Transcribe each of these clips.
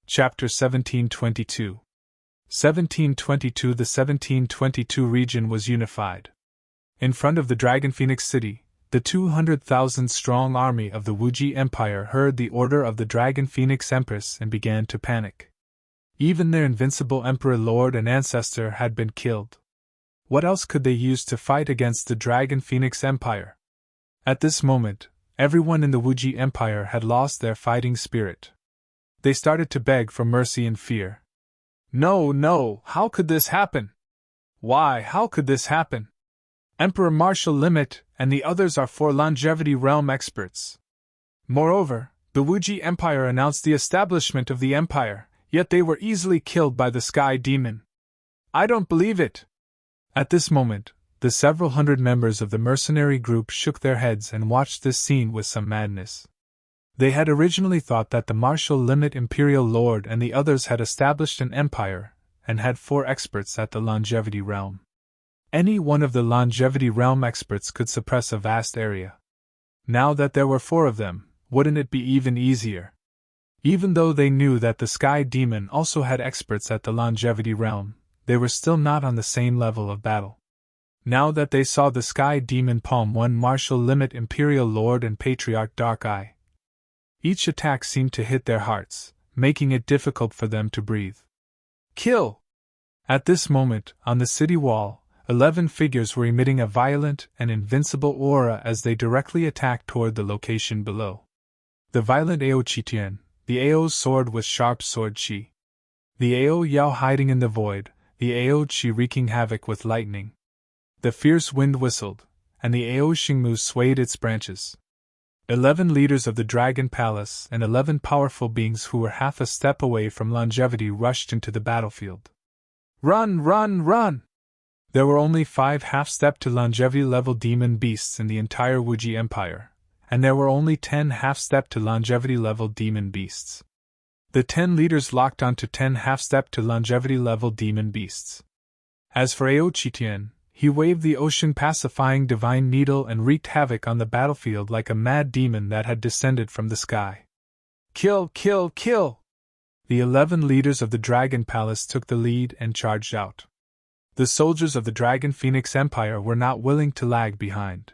Chapter 1722. 1722. The 1722 region was unified. In front of the Dragon Phoenix City, the 200,000-strong army of the Wuji Empire heard the order of the Dragon Phoenix Empress and began to panic. Even their invincible Emperor Lord and ancestor had been killed. What else could they use to fight against the Dragon Phoenix Empire? At this moment, everyone in the Wuji Empire had lost their fighting spirit. They started to beg for mercy in fear. No, how could this happen? Why, how could this happen? Emperor Martial Limit and the others are 4 longevity realm experts. Moreover, the Wuji Empire announced the establishment of the empire, yet they were easily killed by the Sky Demon. I don't believe it. At this moment, the several hundred members of the mercenary group shook their heads and watched this scene with some madness. They had originally thought that the Martial Limit Imperial Lord and the others had established an empire, and had 4 experts at the longevity realm. Any one of the longevity realm experts could suppress a vast area. Now that there were 4 of them, wouldn't it be even easier? Even though they knew that the Sky Demon also had experts at the longevity realm, they were still not on the same level of battle. Now that they saw the Sky Demon palm one Martial Limit Imperial Lord and Patriarch Dark Eye, each attack seemed to hit their hearts, making it difficult for them to breathe. Kill! At this moment, on the city wall, 11 figures were emitting a violent and invincible aura as they directly attacked toward the location below. The violent Ao Qitian, the Ao's sword with sharp sword Qi. The Ao Yao hiding in the void, the Ao Qi wreaking havoc with lightning. The fierce wind whistled, and the Ao Xingmu swayed its branches. 11 leaders of the Dragon Palace and 11 powerful beings who were half a step away from longevity rushed into the battlefield. Run! There were only 5 half-step to longevity level demon beasts in the entire Wuji Empire, and there were only 10 half-step to longevity level demon beasts. The 10 leaders locked onto 10 half-step to longevity level demon beasts. As for Ao Qitian, he waved the ocean-pacifying divine needle and wreaked havoc on the battlefield like a mad demon that had descended from the sky. Kill! The 11 leaders of the Dragon Palace took the lead and charged out. The soldiers of the Dragon Phoenix Empire were not willing to lag behind.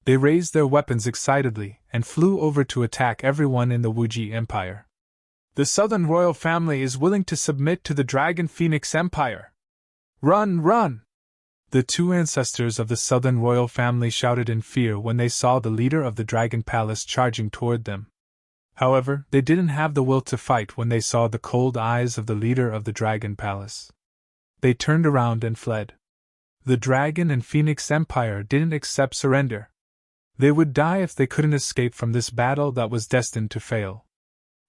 They raised their weapons excitedly and flew over to attack everyone in the Wuji Empire. The Southern Royal Family is willing to submit to the Dragon Phoenix Empire. Run! The 2 ancestors of the Southern Royal Family shouted in fear when they saw the leader of the Dragon Palace charging toward them. However, they didn't have the will to fight when they saw the cold eyes of the leader of the Dragon Palace. They turned around and fled. The Dragon and Phoenix Empire didn't accept surrender. They would die if they couldn't escape from this battle that was destined to fail.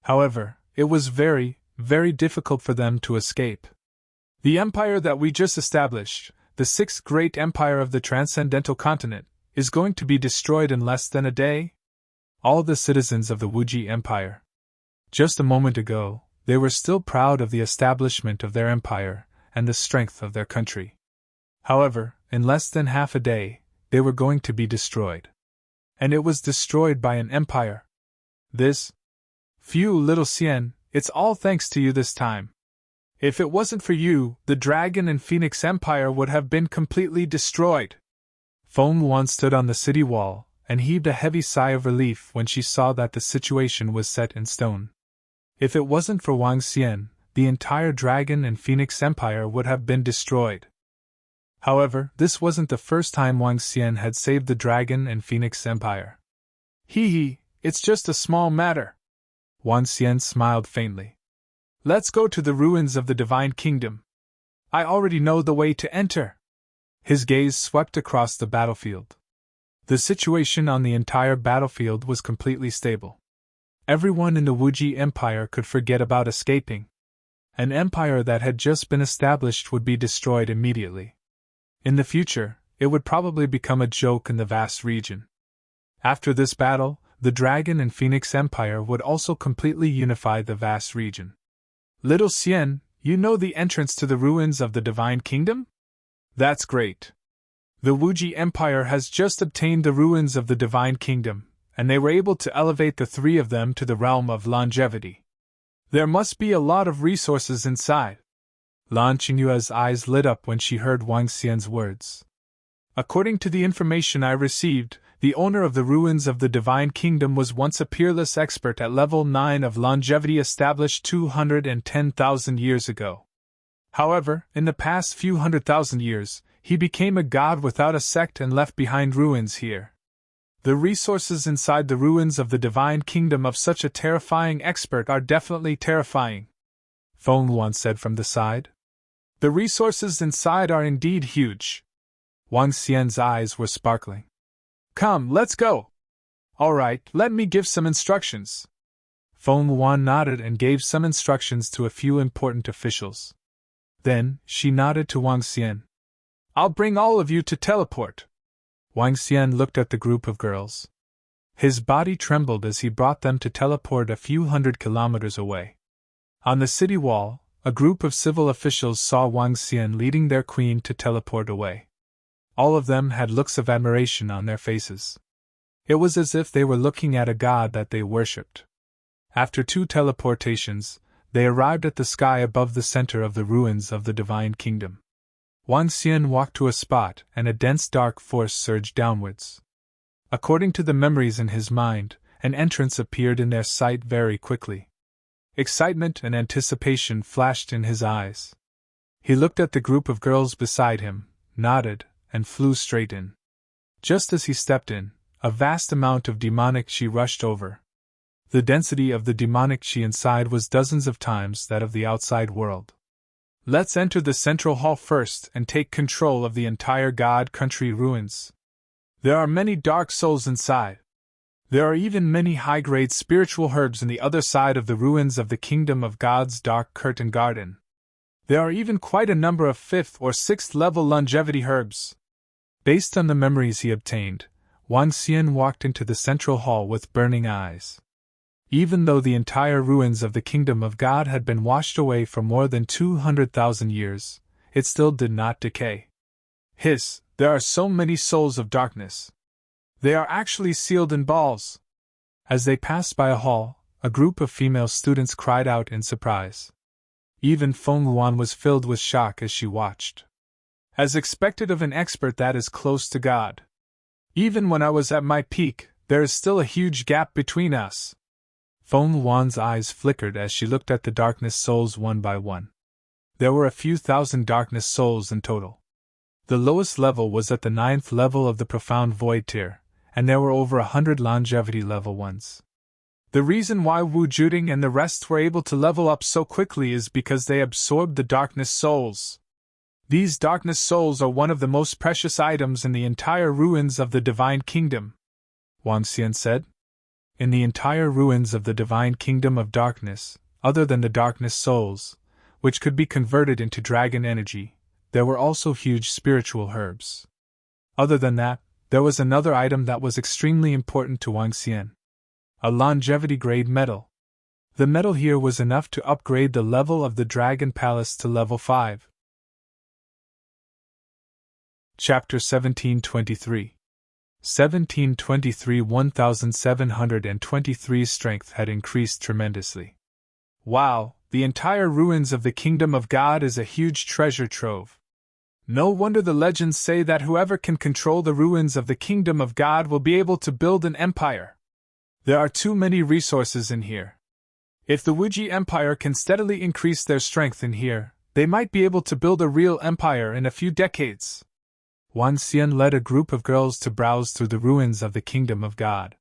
However, it was very, very difficult for them to escape. The empire that we just established, the 6th great empire of the transcendental continent, is going to be destroyed in less than a day? All the citizens of the Wuji Empire. Just a moment ago, they were still proud of the establishment of their empire and the strength of their country. However, in less than half a day, they were going to be destroyed. And it was destroyed by an empire. This? Phew, little Xian, it's all thanks to you this time. If it wasn't for you, the Dragon and Phoenix Empire would have been completely destroyed. Feng Luan stood on the city wall and heaved a heavy sigh of relief when she saw that the situation was set in stone. If it wasn't for Wang Xian, the entire Dragon and Phoenix Empire would have been destroyed. However, this wasn't the first time Wang Xian had saved the Dragon and Phoenix Empire. It's just a small matter. Wang Xian smiled faintly. Let's go to the ruins of the Divine Kingdom. I already know the way to enter. His gaze swept across the battlefield. The situation on the entire battlefield was completely stable. Everyone in the Wuji Empire could forget about escaping. An empire that had just been established would be destroyed immediately. In the future, it would probably become a joke in the vast region. After this battle, the Dragon and Phoenix Empire would also completely unify the vast region. Little Xian, you know the entrance to the ruins of the Divine Kingdom? That's great. The Wuji Empire has just obtained the ruins of the Divine Kingdom, and they were able to elevate the 3 of them to the realm of longevity. There must be a lot of resources inside. Lan Qingyue's eyes lit up when she heard Wang Xian's words. According to the information I received, the owner of the ruins of the Divine Kingdom was once a peerless expert at level 9 of longevity established 210,000 years ago. However, in the past few 100,000 years, he became a god without a sect and left behind ruins here. The resources inside the ruins of the Divine Kingdom of such a terrifying expert are definitely terrifying, Feng Luan said from the side. The resources inside are indeed huge. Wang Xian's eyes were sparkling. Come, let's go! All right, let me give some instructions. Feng Luan nodded and gave some instructions to a few important officials. Then, she nodded to Wang Xian. I'll bring all of you to teleport. Wang Xian looked at the group of girls. His body trembled as he brought them to teleport a few 100 kilometers away. On the city wall, a group of civil officials saw Wang Xian leading their queen to teleport away. All of them had looks of admiration on their faces. It was as if they were looking at a god that they worshipped. After 2 teleportations, they arrived at the sky above the center of the ruins of the Divine Kingdom. Wang Xian walked to a spot and a dense dark force surged downwards. According to the memories in his mind, an entrance appeared in their sight very quickly. Excitement and anticipation flashed in his eyes. He looked at the group of girls beside him, nodded, and flew straight in. Just as he stepped in, a vast amount of demonic qi rushed over. The density of the demonic qi inside was dozens of times that of the outside world. Let's enter the central hall first and take control of the entire God Country ruins. There are many dark souls inside. There are even many high-grade spiritual herbs in the other side of the ruins of the Kingdom of God's Dark Curtain Garden. There are even quite a number of 5th or 6th level longevity herbs. Based on the memories he obtained, Wang Xian walked into the central hall with burning eyes. Even though the entire ruins of the Kingdom of God had been washed away for more than 200,000 years, it still did not decay. Hiss, there are so many souls of darkness. They are actually sealed in balls. As they passed by a hall, a group of female students cried out in surprise. Even Feng Luan was filled with shock as she watched. As expected of an expert that is close to God. Even when I was at my peak, there is still a huge gap between us. Feng Luan's eyes flickered as she looked at the darkness souls one by one. There were a few thousand darkness souls in total. The lowest level was at the 9th level of the Profound Void tier, and there were over 100 longevity level ones. The reason why Wu Juding and the rest were able to level up so quickly is because they absorbed the darkness souls. These darkness souls are one of the most precious items in the entire ruins of the Divine Kingdom, Wang Xian said. In the entire ruins of the Divine Kingdom of Darkness, other than the darkness souls, which could be converted into dragon energy, there were also huge spiritual herbs. Other than that, there was another item that was extremely important to Wang Xian. A longevity-grade metal. The metal here was enough to upgrade the level of the Dragon Palace to level 5. Chapter 1723. 1723 1723 strength had increased tremendously. Wow, the entire ruins of the Kingdom of God is a huge treasure trove. No wonder the legends say that whoever can control the ruins of the Kingdom of God will be able to build an empire. There are too many resources in here. If the Wuji Empire can steadily increase their strength in here, they might be able to build a real empire in a few decades. Wang Xian led a group of girls to browse through the ruins of the Kingdom of God.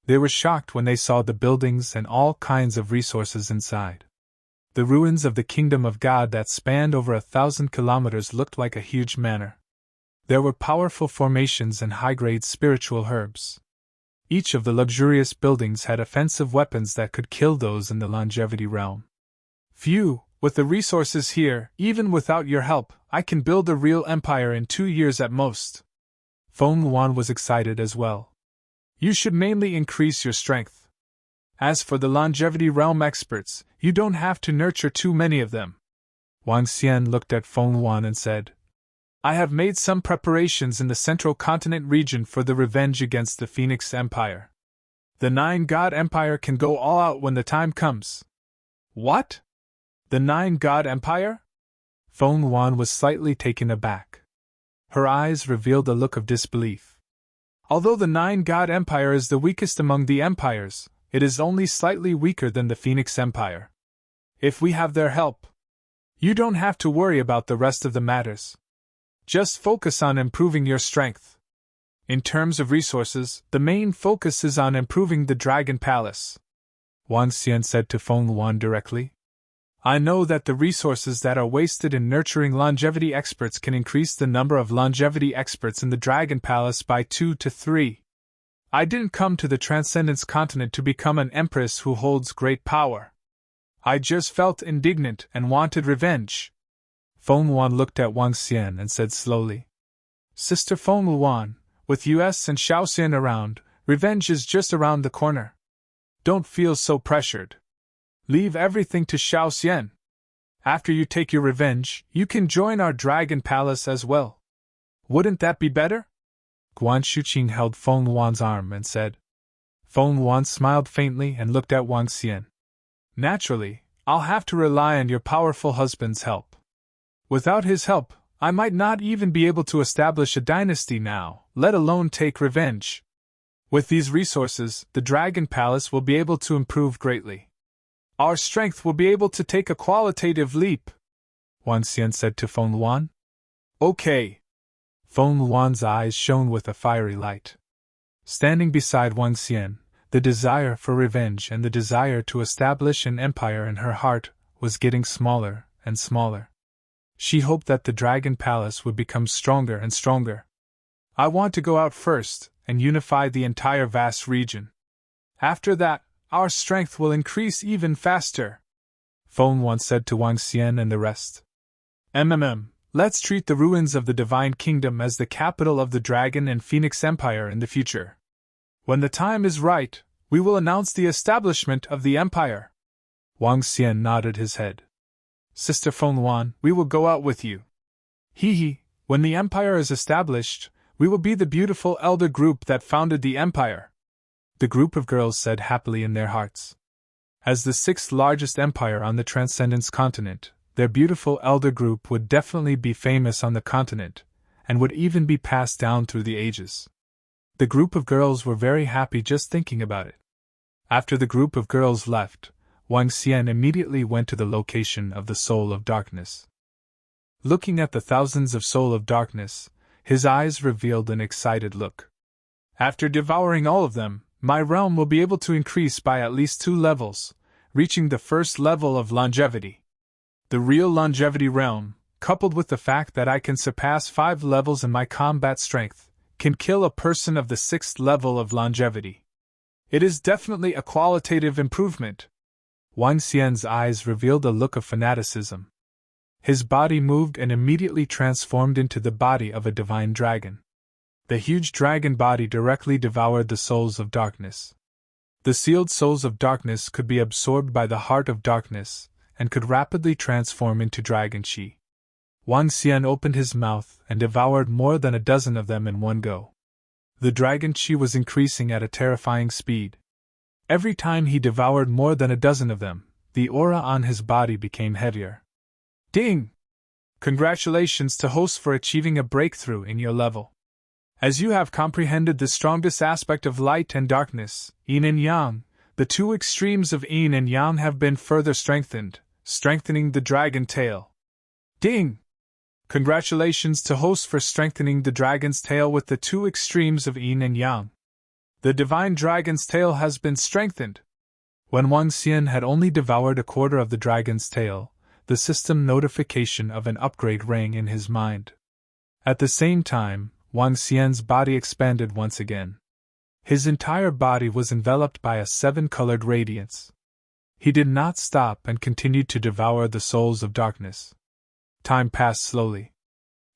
They were shocked when they saw the buildings and all kinds of resources inside. The ruins of the Kingdom of God that spanned over 1,000 kilometers looked like a huge manor. There were powerful formations and high-grade spiritual herbs. Each of the luxurious buildings had offensive weapons that could kill those in the longevity realm. Phew! With the resources here, even without your help, I can build a real empire in 2 years at most. Feng Luan was excited as well. You should mainly increase your strength. As for the longevity realm experts, you don't have to nurture too many of them. Wang Xian looked at Feng Luan and said, I have made some preparations in the Central Continent region for the revenge against the Phoenix Empire. The 9 God Empire can go all out when the time comes. What? The Nine-God Empire? Feng Yuan was slightly taken aback. Her eyes revealed a look of disbelief. Although the Nine-God Empire is the weakest among the empires, it is only slightly weaker than the Phoenix Empire. If we have their help, you don't have to worry about the rest of the matters. Just focus on improving your strength. In terms of resources, the main focus is on improving the Dragon Palace, Wang Xian said to Feng Yuan directly. I know that the resources that are wasted in nurturing longevity experts can increase the number of longevity experts in the Dragon Palace by 2 to 3. I didn't come to the Transcendence Continent to become an empress who holds great power. I just felt indignant and wanted revenge. Feng Yuan looked at Wang Xian and said slowly, Sister Feng Yuan, with US and Shaoxian around, revenge is just around the corner. Don't feel so pressured. Leave everything to Shaoxian. After you take your revenge, you can join our Dragon Palace as well. Wouldn't that be better? Guan Shuqing held Feng Yuan's arm and said. Feng Yuan smiled faintly and looked at Wang Xian. Naturally, I'll have to rely on your powerful husband's help. Without his help, I might not even be able to establish a dynasty now, let alone take revenge. With these resources, the Dragon Palace will be able to improve greatly. Our strength will be able to take a qualitative leap, Wang Xian said to Feng Yuan. Okay. Feng Yuan's eyes shone with a fiery light. Standing beside Wang Xian, the desire for revenge and the desire to establish an empire in her heart was getting smaller and smaller. She hoped that the Dragon Palace would become stronger and stronger. I want to go out first and unify the entire vast region. After that, our strength will increase even faster, Feng Yuan said to Wang Xian and the rest. Let's treat the ruins of the Divine Kingdom as the capital of the Dragon and Phoenix Empire in the future. When the time is right, we will announce the establishment of the empire. Wang Xian nodded his head. Sister Feng Yuan, we will go out with you. When the empire is established, we will be the beautiful elder group that founded the empire, the group of girls said happily in their hearts. As the sixth largest empire on the Transcendence Continent, their beautiful elder group would definitely be famous on the continent, and would even be passed down through the ages. The group of girls were very happy just thinking about it. After the group of girls left, Wang Xian immediately went to the location of the Soul of Darkness. Looking at the thousands of Soul of Darkness, his eyes revealed an excited look. After devouring all of them, my realm will be able to increase by at least 2 levels, reaching the first level of longevity. The real longevity realm, coupled with the fact that I can surpass 5 levels in my combat strength, can kill a person of the 6th level of longevity. It is definitely a qualitative improvement. Wang Xian's eyes revealed a look of fanaticism. His body moved and immediately transformed into the body of a divine dragon. The huge dragon body directly devoured the souls of darkness. The sealed souls of darkness could be absorbed by the heart of darkness, and could rapidly transform into dragon chi. Wang Xian opened his mouth and devoured more than a dozen of them in one go. The dragon chi was increasing at a terrifying speed. Every time he devoured more than a dozen of them, the aura on his body became heavier. Ding! Congratulations to hosts for achieving a breakthrough in your level. As you have comprehended the strongest aspect of light and darkness, yin and yang, the 2 extremes of yin and yang have been further strengthened, strengthening the dragon tail. Ding! Congratulations to hosts for strengthening the dragon's tail with the 2 extremes of yin and yang. The divine dragon's tail has been strengthened. When Wang Xian had only devoured a quarter of the dragon's tail, the system notification of an upgrade rang in his mind. At the same time, Wang Xian's body expanded once again. His entire body was enveloped by a 7-colored radiance. He did not stop and continued to devour the souls of darkness. Time passed slowly.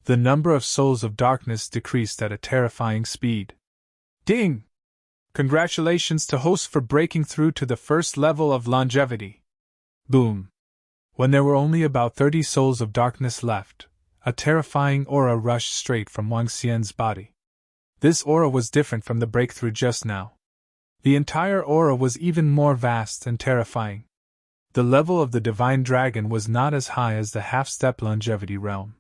The number of souls of darkness decreased at a terrifying speed. Ding! Congratulations to hosts for breaking through to the first level of longevity. Boom! When there were only about 30 souls of darkness left, a terrifying aura rushed straight from Wang Xian's body. This aura was different from the breakthrough just now. The entire aura was even more vast and terrifying. The level of the divine dragon was not as high as the half-step longevity realm.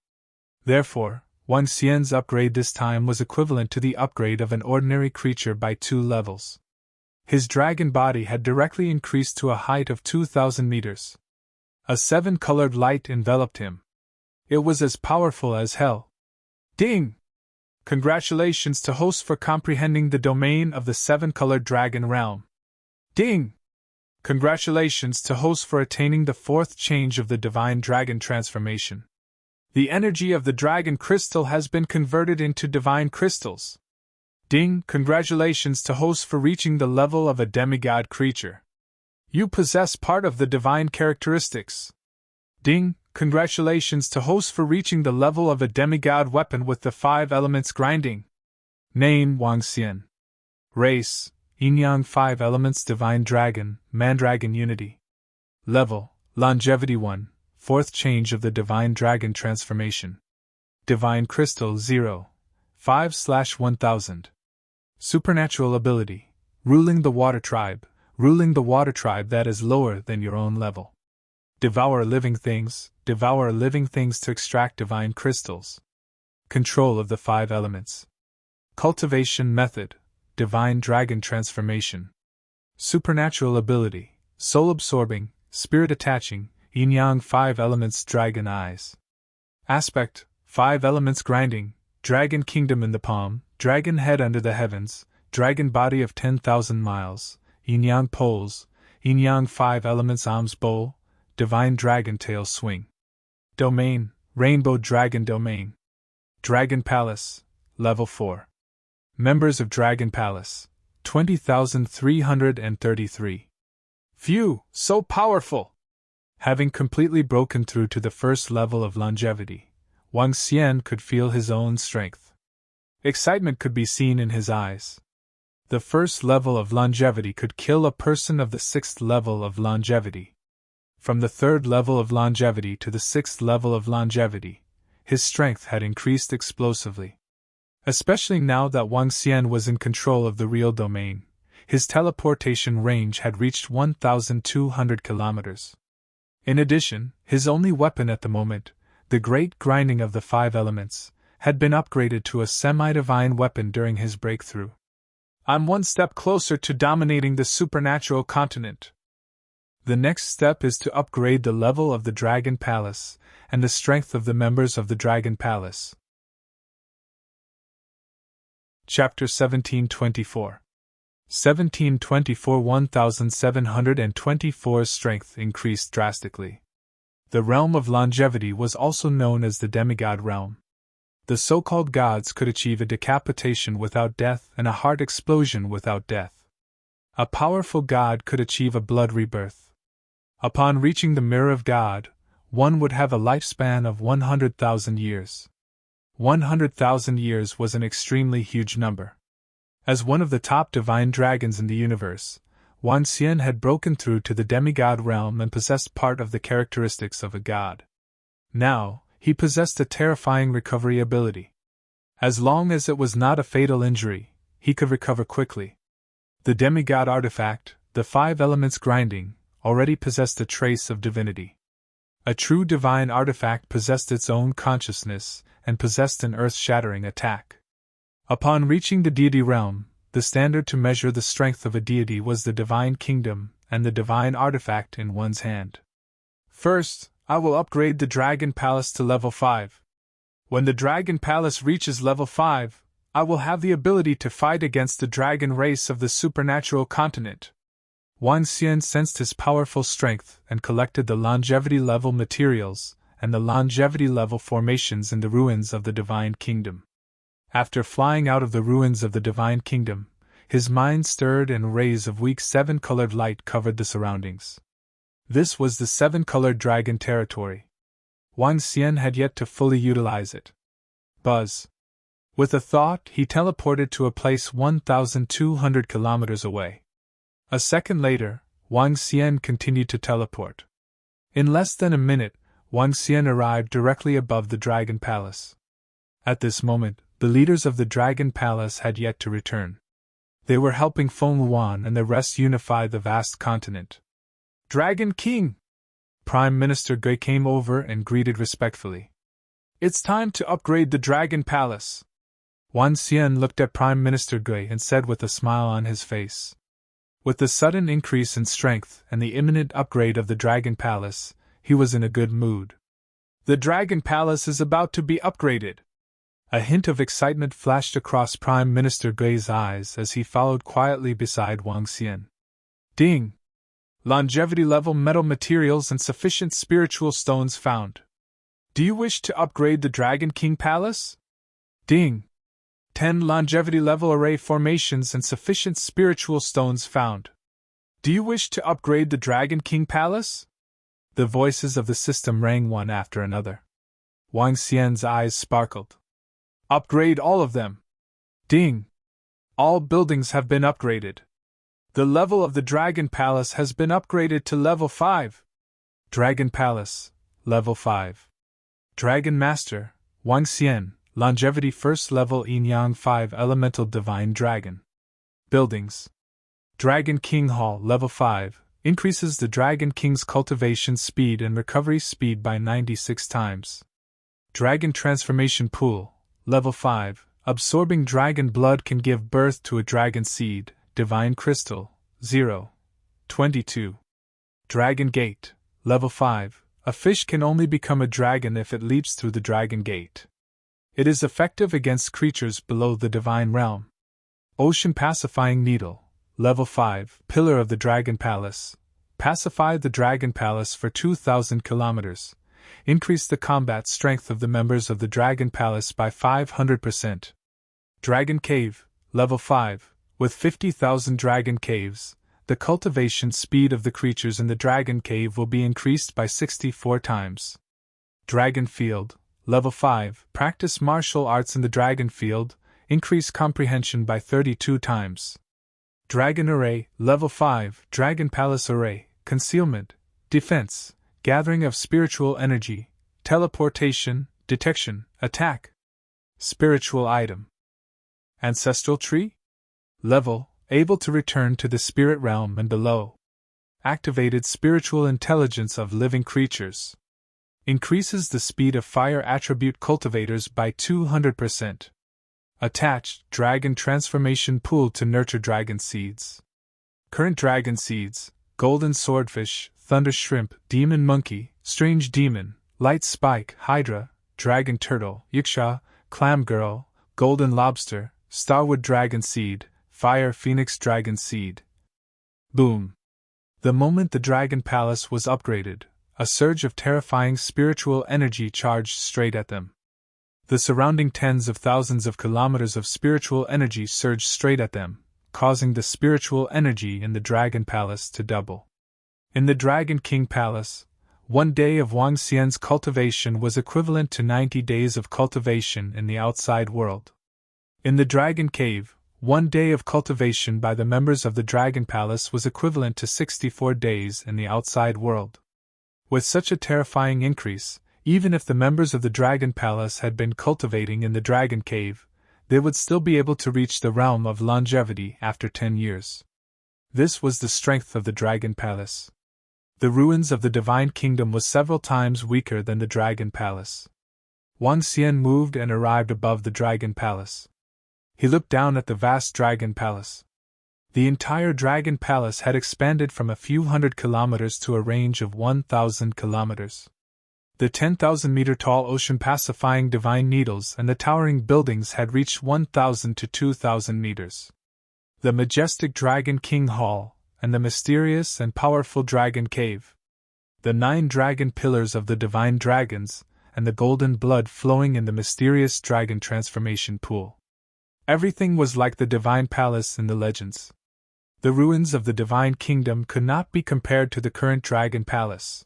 Therefore, Wang Xian's upgrade this time was equivalent to the upgrade of an ordinary creature by 2 levels. His dragon body had directly increased to a height of 2,000 meters. A 7-colored light enveloped him. It was as powerful as hell. Ding! Congratulations to hosts for comprehending the domain of the 7-colored dragon realm. Ding! Congratulations to hosts for attaining the 4th change of the divine dragon transformation. The energy of the dragon crystal has been converted into divine crystals. Ding! Congratulations to hosts for reaching the level of a demigod creature. You possess part of the divine characteristics. Ding! Congratulations to hosts for reaching the level of a demigod weapon with the 5 elements grinding. Name: Wang Xian. Race: Yin-Yang 5 elements divine dragon, Mandragon unity. Level: Longevity 1, 4th change of the divine dragon transformation. Divine crystal 0, 5/1000. Supernatural ability: Ruling the water tribe that is lower than your own level. Devour living things to extract divine crystals. Control of the 5 elements. Cultivation method: Divine dragon transformation. Supernatural ability: Soul absorbing, spirit attaching, Yin-Yang 5 elements dragon eyes. Aspect: 5 elements grinding, dragon kingdom in the palm, dragon head under the heavens, dragon body of 10,000 miles, Yin-Yang poles, Yin-Yang 5 elements arms bowl, divine dragon tail swing. Domain: Rainbow dragon domain. Dragon Palace, level 4. Members of Dragon Palace, 20,333. Phew, so powerful! Having completely broken through to the 1st level of longevity, Wang Xian could feel his own strength. Excitement could be seen in his eyes. The 1st level of longevity could kill a person of the 6th level of longevity. From the 3rd level of longevity to the 6th level of longevity, his strength had increased explosively. Especially now that Wang Xian was in control of the real domain, his teleportation range had reached 1,200 kilometers. In addition, his only weapon at the moment, the great grinding of the 5 elements, had been upgraded to a semi-divine weapon during his breakthrough. I'm one step closer to dominating the supernatural continent. The next step is to upgrade the level of the Dragon Palace and the strength of the members of the Dragon Palace. Chapter 1724. 1724 strength increased drastically. The realm of longevity was also known as the demigod realm. The so-called gods could achieve a decapitation without death and a heart explosion without death. A powerful god could achieve a blood rebirth. Upon reaching the mirror of God, one would have a lifespan of 100,000 years. 100,000 years was an extremely huge number. As one of the top divine dragons in the universe, Wang Xian had broken through to the demigod realm and possessed part of the characteristics of a god. Now, he possessed a terrifying recovery ability. As long as it was not a fatal injury, he could recover quickly. The demigod artifact, the 5 elements grinding, already possessed a trace of divinity. A true divine artifact possessed its own consciousness and possessed an earth-shattering attack. Upon reaching the deity realm, the standard to measure the strength of a deity was the divine kingdom and the divine artifact in one's hand. First, I will upgrade the Dragon Palace to level 5. When the Dragon Palace reaches level 5, I will have the ability to fight against the dragon race of the supernatural continent. Wang Xian sensed his powerful strength and collected the longevity level materials and the longevity level formations in the ruins of the Divine Kingdom. After flying out of the ruins of the Divine Kingdom, his mind stirred and rays of weak 7-colored light covered the surroundings. This was the 7-colored dragon territory. Wang Xian had yet to fully utilize it. Buzz. With a thought, he teleported to a place 1,200 kilometers away. A second later, Wang Xian continued to teleport. In less than a minute, Wang Xian arrived directly above the Dragon Palace. At this moment, the leaders of the Dragon Palace had yet to return. They were helping Feng Luan and the rest unify the vast continent. Dragon King! Prime Minister Gui came over and greeted respectfully. "It's time to upgrade the Dragon Palace." Wang Xian looked at Prime Minister Gui and said with a smile on his face. With the sudden increase in strength and the imminent upgrade of the Dragon Palace, he was in a good mood. "The Dragon Palace is about to be upgraded." A hint of excitement flashed across Prime Minister Gui's eyes as he followed quietly beside Wang Xian. Ding! Longevity level metal materials and sufficient spiritual stones found. Do you wish to upgrade the Dragon King Palace? Ding! 10 longevity level array formations and sufficient spiritual stones found. Do you wish to upgrade the Dragon King Palace? The voices of the system rang one after another. Wang Xian's eyes sparkled. Upgrade all of them. Ding! All buildings have been upgraded. The level of the Dragon Palace has been upgraded to level 5. Dragon Palace, level 5. Dragon Master, Wang Xian, longevity first level Yin Yang 5 elemental divine dragon. Buildings. Dragon King Hall, level 5, increases the Dragon King's cultivation speed and recovery speed by 96 times. Dragon Transformation Pool, level 5, absorbing dragon blood can give birth to a dragon seed, divine crystal, 0. 22. Dragon Gate, level 5, a fish can only become a dragon if it leaps through the Dragon Gate. It is effective against creatures below the divine realm. Ocean Pacifying Needle, level 5, pillar of the Dragon Palace. Pacify the Dragon Palace for 2,000 kilometers. Increase the combat strength of the members of the Dragon Palace by 500%. Dragon Cave, level 5, with 50,000 dragon caves, the cultivation speed of the creatures in the Dragon Cave will be increased by 64 times. Dragon Field, level 5, practice martial arts in the Dragon Field, increase comprehension by 32 times. Dragon Array, level 5, Dragon Palace Array, concealment, defense, gathering of spiritual energy, teleportation, detection, attack. Spiritual item. Ancestral Tree? Level, able to return to the spirit realm and below. Activated spiritual intelligence of living creatures. Increases the speed of fire attribute cultivators by 200%. Attached Dragon Transformation Pool to nurture dragon seeds. Current dragon seeds: Golden Swordfish, Thunder Shrimp, Demon Monkey, Strange Demon, Light Spike, Hydra, Dragon Turtle, Yiksha, Clam Girl, Golden Lobster, Starwood Dragon Seed, Fire Phoenix Dragon Seed. Boom! The moment the Dragon Palace was upgraded, a surge of terrifying spiritual energy charged straight at them. The surrounding tens of thousands of kilometers of spiritual energy surged straight at them, causing the spiritual energy in the Dragon Palace to double. In the Dragon King Palace, 1 day of Wang Xian's cultivation was equivalent to 90 days of cultivation in the outside world. In the Dragon Cave, 1 day of cultivation by the members of the Dragon Palace was equivalent to 64 days in the outside world. With such a terrifying increase, even if the members of the Dragon Palace had been cultivating in the Dragon Cave, they would still be able to reach the realm of longevity after 10 years. This was the strength of the Dragon Palace. The ruins of the Divine Kingdom was several times weaker than the Dragon Palace. Wang Xian moved and arrived above the Dragon Palace. He looked down at the vast Dragon Palace. The entire Dragon Palace had expanded from a few hundred kilometers to a range of 1,000 kilometers. The 10,000-meter-tall ocean-pacifying divine needles and the towering buildings had reached 1,000 to 2,000 meters. The majestic Dragon King Hall, and the mysterious and powerful Dragon Cave. The 9 dragon pillars of the divine dragons, and the golden blood flowing in the mysterious dragon transformation pool. Everything was like the divine palace in the legends. The ruins of the divine kingdom could not be compared to the current Dragon Palace.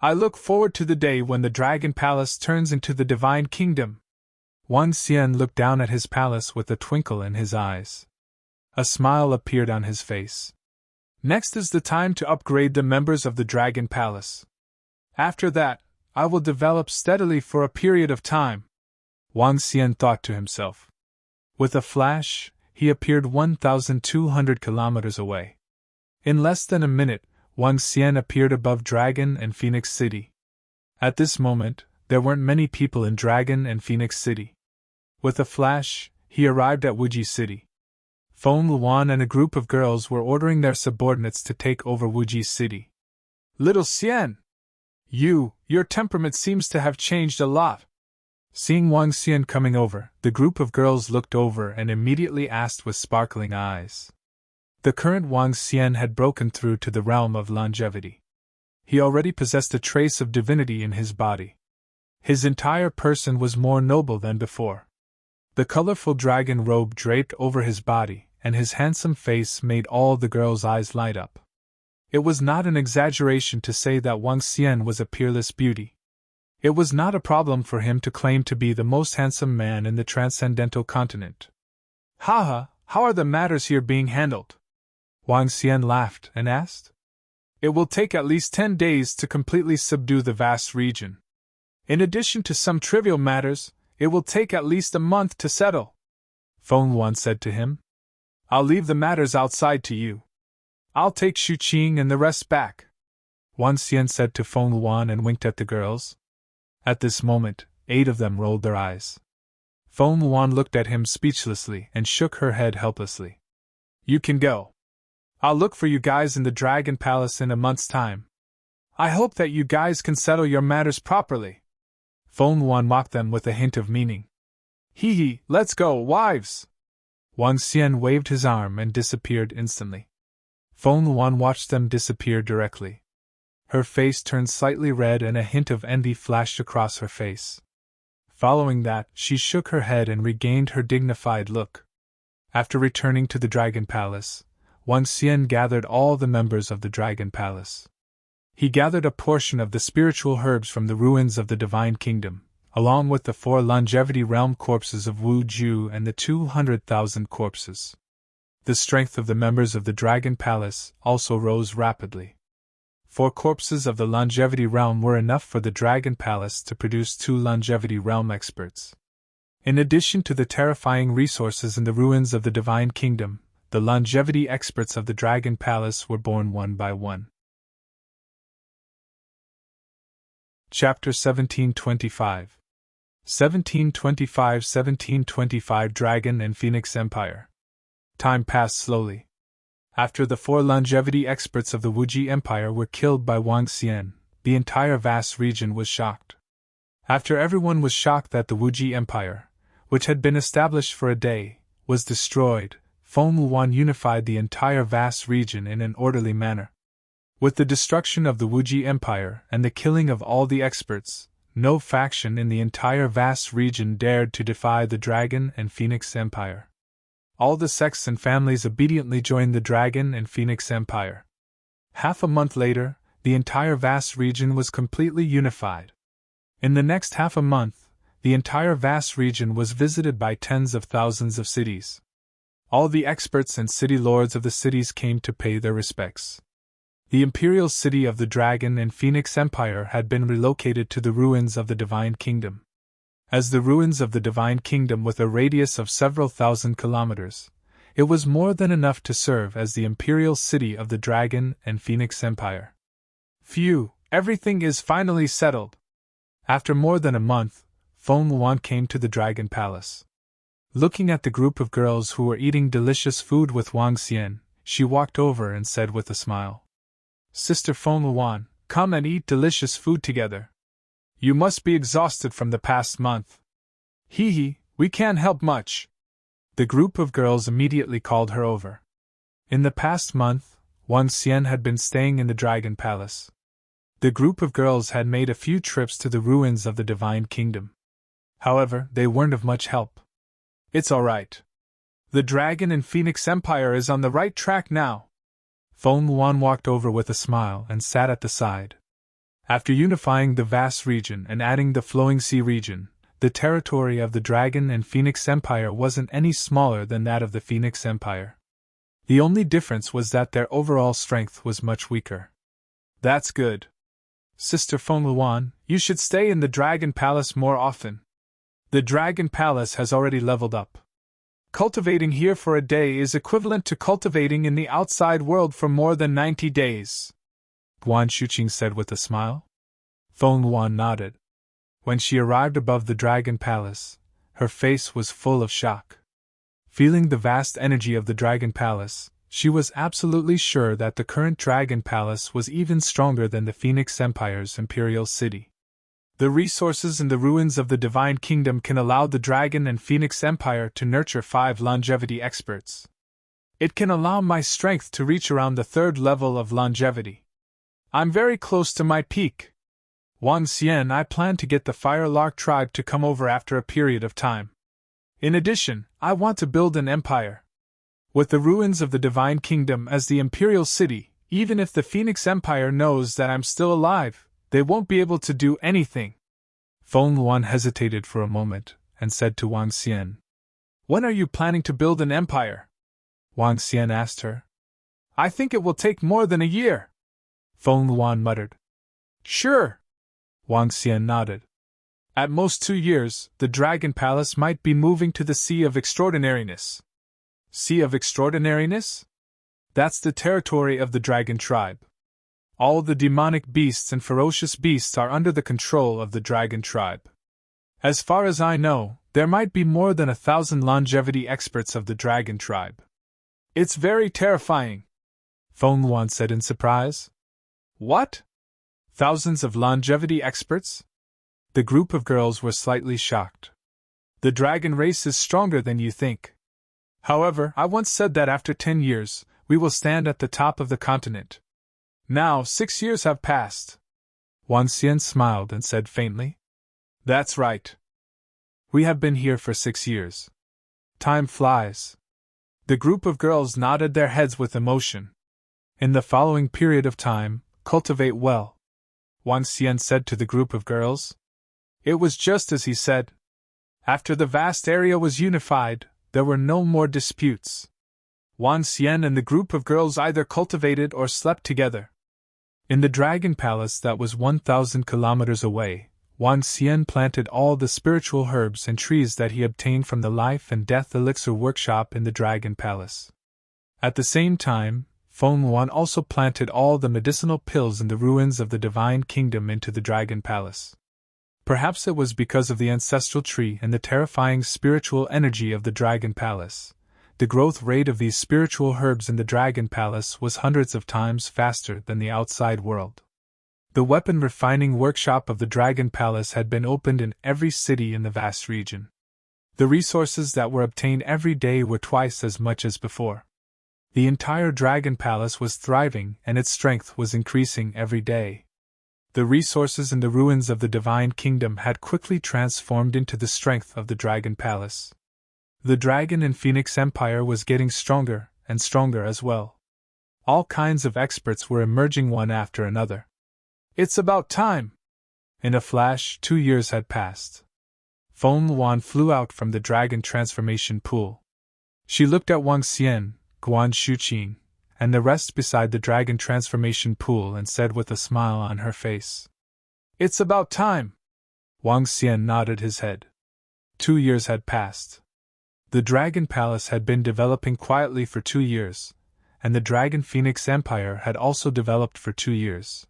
I look forward to the day when the Dragon Palace turns into the Divine Kingdom. Wang Xian looked down at his palace with a twinkle in his eyes. A smile appeared on his face. Next is the time to upgrade the members of the Dragon Palace. After that, I will develop steadily for a period of time. Wang Xian thought to himself. With a flash, he appeared 1,200 kilometers away. In less than a minute, Wang Xian appeared above Dragon and Phoenix City. At this moment, there weren't many people in Dragon and Phoenix City. With a flash, he arrived at Wuji City. Feng Luan and a group of girls were ordering their subordinates to take over Wuji City. Little Xian! Your temperament seems to have changed a lot. Seeing Wang Xian coming over, the group of girls looked over and immediately asked with sparkling eyes. The current Wang Xian had broken through to the realm of longevity. He already possessed a trace of divinity in his body. His entire person was more noble than before. The colorful dragon robe draped over his body, and his handsome face made all the girls' eyes light up. It was not an exaggeration to say that Wang Xian was a peerless beauty. It was not a problem for him to claim to be the most handsome man in the transcendental continent. Haha, how are the matters here being handled? Wang Xian laughed and asked. It will take at least 10 days to completely subdue the vast region. In addition to some trivial matters, it will take at least a month to settle. Feng Luan said to him. I'll leave the matters outside to you. I'll take Xu Qing and the rest back. Wang Xian said to Feng Luan and winked at the girls. At this moment, 8 of them rolled their eyes. Feng Luan looked at him speechlessly and shook her head helplessly. You can go. I'll look for you guys in the Dragon Palace in a month's time. I hope that you guys can settle your matters properly. Feng Luan mocked them with a hint of meaning. Hee hee, let's go, wives! Wang Xian waved his arm and disappeared instantly. Feng Luan watched them disappear directly. Her face turned slightly red and a hint of envy flashed across her face. Following that, she shook her head and regained her dignified look. After returning to the Dragon Palace, Wang Xian gathered all the members of the Dragon Palace. He gathered a portion of the spiritual herbs from the ruins of the Divine Kingdom, along with the 4 longevity realm corpses of Wu Ju and the 200,000 corpses. The strength of the members of the Dragon Palace also rose rapidly. 4 corpses of the longevity realm were enough for the Dragon Palace to produce 2 longevity realm experts. In addition to the terrifying resources in the ruins of the Divine Kingdom, the longevity experts of the Dragon Palace were born one by one. Chapter 1725 1725 Dragon and Phoenix Empire. Time passed slowly. After the 4 longevity experts of the Wuji Empire were killed by Wang Xian, the entire vast region was shocked. After everyone was shocked that the Wuji Empire, which had been established for a day, was destroyed, Feng Luan unified the entire vast region in an orderly manner. With the destruction of the Wuji Empire and the killing of all the experts, no faction in the entire vast region dared to defy the Dragon and Phoenix Empire. All the sects and families obediently joined the Dragon and Phoenix Empire. Half a month later, the entire vast region was completely unified. In the next half a month, the entire vast region was visited by tens of thousands of cities. All the experts and city lords of the cities came to pay their respects. The imperial city of the Dragon and Phoenix Empire had been relocated to the ruins of the Divine Kingdom. As the ruins of the Divine Kingdom with a radius of several thousand kilometers, it was more than enough to serve as the imperial city of the Dragon and Phoenix Empire. Phew, everything is finally settled. After more than a month, Feng Luan came to the Dragon Palace. Looking at the group of girls who were eating delicious food with Wang Xian, she walked over and said with a smile, Sister Feng Luan, come and eat delicious food together. You must be exhausted from the past month. Hee hee, we can't help much. The group of girls immediately called her over. In the past month, Wang Xian had been staying in the Dragon Palace. The group of girls had made a few trips to the ruins of the Divine Kingdom. However, they weren't of much help. It's alright. The Dragon and Phoenix Empire is on the right track now. Feng Luan walked over with a smile and sat at the side. After unifying the vast region and adding the flowing sea region, the territory of the Dragon and Phoenix Empire wasn't any smaller than that of the Phoenix Empire. The only difference was that their overall strength was much weaker. That's good. Sister Feng Luan, you should stay in the Dragon Palace more often. The Dragon Palace has already leveled up. Cultivating here for a day is equivalent to cultivating in the outside world for more than 90 days. Guan Shuqing said with a smile. Feng Luan nodded. When she arrived above the Dragon Palace, her face was full of shock. Feeling the vast energy of the Dragon Palace, she was absolutely sure that the current Dragon Palace was even stronger than the Phoenix Empire's imperial city. The resources in the ruins of the Divine Kingdom can allow the Dragon and Phoenix Empire to nurture 5 longevity experts. It can allow my strength to reach around the 3rd level of longevity. I'm very close to my peak. Wang Xian, I plan to get the Fire Lark tribe to come over after a period of time. In addition, I want to build an empire. With the ruins of the Divine Kingdom as the imperial city, even if the Phoenix Empire knows that I'm still alive, they won't be able to do anything. Feng Luan hesitated for a moment, and said to Wang Xian, When are you planning to build an empire? Wang Xian asked her. I think it will take more than a year. Feng Luan muttered. Sure. Wang Xian nodded. At most 2 years, the Dragon Palace might be moving to the Sea of Extraordinariness. Sea of Extraordinariness? That's the territory of the Dragon Tribe. All the demonic beasts and ferocious beasts are under the control of the Dragon Tribe. As far as I know, there might be more than 1,000 longevity experts of the Dragon Tribe. It's very terrifying, Feng Luan said in surprise. What? Thousands of longevity experts? The group of girls were slightly shocked. The dragon race is stronger than you think. However, I once said that after 10 years, we will stand at the top of the continent. Now 6 years have passed. Wang Xian smiled and said faintly. That's right. We have been here for 6 years. Time flies. The group of girls nodded their heads with emotion. In the following period of time, cultivate well, Wang Xian said to the group of girls. It was just as he said. After the vast area was unified, there were no more disputes. Wang Xian and the group of girls either cultivated or slept together. In the Dragon Palace that was 1,000 kilometers away, Wang Xian planted all the spiritual herbs and trees that he obtained from the Life and Death Elixir workshop in the Dragon Palace. At the same time, Feng Luan also planted all the medicinal pills in the ruins of the Divine Kingdom into the Dragon Palace. Perhaps it was because of the ancestral tree and the terrifying spiritual energy of the Dragon Palace. The growth rate of these spiritual herbs in the Dragon Palace was hundreds of times faster than the outside world. The weapon refining workshop of the Dragon Palace had been opened in every city in the vast region. The resources that were obtained every day were twice as much as before. The entire Dragon Palace was thriving and its strength was increasing every day. The resources in the ruins of the Divine Kingdom had quickly transformed into the strength of the Dragon Palace. The Dragon and Phoenix Empire was getting stronger and stronger as well. All kinds of experts were emerging one after another. It's about time! In a flash, 2 years had passed. Feng Luan flew out from the Dragon Transformation Pool. She looked at Wang Xian, Guan Shuqing, and the rest beside the Dragon Transformation Pool and said with a smile on her face, It's about time! Wang Xian nodded his head. 2 years had passed. The Dragon Palace had been developing quietly for 2 years, and the Dragon Phoenix Empire had also developed for 2 years.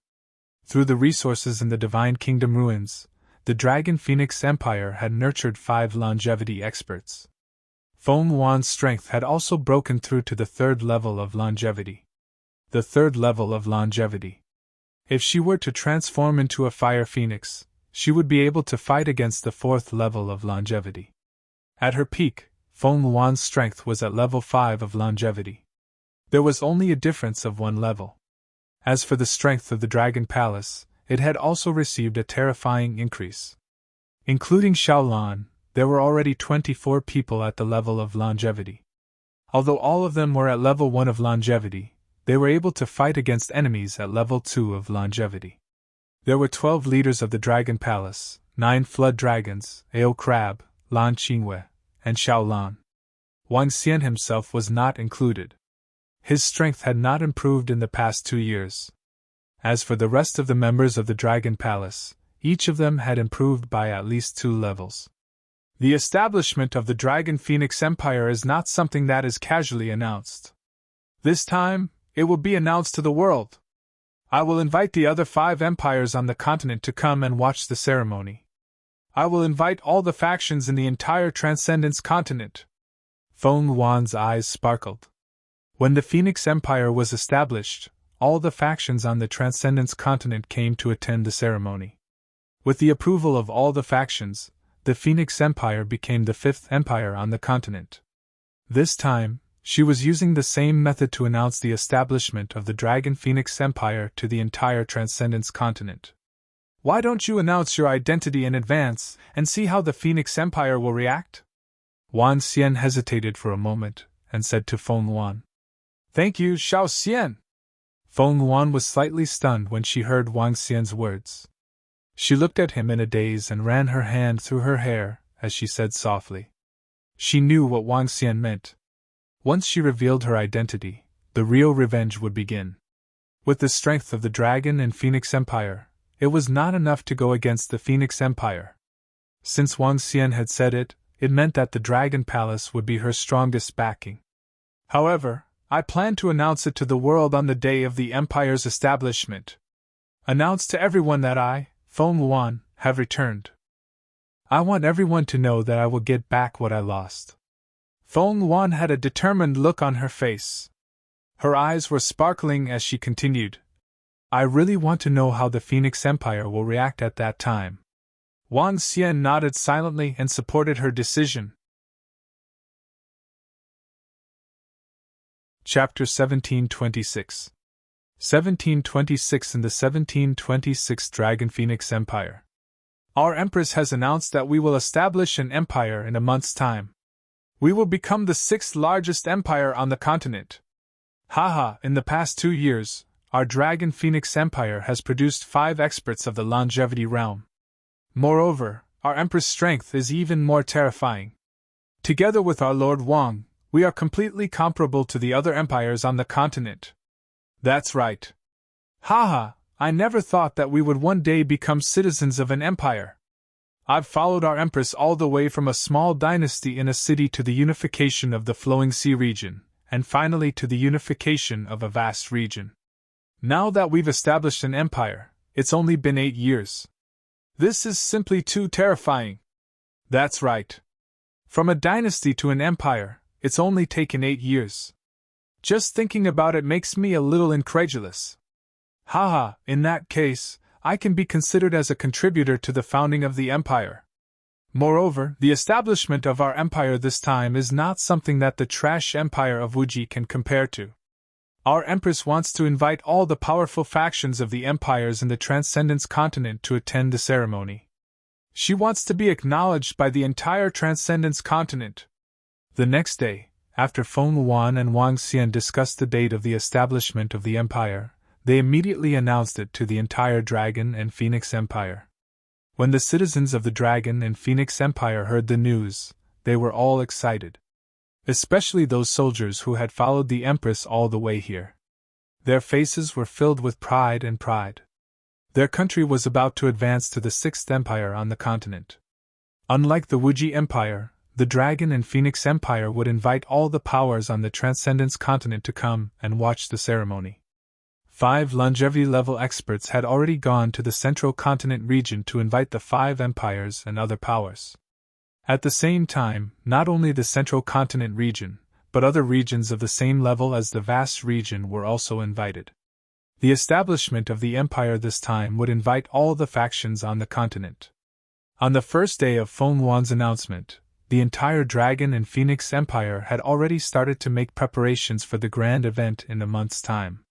Through the resources in the Divine Kingdom ruins, the Dragon Phoenix Empire had nurtured 5 longevity experts. Feng Luan's strength had also broken through to the 3rd level of longevity. The 3rd level of longevity. If she were to transform into a fire phoenix, she would be able to fight against the 4th level of longevity. At her peak, Feng Luan's strength was at level 5 of longevity. There was only a difference of 1 level. As for the strength of the Dragon Palace, it had also received a terrifying increase. Including Xiaolan, there were already 24 people at the level of longevity. Although all of them were at level 1 of longevity, they were able to fight against enemies at level 2 of longevity. There were 12 leaders of the Dragon Palace, 9 flood dragons, Ao Crab, Lan Qingwei, and Xiaolan. Wang Xian himself was not included. His strength had not improved in the past 2 years. As for the rest of the members of the Dragon Palace, each of them had improved by at least 2 levels. The establishment of the Dragon Phoenix Empire is not something that is casually announced. This time, it will be announced to the world. I will invite the other 5 empires on the continent to come and watch the ceremony. I will invite all the factions in the entire Transcendence continent. Feng Yuan's eyes sparkled. When the Phoenix Empire was established, all the factions on the Transcendence continent came to attend the ceremony. With the approval of all the factions, the Phoenix Empire became the 5th empire on the continent. This time, she was using the same method to announce the establishment of the Dragon Phoenix Empire to the entire Transcendence continent. Why don't you announce your identity in advance and see how the Phoenix Empire will react? Wang Xian hesitated for a moment and said to Feng Yuan. Thank you, Xiao Xian. Feng Yuan was slightly stunned when she heard Wang Xian's words. She looked at him in a daze and ran her hand through her hair as she said softly. She knew what Wang Xian meant. Once she revealed her identity, the real revenge would begin. With the strength of the Dragon and Phoenix Empire, it was not enough to go against the Phoenix Empire. Since Wang Xian had said it, it meant that the Dragon Palace would be her strongest backing. However, I plan to announce it to the world on the day of the Empire's establishment. Announce to everyone that I, Feng Yuan, have returned. I want everyone to know that I will get back what I lost. Feng Yuan had a determined look on her face. Her eyes were sparkling as she continued. I really want to know how the Phoenix Empire will react at that time. Wang Xian nodded silently and supported her decision. Chapter 1726. 1726 in the 1726 Dragon Phoenix Empire. Our Empress has announced that we will establish an empire in a month's time. We will become the 6th largest empire on the continent. Haha, in the past 2 years, our Dragon Phoenix Empire has produced 5 experts of the longevity realm. Moreover, our Empress' strength is even more terrifying. Together with our Lord Wang, we are completely comparable to the other empires on the continent. That's right. Haha, I never thought that we would one day become citizens of an empire. I've followed our Empress all the way from a small dynasty in a city to the unification of the Flowing Sea region, and finally to the unification of a vast region. Now that we've established an empire, it's only been 8 years. This is simply too terrifying. That's right. From a dynasty to an empire, it's only taken 8 years. Just thinking about it makes me a little incredulous. Haha, in that case, I can be considered as a contributor to the founding of the empire. Moreover, the establishment of our empire this time is not something that the trash empire of Wuji can compare to. Our Empress wants to invite all the powerful factions of the empires in the Transcendence continent to attend the ceremony. She wants to be acknowledged by the entire Transcendence continent. The next day, after Feng Yuan and Wang Xian discussed the date of the establishment of the empire, they immediately announced it to the entire Dragon and Phoenix Empire. When the citizens of the Dragon and Phoenix Empire heard the news, they were all excited. Especially those soldiers who had followed the Empress all the way here. Their faces were filled with pride and pride. Their country was about to advance to the 6th empire on the continent. Unlike the Wuji Empire, the Dragon and Phoenix Empire would invite all the powers on the Transcendence continent to come and watch the ceremony. 5 longevity-level experts had already gone to the Central Continent region to invite the 5 empires and other powers. At the same time, not only the Central Continent region, but other regions of the same level as the vast region were also invited. The establishment of the empire this time would invite all the factions on the continent. On the first day of Feng Yuan's announcement, the entire Dragon and Phoenix Empire had already started to make preparations for the grand event in a month's time.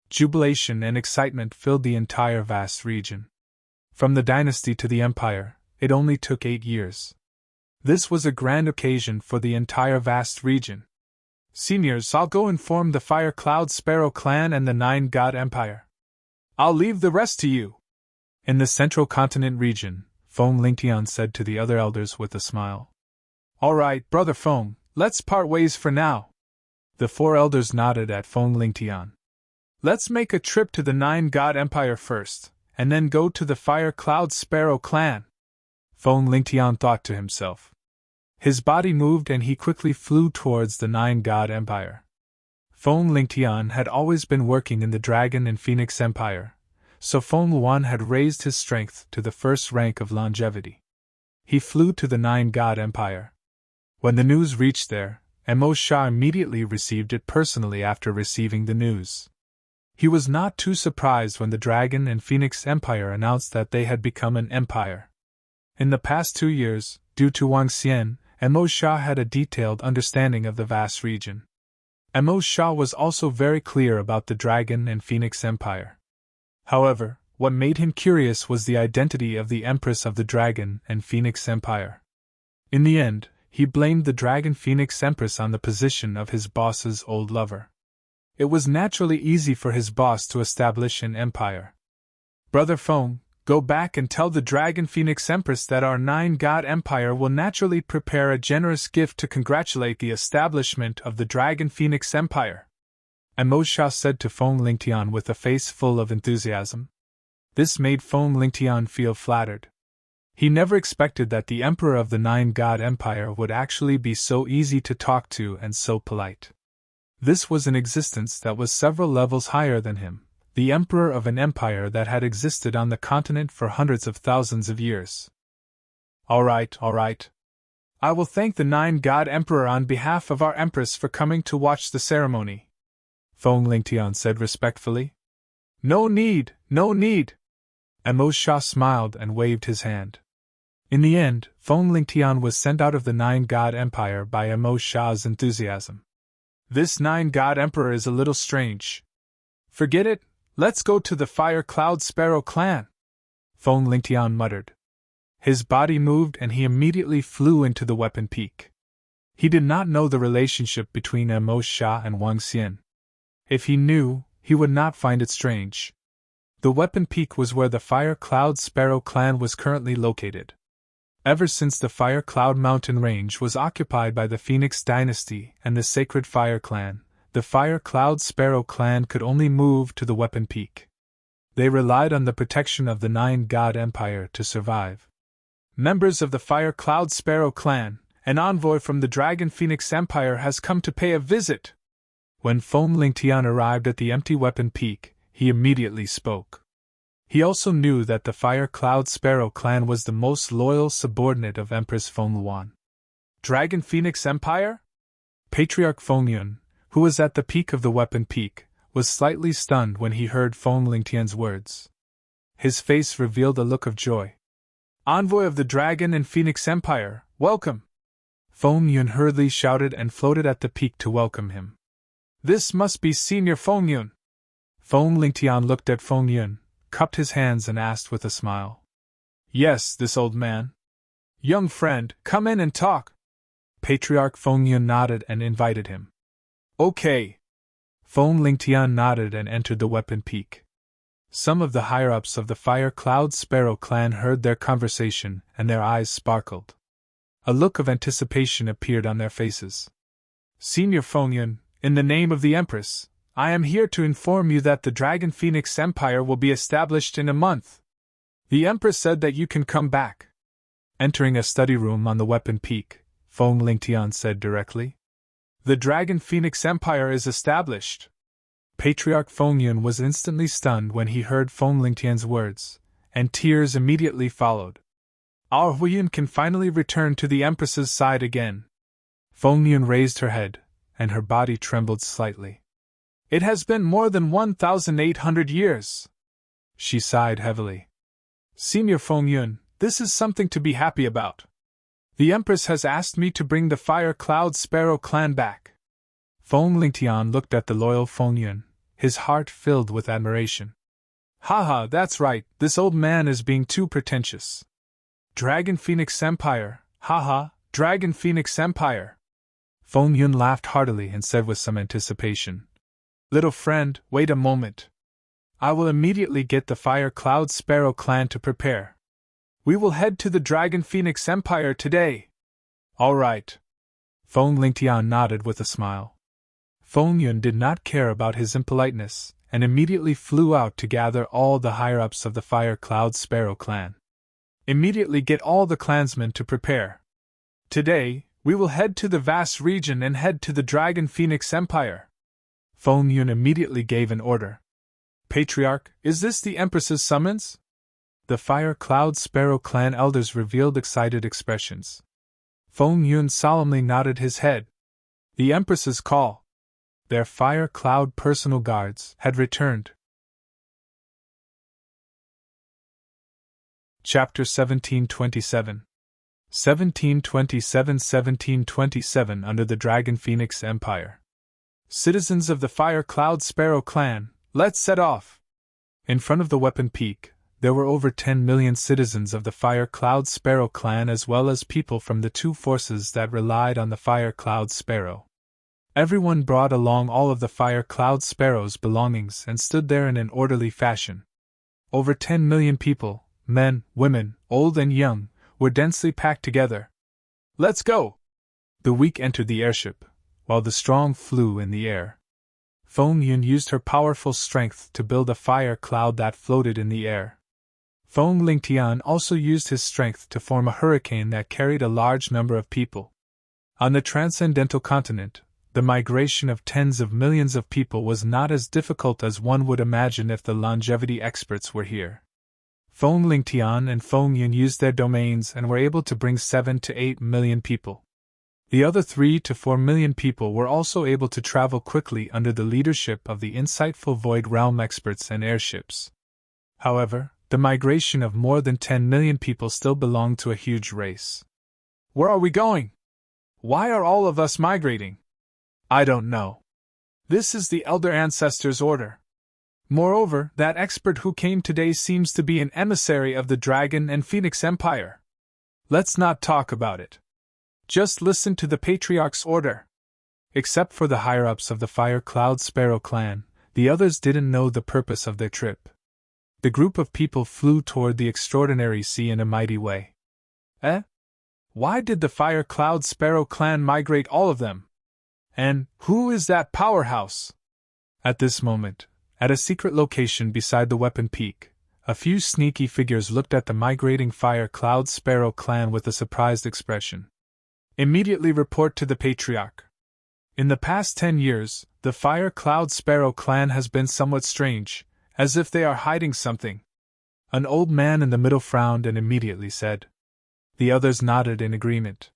Jubilation and excitement filled the entire vast region. From the dynasty to the empire, it only took 8 years. This was a grand occasion for the entire vast region. Seniors, I'll go inform the Fire Cloud Sparrow clan and the 9 God Empire. I'll leave the rest to you. In the Central Continent region, Feng Lingtian said to the other elders with a smile. All right, Brother Feng, let's part ways for now. The 4 elders nodded at Feng Lingtian. Let's make a trip to the 9 God Empire first, and then go to the Fire Cloud Sparrow clan. Feng Lingtian thought to himself. His body moved and he quickly flew towards the 9 God Empire. Feng Lingtian had always been working in the Dragon and Phoenix Empire, so Feng Luan had raised his strength to the first rank of longevity. He flew to the Nine God Empire. When the news reached there, Mo Shah immediately received it personally after receiving the news. He was not too surprised when the Dragon and Phoenix Empire announced that they had become an empire. In the past 2 years, due to Wang Xian, Mo Shah had a detailed understanding of the vast region. Mo Shah was also very clear about the Dragon and Phoenix Empire. However, what made him curious was the identity of the Empress of the Dragon and Phoenix Empire. In the end, he blamed the Dragon Phoenix Empress on the position of his boss's old lover. It was naturally easy for his boss to establish an empire. Brother Feng, go back and tell the Dragon Phoenix Empress that our Nine-God Empire will naturally prepare a generous gift to congratulate the establishment of the Dragon Phoenix Empire. Mo Shah said to Feng Lingtian with a face full of enthusiasm. This made Feng Lingtian feel flattered. He never expected that the Emperor of the Nine-God Empire would actually be so easy to talk to and so polite. This was an existence that was several levels higher than him, the Emperor of an empire that had existed on the continent for hundreds of thousands of years. All right. I will thank the Nine-God Emperor on behalf of our Empress for coming to watch the ceremony, Feng Lingtian said respectfully. No need. Mo Shah smiled and waved his hand. In the end, Feng Lingtian was sent out of the Nine-God Empire by Mo Shah's enthusiasm. This Nine-God Emperor is a little strange. Forget it, let's go to the Fire Cloud Sparrow clan, Feng Lingtian muttered. His body moved and he immediately flew into the weapon peak. He did not know the relationship between Mo Shah and Wang Xian. If he knew, he would not find it strange. The weapon peak was where the Fire Cloud Sparrow clan was currently located. Ever since the Fire Cloud Mountain Range was occupied by the Phoenix Dynasty and the Sacred Fire Clan, the Fire Cloud Sparrow clan could only move to the weapon peak. They relied on the protection of the Nine-God Empire to survive. Members of the Fire Cloud Sparrow clan, an envoy from the Dragon Phoenix Empire has come to pay a visit. When Feng Lingtian arrived at the empty weapon peak, he immediately spoke. He also knew that the Fire Cloud Sparrow clan was the most loyal subordinate of Empress Feng Luan. Dragon Phoenix Empire? Patriarch Feng Yun, who was at the peak of the weapon peak, was slightly stunned when he heard Feng Lingtian's words. His face revealed a look of joy. Envoy of the Dragon and Phoenix Empire, welcome! Feng Yun hurriedly shouted and floated at the peak to welcome him. This must be Senior Feng Yun. Feng Lingtian looked at Feng Yun, cupped his hands and asked with a smile. Yes, this old man. Young friend, come in and talk. Patriarch Feng Yun nodded and invited him. Okay. Feng Lingtian nodded and entered the weapon peak. Some of the higher-ups of the Fire Cloud Sparrow clan heard their conversation and their eyes sparkled. A look of anticipation appeared on their faces. Senior Feng Yun, in the name of the Empress, I am here to inform you that the Dragon Phoenix Empire will be established in a month. The Empress said that you can come back. Entering a study room on the weapon peak, Feng Lingtian said directly. The Dragon Phoenix Empire is established. Patriarch Feng Yun was instantly stunned when he heard Feng Lingtian's words, and tears immediately followed. Our Huiyun can finally return to the Empress's side again. Feng Yun raised her head, and her body trembled slightly. It has been more than 1,800 years. She sighed heavily. Senior Feng Yun, this is something to be happy about. The Empress has asked me to bring the Fire Cloud Sparrow clan back. Feng Lingtian looked at the loyal Feng Yun, his heart filled with admiration. Haha, that's right, this old man is being too pretentious. Dragon Phoenix Empire, haha, Dragon Phoenix Empire. Feng Yun laughed heartily and said with some anticipation. Little friend, wait a moment. I will immediately get the Fire Cloud Sparrow clan to prepare. We will head to the Dragon Phoenix Empire today. All right. Feng Lingtian nodded with a smile. Feng Yun did not care about his impoliteness, and immediately flew out to gather all the higher-ups of the Fire Cloud Sparrow clan. Immediately get all the clansmen to prepare. Today, we will head to the vast region and head to the Dragon Phoenix Empire. Feng Yun immediately gave an order. Patriarch, is this the Empress's summons? The Fire Cloud Sparrow clan elders revealed excited expressions. Feng Yun solemnly nodded his head. The Empress's call. Their Fire Cloud personal guards had returned. Chapter 1727 1727 Under the Dragon Phoenix Empire. Citizens of the Fire Cloud Sparrow clan, let's set off! In front of the weapon peak, there were over 10 million citizens of the Fire Cloud Sparrow clan as well as people from the two forces that relied on the Fire Cloud Sparrow. Everyone brought along all of the Fire Cloud Sparrow's belongings and stood there in an orderly fashion. Over 10 million people, men, women, old and young, were densely packed together. Let's go! The weak entered the airship, while the strong flew in the air. Feng Yun used her powerful strength to build a fire cloud that floated in the air. Feng Lingtian also used his strength to form a hurricane that carried a large number of people. On the transcendental continent, the migration of tens of millions of people was not as difficult as one would imagine if the longevity experts were here. Feng Lingtian and Feng Yun used their domains and were able to bring 7 to 8 million people. The other 3 to 4 million people were also able to travel quickly under the leadership of the insightful Void Realm experts and airships. However, the migration of more than 10 million people still belonged to a huge race. Where are we going? Why are all of us migrating? I don't know. This is the Elder Ancestor's order. Moreover, that expert who came today seems to be an emissary of the Dragon and Phoenix Empire. Let's not talk about it. Just listen to the Patriarch's order. Except for the higher-ups of the Fire Cloud Sparrow clan, the others didn't know the purpose of their trip. The group of people flew toward the extraordinary sea in a mighty way. Why did the Fire Cloud Sparrow clan migrate all of them? And who is that powerhouse? At this moment, at a secret location beside the weapon peak, a few sneaky figures looked at the migrating Fire Cloud Sparrow clan with a surprised expression. Immediately report to the Patriarch. In the past 10 years, the Fire Cloud Sparrow clan has been somewhat strange, as if they are hiding something. An old man in the middle frowned and immediately said. The others nodded in agreement.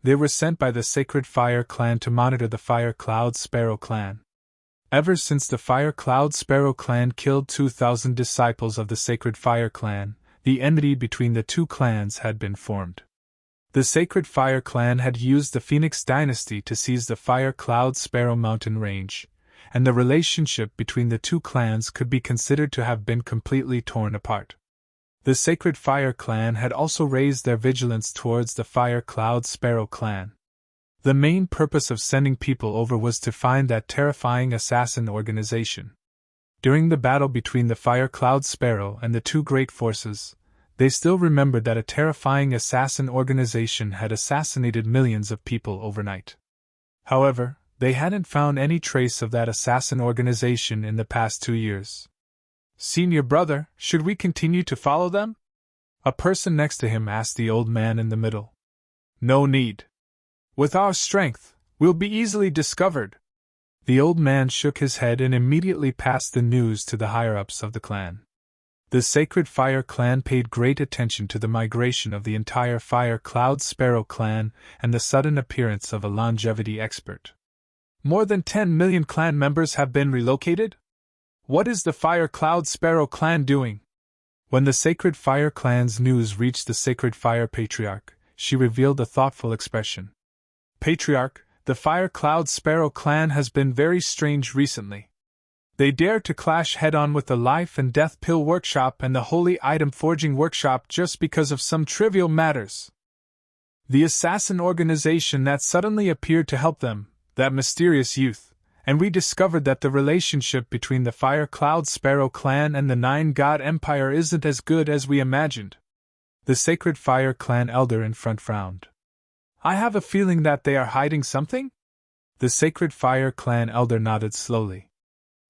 They were sent by the Sacred Fire clan to monitor the Fire Cloud Sparrow clan. Ever since the Fire Cloud Sparrow clan killed 2,000 disciples of the Sacred Fire clan, the enmity between the two clans had been formed. The Sacred Fire clan had used the Phoenix dynasty to seize the Fire Cloud Sparrow mountain range, and the relationship between the two clans could be considered to have been completely torn apart. The Sacred Fire clan had also raised their vigilance towards the Fire Cloud Sparrow clan. The main purpose of sending people over was to find that terrifying assassin organization. During the battle between the Fire Cloud Sparrow and the two great forces, they still remembered that a terrifying assassin organization had assassinated millions of people overnight. However, they hadn't found any trace of that assassin organization in the past 2 years. Senior brother, should we continue to follow them? A person next to him asked the old man in the middle. No need. With our strength, we'll be easily discovered. The old man shook his head and immediately passed the news to the higher-ups of the clan. The Sacred Fire clan paid great attention to the migration of the entire Fire Cloud Sparrow clan and the sudden appearance of a longevity expert. More than 10 million clan members have been relocated? What is the Fire Cloud Sparrow clan doing? When the Sacred Fire clan's news reached the Sacred Fire Patriarch, she revealed a thoughtful expression. Patriarch, the Fire Cloud Sparrow clan has been very strange recently. They dare to clash head-on with the Life and Death Pill Workshop and the Holy Item Forging Workshop just because of some trivial matters. The assassin organization that suddenly appeared to help them, that mysterious youth, and we discovered that the relationship between the Fire Cloud Sparrow clan and the Nine God Empire isn't as good as we imagined. The Sacred Fire clan elder in front frowned. I have a feeling that they are hiding something? The Sacred Fire clan elder nodded slowly.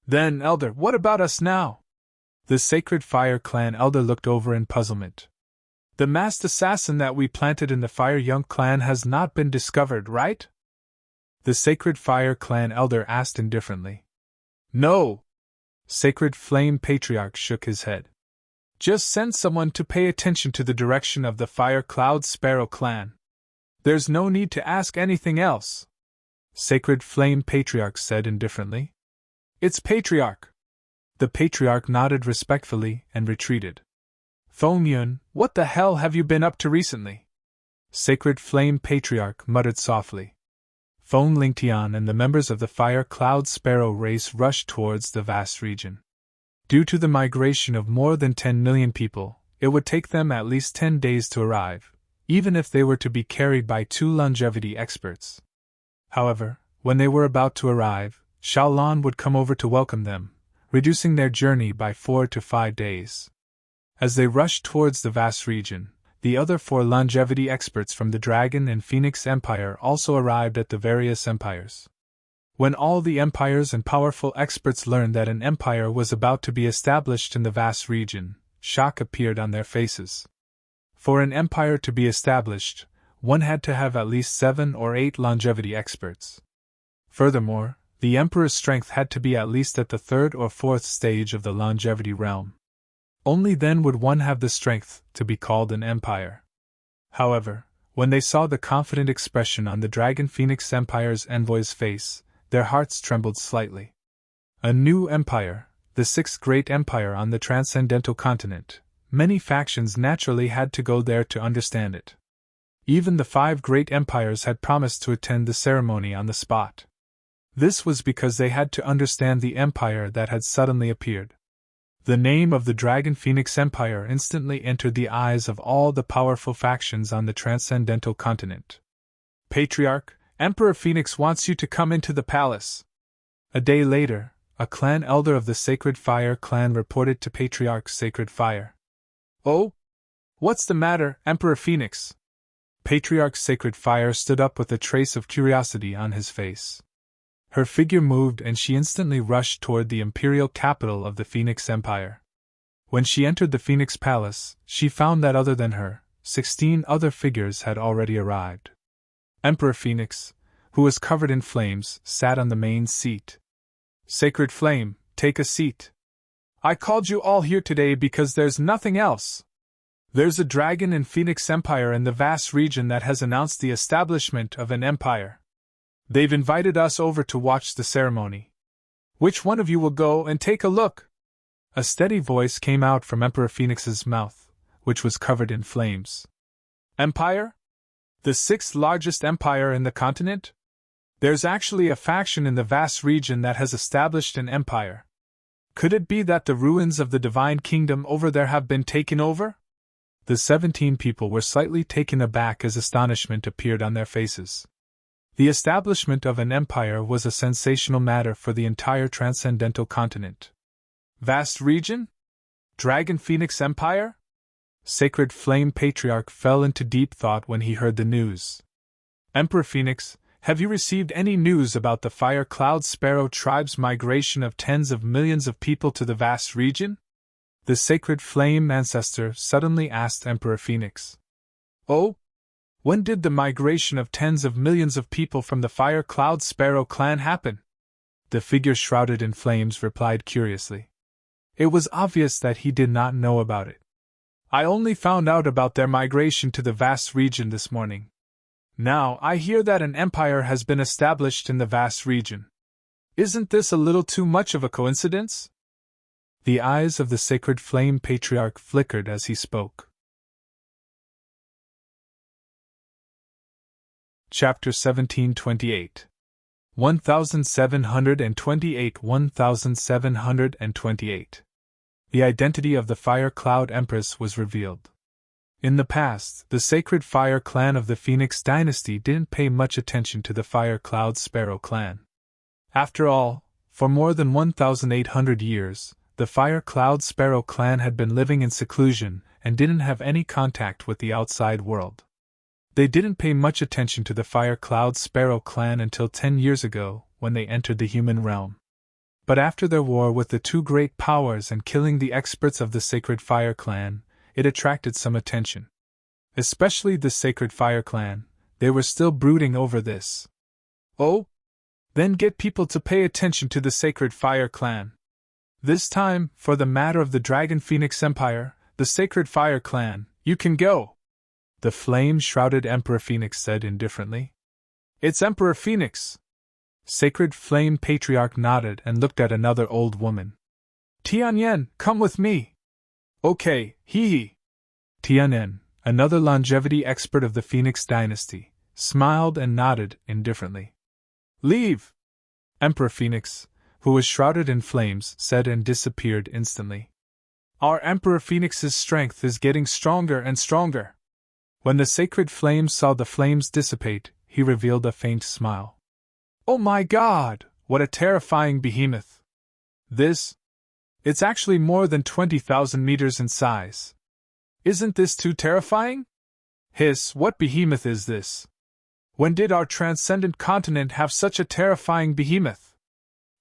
Then, elder, what about us now? The Sacred Fire clan elder looked over in puzzlement. The masked assassin that we planted in the Fire Young clan has not been discovered, right? The Sacred Fire clan elder asked indifferently. No! Sacred Flame Patriarch shook his head. Just send someone to pay attention to the direction of the Fire Cloud Sparrow clan. There's no need to ask anything else. Sacred Flame Patriarch said indifferently. It's Patriarch. The Patriarch nodded respectfully and retreated. Thongyun, what the hell have you been up to recently? Sacred Flame Patriarch muttered softly. Thong Lingtian and the members of the Fire Cloud Sparrow race rushed towards the vast region. Due to the migration of more than 10 million people, it would take them at least 10 days to arrive, even if they were to be carried by 2 longevity experts. However, when they were about to arrive, Xiaolan would come over to welcome them, reducing their journey by 4 to 5 days. As they rushed towards the vast region, the other 4 longevity experts from the Dragon and Phoenix Empire also arrived at the various empires. When all the empires and powerful experts learned that an empire was about to be established in the vast region, shock appeared on their faces. For an empire to be established, one had to have at least 7 or 8 longevity experts. Furthermore, the emperor's strength had to be at least at the 3rd or 4th stage of the longevity realm. Only then would one have the strength to be called an empire. However, when they saw the confident expression on the Dragon Phoenix Empire's envoy's face, their hearts trembled slightly. A new empire, the 6th great empire on the transcendental continent, many factions naturally had to go there to understand it. Even the 5 great empires had promised to attend the ceremony on the spot. This was because they had to understand the empire that had suddenly appeared. The name of the Dragon Phoenix Empire instantly entered the eyes of all the powerful factions on the transcendental continent. Patriarch, Emperor Phoenix wants you to come into the palace. A day later, a clan elder of the Sacred Fire clan reported to Patriarch Sacred Fire. Oh? What's the matter, Emperor Phoenix? Patriarch Sacred Fire stood up with a trace of curiosity on his face. Her figure moved and she instantly rushed toward the imperial capital of the Phoenix Empire. When she entered the Phoenix Palace, she found that other than her, 16 other figures had already arrived. Emperor Phoenix, who was covered in flames, sat on the main seat. Sacred Flame, take a seat. I called you all here today because there's nothing else. There's a dragon in Phoenix Empire in the vast region that has announced the establishment of an empire. They've invited us over to watch the ceremony. Which one of you will go and take a look? A steady voice came out from Emperor Phoenix's mouth, which was covered in flames. Empire? The 6th largest empire in the continent? There's actually a faction in the vast region that has established an empire. Could it be that the ruins of the Divine Kingdom over there have been taken over? The 17 people were slightly taken aback as astonishment appeared on their faces. The establishment of an empire was a sensational matter for the entire transcendental continent. Vast region? Dragon Phoenix Empire? Sacred Flame Patriarch fell into deep thought when he heard the news. Emperor Phoenix, have you received any news about the Fire Cloud Sparrow tribe's migration of tens of millions of people to the vast region? The Sacred Flame Ancestor suddenly asked Emperor Phoenix. Oh? When did the migration of tens of millions of people from the Fire Cloud Sparrow clan happen? The figure shrouded in flames replied curiously. It was obvious that he did not know about it. I only found out about their migration to the vast region this morning. Now I hear that an empire has been established in the vast region. Isn't this a little too much of a coincidence? The eyes of the Sacred Flame Patriarch flickered as he spoke. Chapter 1728 1728 The identity of the Fire Cloud Empress was revealed. In the past, the Sacred Fire clan of the Phoenix dynasty didn't pay much attention to the Fire Cloud Sparrow clan. After all, for more than 1,800 years, the Fire Cloud Sparrow clan had been living in seclusion and didn't have any contact with the outside world. They didn't pay much attention to the Fire Cloud Sparrow clan until 10 years ago, when they entered the human realm. But after their war with the 2 great powers and killing the experts of the Sacred Fire clan, it attracted some attention. Especially the Sacred Fire clan, they were still brooding over this. Oh? Then get people to pay attention to the Sacred Fire Clan. This time, for the matter of the Dragon Phoenix Empire, the Sacred Fire Clan, you can go. The flame-shrouded Emperor Phoenix said indifferently. It's Emperor Phoenix. Sacred Flame Patriarch nodded and looked at another old woman. Tianyan, come with me. Okay, hee. Tianyan, another longevity expert of the Phoenix dynasty, smiled and nodded indifferently. Leave! Emperor Phoenix, who was shrouded in flames, said and disappeared instantly. Our Emperor Phoenix's strength is getting stronger and stronger. When the sacred flame saw the flames dissipate, he revealed a faint smile. Oh my God, what a terrifying behemoth! It's actually more than 20,000 meters in size. Isn't this too terrifying? Hiss, what behemoth is this? When did our transcendent continent have such a terrifying behemoth?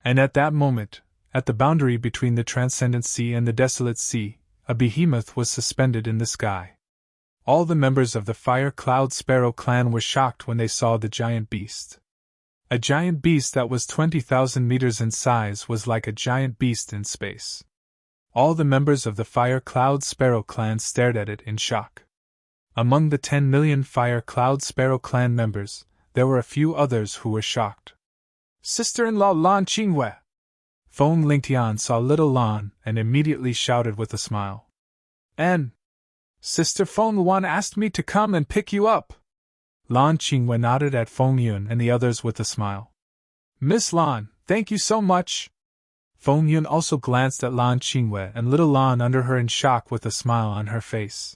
And at that moment, at the boundary between the transcendent sea and the desolate sea, a behemoth was suspended in the sky. All the members of the Fire Cloud Sparrow clan were shocked when they saw the giant beast. A giant beast that was 20,000 meters in size was like a giant beast in space. All the members of the Fire Cloud Sparrow clan stared at it in shock. Among the 10 million Fire Cloud Sparrow clan members, there were a few others who were shocked. Sister-in-law Lan Qingwei! Feng Lingtian saw little Lan and immediately shouted with a smile. And Sister Feng Luan asked me to come and pick you up. Lan Qingwei nodded at Feng Yun and the others with a smile. Miss Lan, thank you so much. Feng Yun also glanced at Lan Qingwei and little Lan under her in shock with a smile on her face.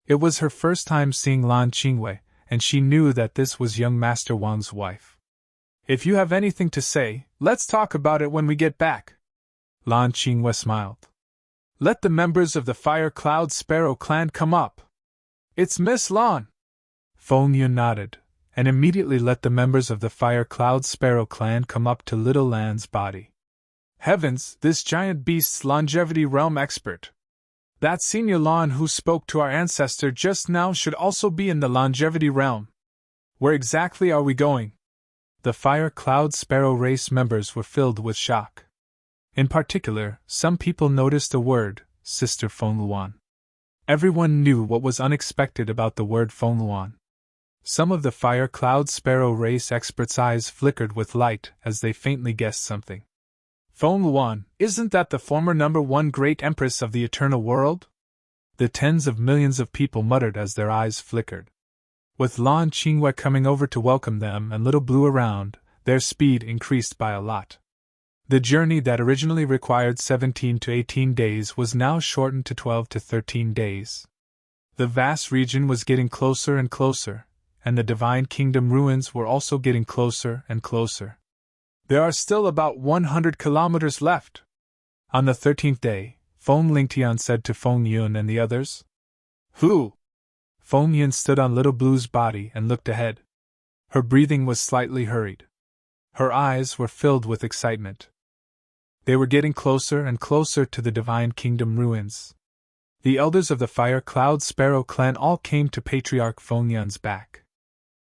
It was her first time seeing Lan Qingwei, and she knew that this was young Master Wang's wife. If you have anything to say, let's talk about it when we get back. Lan Qingwei smiled. Let the members of the Fire Cloud Sparrow clan come up. It's Miss Lan. Feng Yun nodded, and immediately let the members of the Fire Cloud Sparrow clan come up to little Lan's body. Heavens, this giant beast's longevity realm expert. That senior Lan who spoke to our ancestor just now should also be in the longevity realm. Where exactly are we going? The Fire Cloud Sparrow race members were filled with shock. In particular, some people noticed a word, Sister Feng Luan. Everyone knew what was unexpected about the word Feng Luan. Some of the Fire Cloud Sparrow race experts' eyes flickered with light as they faintly guessed something. Feng Luan, isn't that the former #1 great empress of the eternal world? The tens of millions of people muttered as their eyes flickered. With Lan Qingwei coming over to welcome them and Little Blue around, their speed increased by a lot. The journey that originally required 17 to 18 days was now shortened to 12 to 13 days. The vast region was getting closer and closer, and the Divine Kingdom ruins were also getting closer and closer. There are still about 100 kilometers left. On the 13th day, Feng Lingtian said to Feng Yun and the others. Who? Feng Yun stood on Little Blue's body and looked ahead. Her breathing was slightly hurried. Her eyes were filled with excitement. They were getting closer and closer to the Divine Kingdom ruins. The elders of the Fire Cloud Sparrow clan all came to Patriarch Feng Yun's back.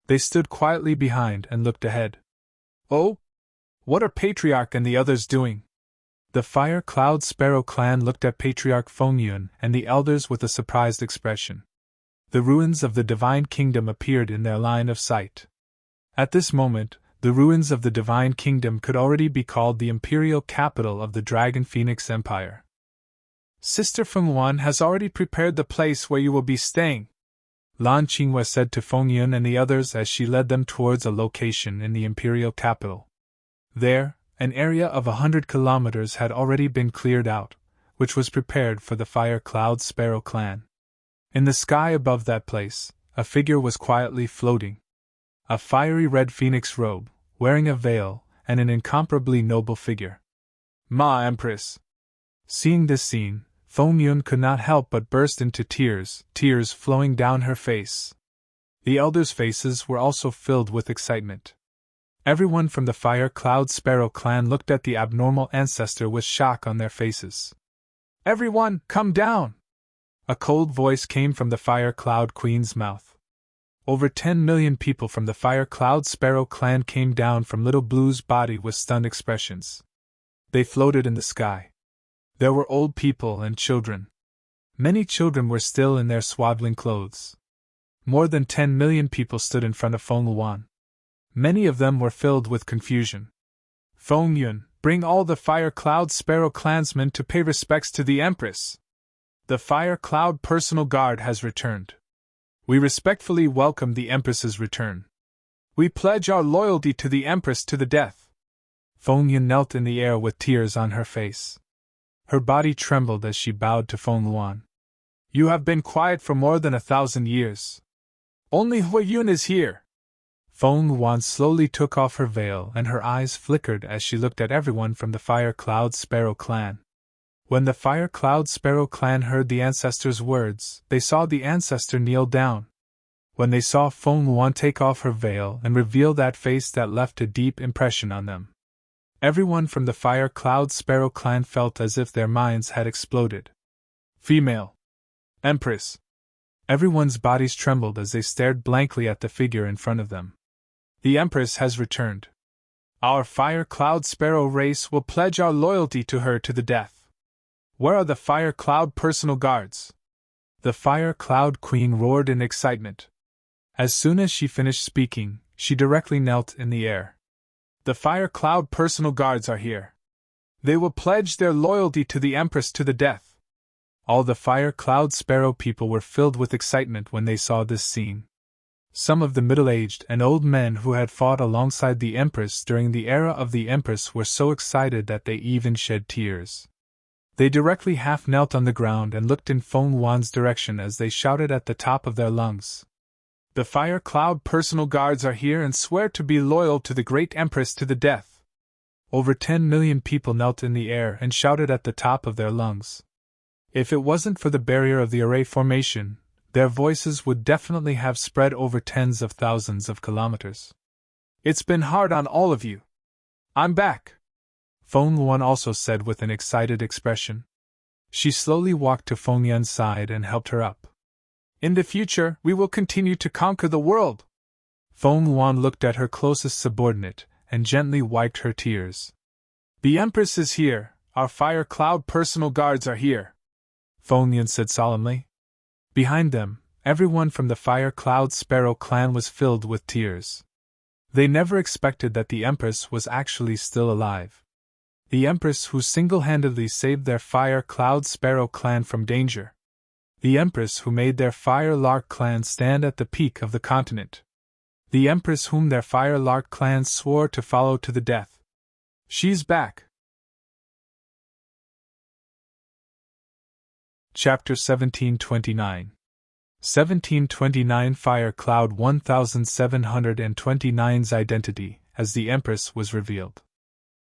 They stood quietly behind and looked ahead. Oh? What are Patriarch and the others doing? The Fire Cloud Sparrow clan looked at Patriarch Feng Yun and the elders with a surprised expression. The ruins of the Divine Kingdom appeared in their line of sight. At this moment, the ruins of the Divine Kingdom could already be called the imperial capital of the Dragon Phoenix Empire. Sister Feng Luan has already prepared the place where you will be staying, Lan Qingwei said to Feng Yun and the others as she led them towards a location in the imperial capital. There, an area of 100 kilometers had already been cleared out, which was prepared for the Fire Cloud Sparrow clan. In the sky above that place, a figure was quietly floating. A fiery red phoenix robe, wearing a veil, and an incomparably noble figure. Ma Empress! Seeing this scene, Feng Yun could not help but burst into tears, tears flowing down her face. The elders' faces were also filled with excitement. Everyone from the Fire Cloud Sparrow clan looked at the abnormal ancestor with shock on their faces. Everyone, come down! A cold voice came from the Fire Cloud Queen's mouth. Over 10 million people from the Fire Cloud Sparrow clan came down from Little Blue's body with stunned expressions. They floated in the sky. There were old people and children. Many children were still in their swaddling clothes. More than 10 million people stood in front of Feng Luan. Many of them were filled with confusion. Feng Yun, bring all the Fire Cloud Sparrow clansmen to pay respects to the Empress. The Fire Cloud Personal Guard has returned. We respectfully welcome the Empress's return. We pledge our loyalty to the Empress to the death. Feng Yun knelt in the air with tears on her face. Her body trembled as she bowed to Feng Luan. You have been quiet for more than 1,000 years. Only Hui Yun is here. Feng Luan slowly took off her veil and her eyes flickered as she looked at everyone from the Fire Cloud Sparrow clan. When the Fire Cloud Sparrow clan heard the ancestor's words, they saw the ancestor kneel down. When they saw Feng Luan take off her veil and reveal that face that left a deep impression on them, everyone from the Fire Cloud Sparrow clan felt as if their minds had exploded. Female Empress. Everyone's bodies trembled as they stared blankly at the figure in front of them. The Empress has returned. Our Fire Cloud Sparrow race will pledge our loyalty to her to the death. Where are the Fire Cloud personal guards? The Fire Cloud Queen roared in excitement. As soon as she finished speaking, she directly knelt in the air. The Fire Cloud personal guards are here. They will pledge their loyalty to the Empress to the death. All the Fire Cloud Sparrow people were filled with excitement when they saw this scene. Some of the middle-aged and old men who had fought alongside the Empress during the era of the Empress were so excited that they even shed tears. They directly half-knelt on the ground and looked in Feng Luan's direction as they shouted at the top of their lungs. The Fire Cloud personal guards are here and swear to be loyal to the Great Empress to the death. Over 10 million people knelt in the air and shouted at the top of their lungs. If it wasn't for the barrier of the array formation, their voices would definitely have spread over tens of thousands of kilometers. It's been hard on all of you. I'm back, Feng Luan also said with an excited expression. She slowly walked to Feng Yun's side and helped her up. In the future, we will continue to conquer the world. Feng Luan looked at her closest subordinate and gently wiped her tears. The Empress is here, our Fire Cloud personal guards are here, Feng Yun said solemnly. Behind them, everyone from the Fire Cloud Sparrow clan was filled with tears. They never expected that the Empress was actually still alive. The Empress who single-handedly saved their Fire Cloud Sparrow clan from danger. The Empress who made their Fire Lark clan stand at the peak of the continent. The Empress whom their Fire Lark clan swore to follow to the death. She's back. Chapter 1729. 1729 Fire Cloud 1729's identity as the Empress was revealed.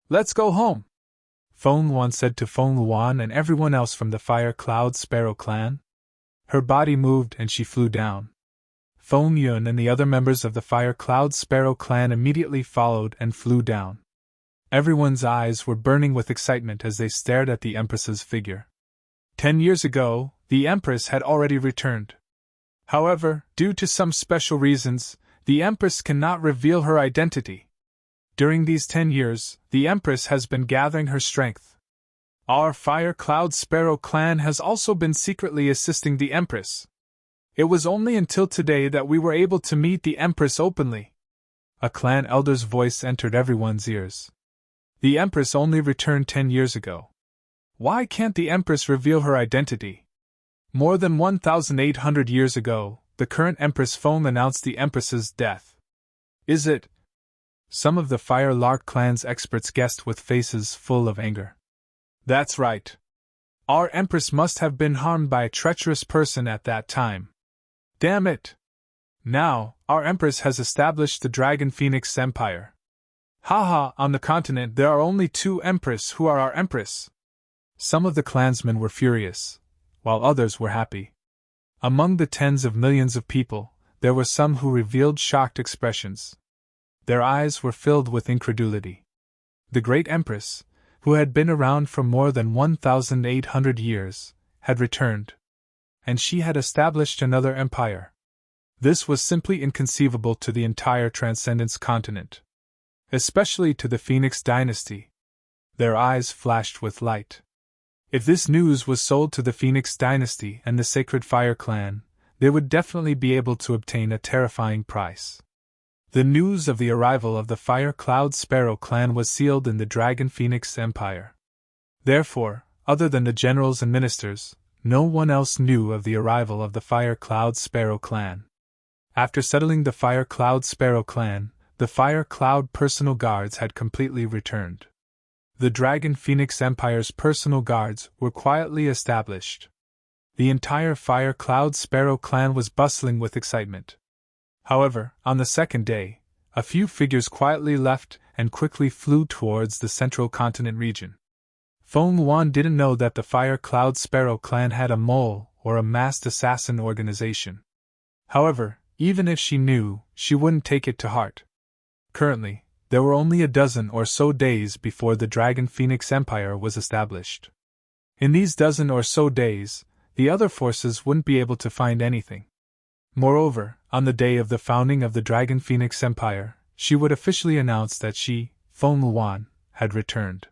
Let's go home, Feng Luan said to Feng Luan and everyone else from the Fire Cloud Sparrow clan. Her body moved and she flew down. Feng Yun and the other members of the Fire Cloud Sparrow clan immediately followed and flew down. Everyone's eyes were burning with excitement as they stared at the Empress's figure. 10 years ago, the Empress had already returned. However, due to some special reasons, the Empress cannot reveal her identity. During these 10 years, the Empress has been gathering her strength. Our Fire Cloud Sparrow clan has also been secretly assisting the Empress. It was only until today that we were able to meet the Empress openly. A clan elder's voice entered everyone's ears. The Empress only returned 10 years ago. Why can't the Empress reveal her identity? More than 1,800 years ago, the current Empress Feng announced the Empress's death. Is it? Some of the Fire Lark clan's experts guessed with faces full of anger. That's right. Our Empress must have been harmed by a treacherous person at that time. Damn it! Now, our Empress has established the Dragon Phoenix Empire. Haha, on the continent there are only 2 Empress who are our Empress. Some of the clansmen were furious, while others were happy. Among the tens of millions of people, there were some who revealed shocked expressions. Their eyes were filled with incredulity. The Great Empress, who had been around for more than 1,800 years, had returned. And she had established another empire. This was simply inconceivable to the entire Transcendence continent, especially to the Phoenix dynasty. Their eyes flashed with light. If this news was sold to the Phoenix dynasty and the Sacred Fire clan, they would definitely be able to obtain a terrifying price. The news of the arrival of the Fire Cloud Sparrow clan was sealed in the Dragon Phoenix Empire. Therefore, other than the generals and ministers, no one else knew of the arrival of the Fire Cloud Sparrow clan. After settling the Fire Cloud Sparrow clan, the Fire Cloud personal guards had completely returned. The Dragon Phoenix Empire's personal guards were quietly established. The entire Fire Cloud Sparrow clan was bustling with excitement. However, on the second day, a few figures quietly left and quickly flew towards the central continent region. Feng Yuan didn't know that the Fire Cloud Sparrow clan had a mole or a masked assassin organization. However, even if she knew, she wouldn't take it to heart. Currently, there were only a dozen or so days before the Dragon Phoenix Empire was established. In these dozen or so days, the other forces wouldn't be able to find anything. Moreover, on the day of the founding of the Dragon Phoenix Empire, she would officially announce that she, Feng Yuan, had returned.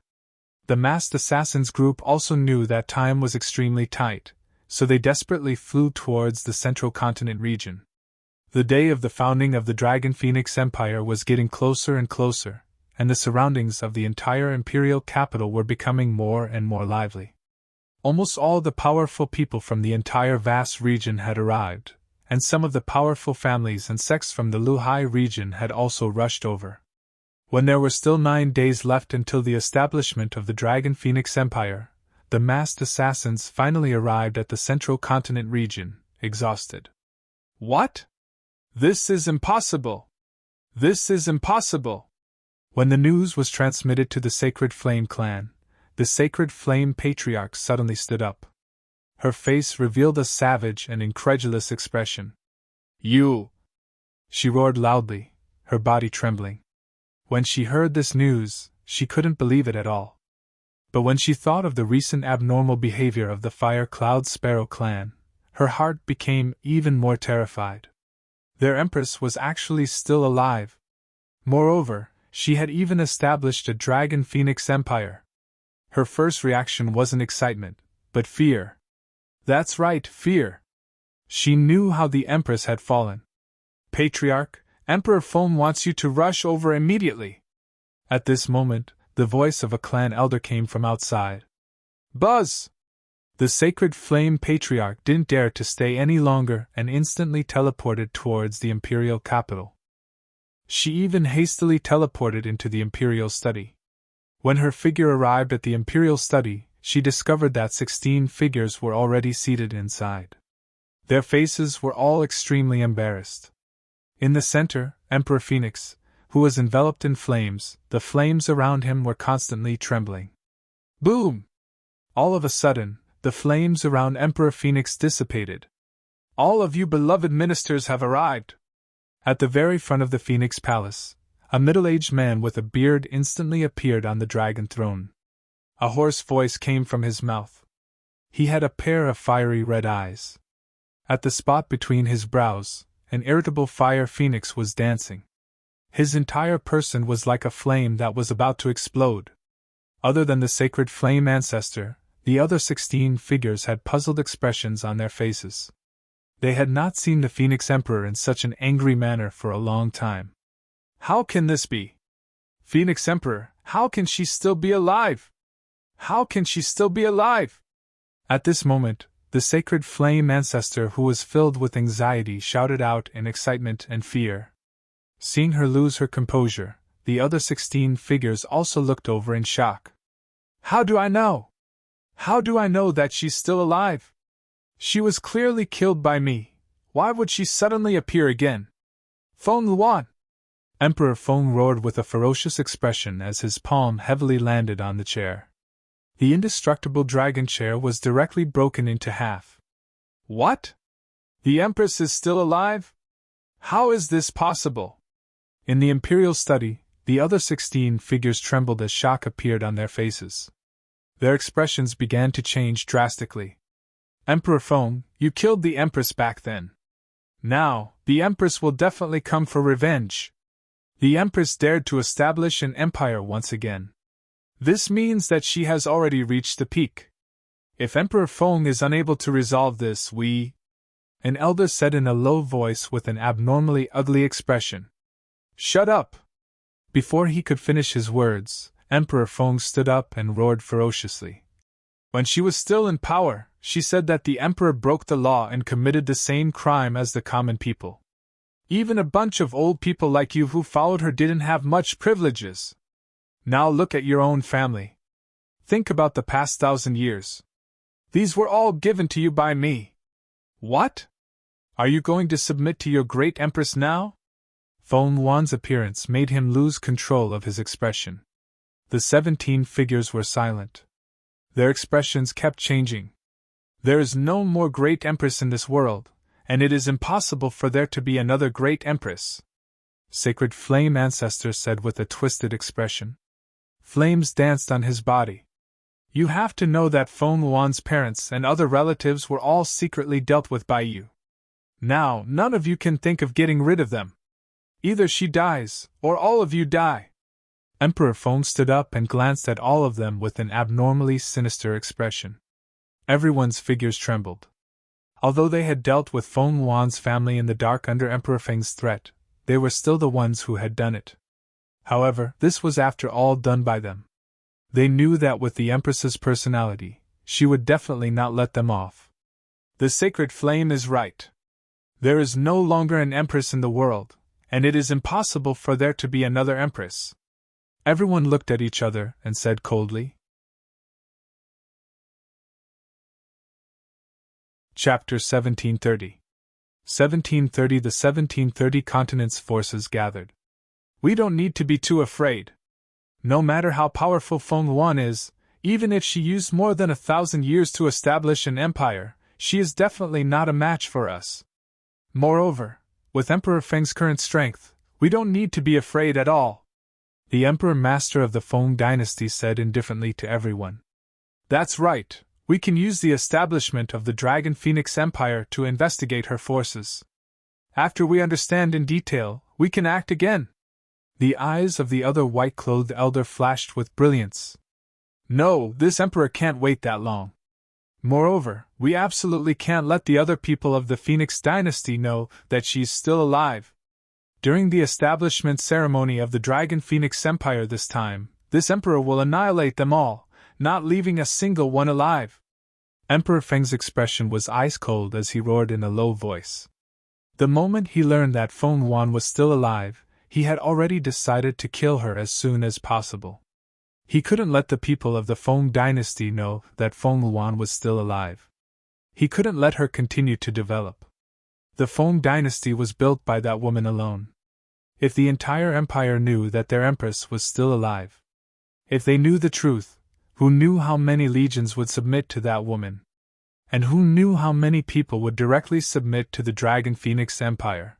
The masked assassins group also knew that time was extremely tight, so they desperately flew towards the central continent region. The day of the founding of the Dragon Phoenix Empire was getting closer and closer, and the surroundings of the entire imperial capital were becoming more and more lively. Almost all the powerful people from the entire vast region had arrived, and some of the powerful families and sects from the Luhai region had also rushed over. When there were still 9 days left until the establishment of the Dragon Phoenix Empire, the masked assassins finally arrived at the central continent region, exhausted. What? This is impossible! This is impossible! When the news was transmitted to the Sacred Flame clan, the Sacred Flame Patriarch suddenly stood up. Her face revealed a savage and incredulous expression. You! She roared loudly, her body trembling. When she heard this news, she couldn't believe it at all. But when she thought of the recent abnormal behavior of the Fire Cloud Sparrow clan, her heart became even more terrified. Their empress was actually still alive. Moreover, she had even established a Dragon Phoenix Empire. Her first reaction wasn't excitement, but fear. That's right, fear. She knew how the empress had fallen. Patriarch, Emperor Feng wants you to rush over immediately. At this moment, the voice of a clan elder came from outside. Buzz! The Sacred Flame Patriarch didn't dare to stay any longer and instantly teleported towards the imperial capital. She even hastily teleported into the imperial study. When her figure arrived at the imperial study, she discovered that 16 figures were already seated inside. Their faces were all extremely embarrassed. In the center, Emperor Phoenix, who was enveloped in flames, the flames around him were constantly trembling. Boom! All of a sudden, the flames around Emperor Phoenix dissipated. All of you beloved ministers have arrived! At the very front of the Phoenix Palace, a middle-aged man with a beard instantly appeared on the dragon throne. A hoarse voice came from his mouth. He had a pair of fiery red eyes. At the spot between his brows, an irritable fire phoenix was dancing. His entire person was like a flame that was about to explode. Other than the Sacred Flame ancestor, the other 16 figures had puzzled expressions on their faces. They had not seen the Phoenix Emperor in such an angry manner for a long time. How can this be? Phoenix Emperor, how can she still be alive? How can she still be alive? At this moment, the Sacred Flame ancestor, who was filled with anxiety, shouted out in excitement and fear. Seeing her lose her composure, the other 16 figures also looked over in shock. How do I know? How do I know that she's still alive? She was clearly killed by me. Why would she suddenly appear again? Feng Yuan! Emperor Feng roared with a ferocious expression as his palm heavily landed on the chair. The indestructible dragon chair was directly broken into half. What? The Empress is still alive? How is this possible? In the Imperial study, the other 16 figures trembled as shock appeared on their faces. Their expressions began to change drastically. Emperor Feng, you killed the Empress back then. Now, The Empress will definitely come for revenge. The Empress dared to establish an empire once again. This means that she has already reached the peak. If Emperor Feng is unable to resolve this, an elder said in a low voice with an abnormally ugly expression. Shut up! Before he could finish his words, Emperor Feng stood up and roared ferociously. When she was still in power, she said that the emperor broke the law and committed the same crime as the common people. Even a bunch of old people like you who followed her didn't have much privileges. Now look at your own family. Think about the past 1,000 years. These were all given to you by me. What? Are you going to submit to your great empress now? Feng Wan's appearance made him lose control of his expression. The 17 figures were silent. Their expressions kept changing. There is no more great empress in this world, and it is impossible for there to be another great empress. Sacred Flame Ancestor said with a twisted expression. Flames danced on his body. You have to know that Feng Wan's parents and other relatives were all secretly dealt with by you. Now, none of you can think of getting rid of them. Either she dies, or all of you die. Emperor Feng stood up and glanced at all of them with an abnormally sinister expression. Everyone's figures trembled. Although they had dealt with Feng Wan's family in the dark under Emperor Feng's threat, they were still the ones who had done it. However, this was after all done by them. They knew that with the Empress's personality, she would definitely not let them off. The sacred flame is right. There is no longer an empress in the world, and it is impossible for there to be another empress. Everyone looked at each other and said coldly. Chapter 1730. 1730. The 1730 continent's forces gathered. We don't need to be too afraid. No matter how powerful Feng Wan is, even if she used more than 1,000 years to establish an empire, she is definitely not a match for us. Moreover, with Emperor Feng's current strength, we don't need to be afraid at all. The Emperor Master of the Feng dynasty said indifferently to everyone. That's right, we can use the establishment of the Dragon Phoenix Empire to investigate her forces. After we understand in detail, we can act again. The eyes of the other white-clothed elder flashed with brilliance. No, this emperor can't wait that long. Moreover, we absolutely can't let the other people of the Phoenix dynasty know that she's still alive. During the establishment ceremony of the Dragon Phoenix Empire this time, this emperor will annihilate them all, not leaving a single one alive. Emperor Feng's expression was ice-cold as he roared in a low voice. The moment he learned that Feng Wan was still alive, he had already decided to kill her as soon as possible. He couldn't let the people of the Feng dynasty know that Feng Wan was still alive. He couldn't let her continue to develop. The Feng dynasty was built by that woman alone. If the entire empire knew that their empress was still alive, if they knew the truth, who knew how many legions would submit to that woman? And who knew how many people would directly submit to the Dragon Phoenix Empire?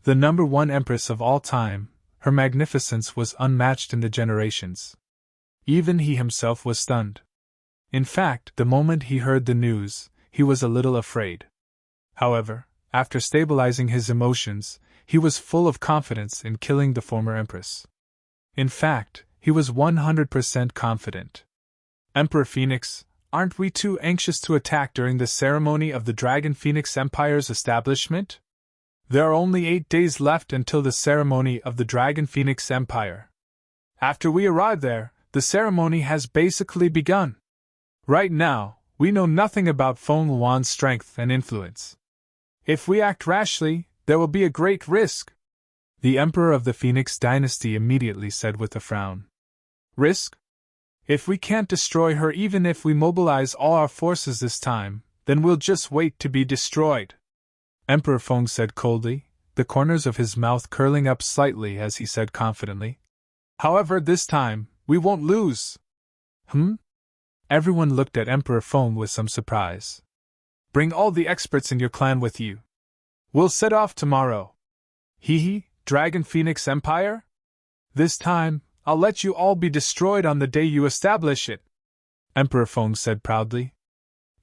The #1 empress of all time, her magnificence was unmatched in the generations. Even he himself was stunned. In fact, the moment he heard the news, he was a little afraid. However, after stabilizing his emotions, he was full of confidence in killing the former empress. In fact, he was 100% confident. Emperor Phoenix, aren't we too anxious to attack during the ceremony of the Dragon Phoenix Empire's establishment? There are only 8 days left until the ceremony of the Dragon Phoenix Empire. After we arrive there, the ceremony has basically begun. Right now, we know nothing about Feng Wan's strength and influence. If we act rashly, there will be a great risk. The Emperor of the Phoenix dynasty immediately said with a frown. Risk? If we can't destroy her even if we mobilize all our forces this time, then we'll just wait to be destroyed. Emperor Feng said coldly, the corners of his mouth curling up slightly as he said confidently. However, this time, we won't lose. Everyone looked at Emperor Feng with some surprise. Bring all the experts in your clan with you. We'll set off tomorrow. Dragon Phoenix Empire? This time, I'll let you all be destroyed on the day you establish it. Emperor Feng said proudly.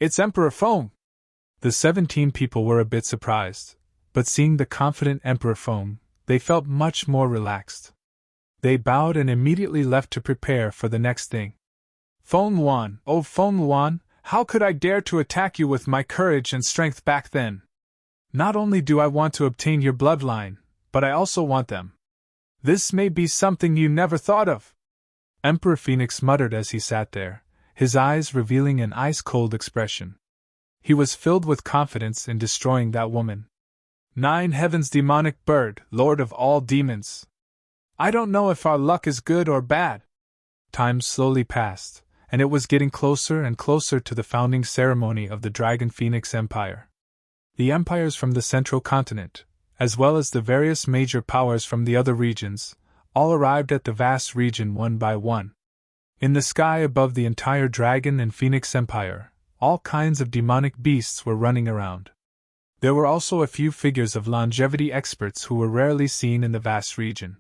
It's Emperor Feng. The 17 people were a bit surprised. but seeing the confident Emperor Feng, they felt much more relaxed. They bowed and immediately left to prepare for the next thing. Feng Yuan, oh Feng Yuan, how could I dare to attack you with my courage and strength back then? Not only do I want to obtain your bloodline, but I also want them. This may be something you never thought of. Emperor Phoenix muttered as he sat there, his eyes revealing an ice-cold expression. He was filled with confidence in destroying that woman. 9 Heavens demonic bird, lord of all demons. I don't know if our luck is good or bad. Time slowly passed, and it was getting closer and closer to the founding ceremony of the Dragon Phoenix Empire. The empires from the central continent, as well as the various major powers from the other regions, all arrived at the vast region one by one. In the sky above the entire Dragon and Phoenix Empire, all kinds of demonic beasts were running around. There were also a few figures of longevity experts who were rarely seen in the vast region.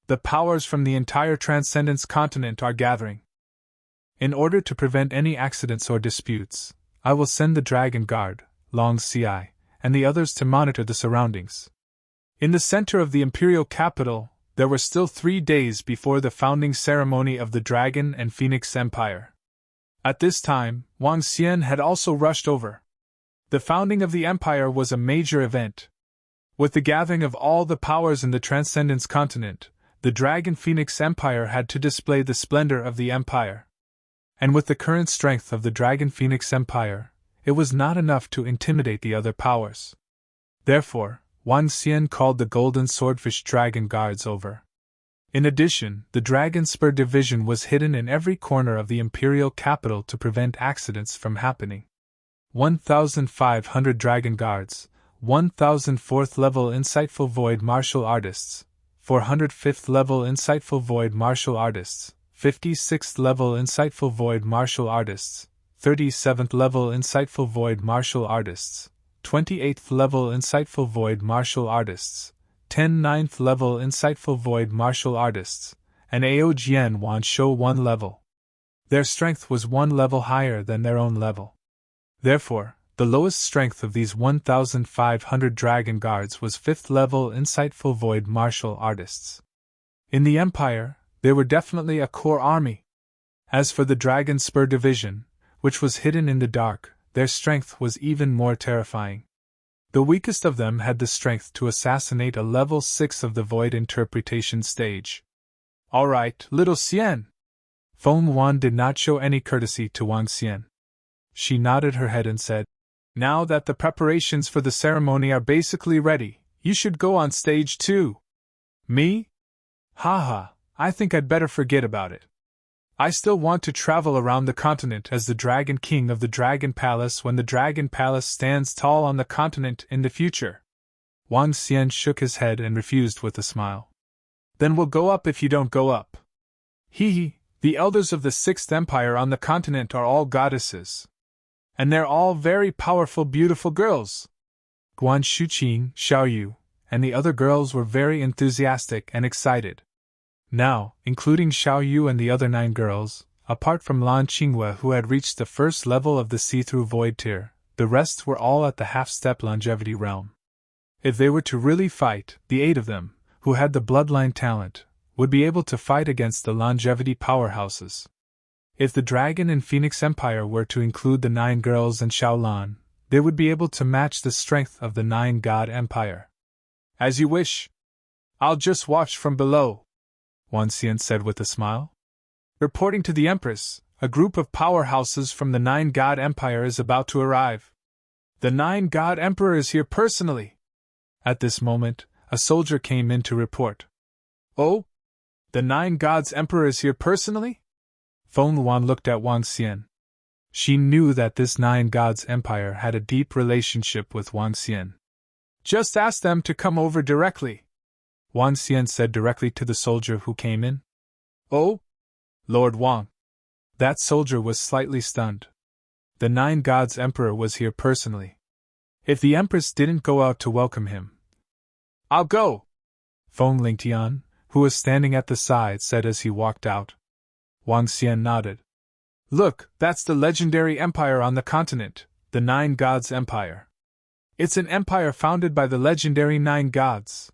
The powers from the entire Transcendence continent are gathering. In order to prevent any accidents or disputes, I will send the Dragon Guard, Long Ci, and the others to monitor the surroundings. In the center of the imperial capital, there were still 3 days before the founding ceremony of the Dragon and Phoenix Empire. At this time, Wang Xian had also rushed over. The founding of the empire was a major event. With the gathering of all the powers in the Transcendence continent, the Dragon Phoenix Empire had to display the splendor of the empire. And with the current strength of the Dragon Phoenix Empire, it was not enough to intimidate the other powers. Therefore, Wang Xian called the Golden Swordfish Dragon Guards over. In addition, the Dragon Spur Division was hidden in every corner of the imperial capital to prevent accidents from happening. 1,500 Dragon Guards, 1,004th level Insightful Void Martial Artists, 405th level Insightful Void Martial Artists, 56th level Insightful Void Martial Artists, 37th level Insightful Void Martial Artists, 28th level Insightful Void Martial Artists, 9th level Insightful Void Martial Artists, and Aojian Wan Shou 1 level. Their strength was 1 level higher than their own level. Therefore, the lowest strength of these 1,500 Dragon Guards was 5th level Insightful Void Martial Artists. In the Empire, they were definitely a core army. As for the Dragon Spur Division, which was hidden in the dark, their strength was even more terrifying. The weakest of them had the strength to assassinate a level 6 of the Void Interpretation stage. All right, little Xian. Feng Yuan did not show any courtesy to Wang Xian. She nodded her head and said, Now that the preparations for the ceremony are basically ready, you should go on stage too. Me? Haha, I think I'd better forget about it. I still want to travel around the continent as the Dragon King of the Dragon Palace when the Dragon Palace stands tall on the continent in the future. Wang Xian shook his head and refused with a smile. Then we'll go up if you don't go up. Hee, the elders of the Sixth Empire on the continent are all goddesses. And they're all very powerful, beautiful girls. Guan Shuqing, Xiaoyu, and the other girls were very enthusiastic and excited. Now, including Xiaoyu and the other 9 girls, apart from Lan Qinghua who had reached the first level of the see-through void tier, the rest were all at the half-step longevity realm. If they were to really fight, the 8 of them, who had the bloodline talent, would be able to fight against the longevity powerhouses. If the Dragon and Phoenix Empire were to include the 9 girls and Xiaolan, they would be able to match the strength of the 9 God Empire. As you wish. I'll just watch from below, Wang Xian said with a smile. Reporting to the Empress, a group of powerhouses from the 9 God Empire is about to arrive. The 9 God Emperor is here personally. At this moment, a soldier came in to report. Oh? The 9 Gods Emperor is here personally? Feng Yuan looked at Wang Xian. She knew that this 9 Gods Empire had a deep relationship with Wang Xian. Just ask them to come over directly, Wang Xian said directly to the soldier who came in. Oh? Lord Wang. That soldier was slightly stunned. The 9 Gods Emperor was here personally. If the Empress didn't go out to welcome him. I'll go, Feng Lingtian, who was standing at the side, said as he walked out. Wang Xian nodded. Look, that's the legendary empire on the continent, the 9 Gods Empire. It's an empire founded by the legendary 9 gods.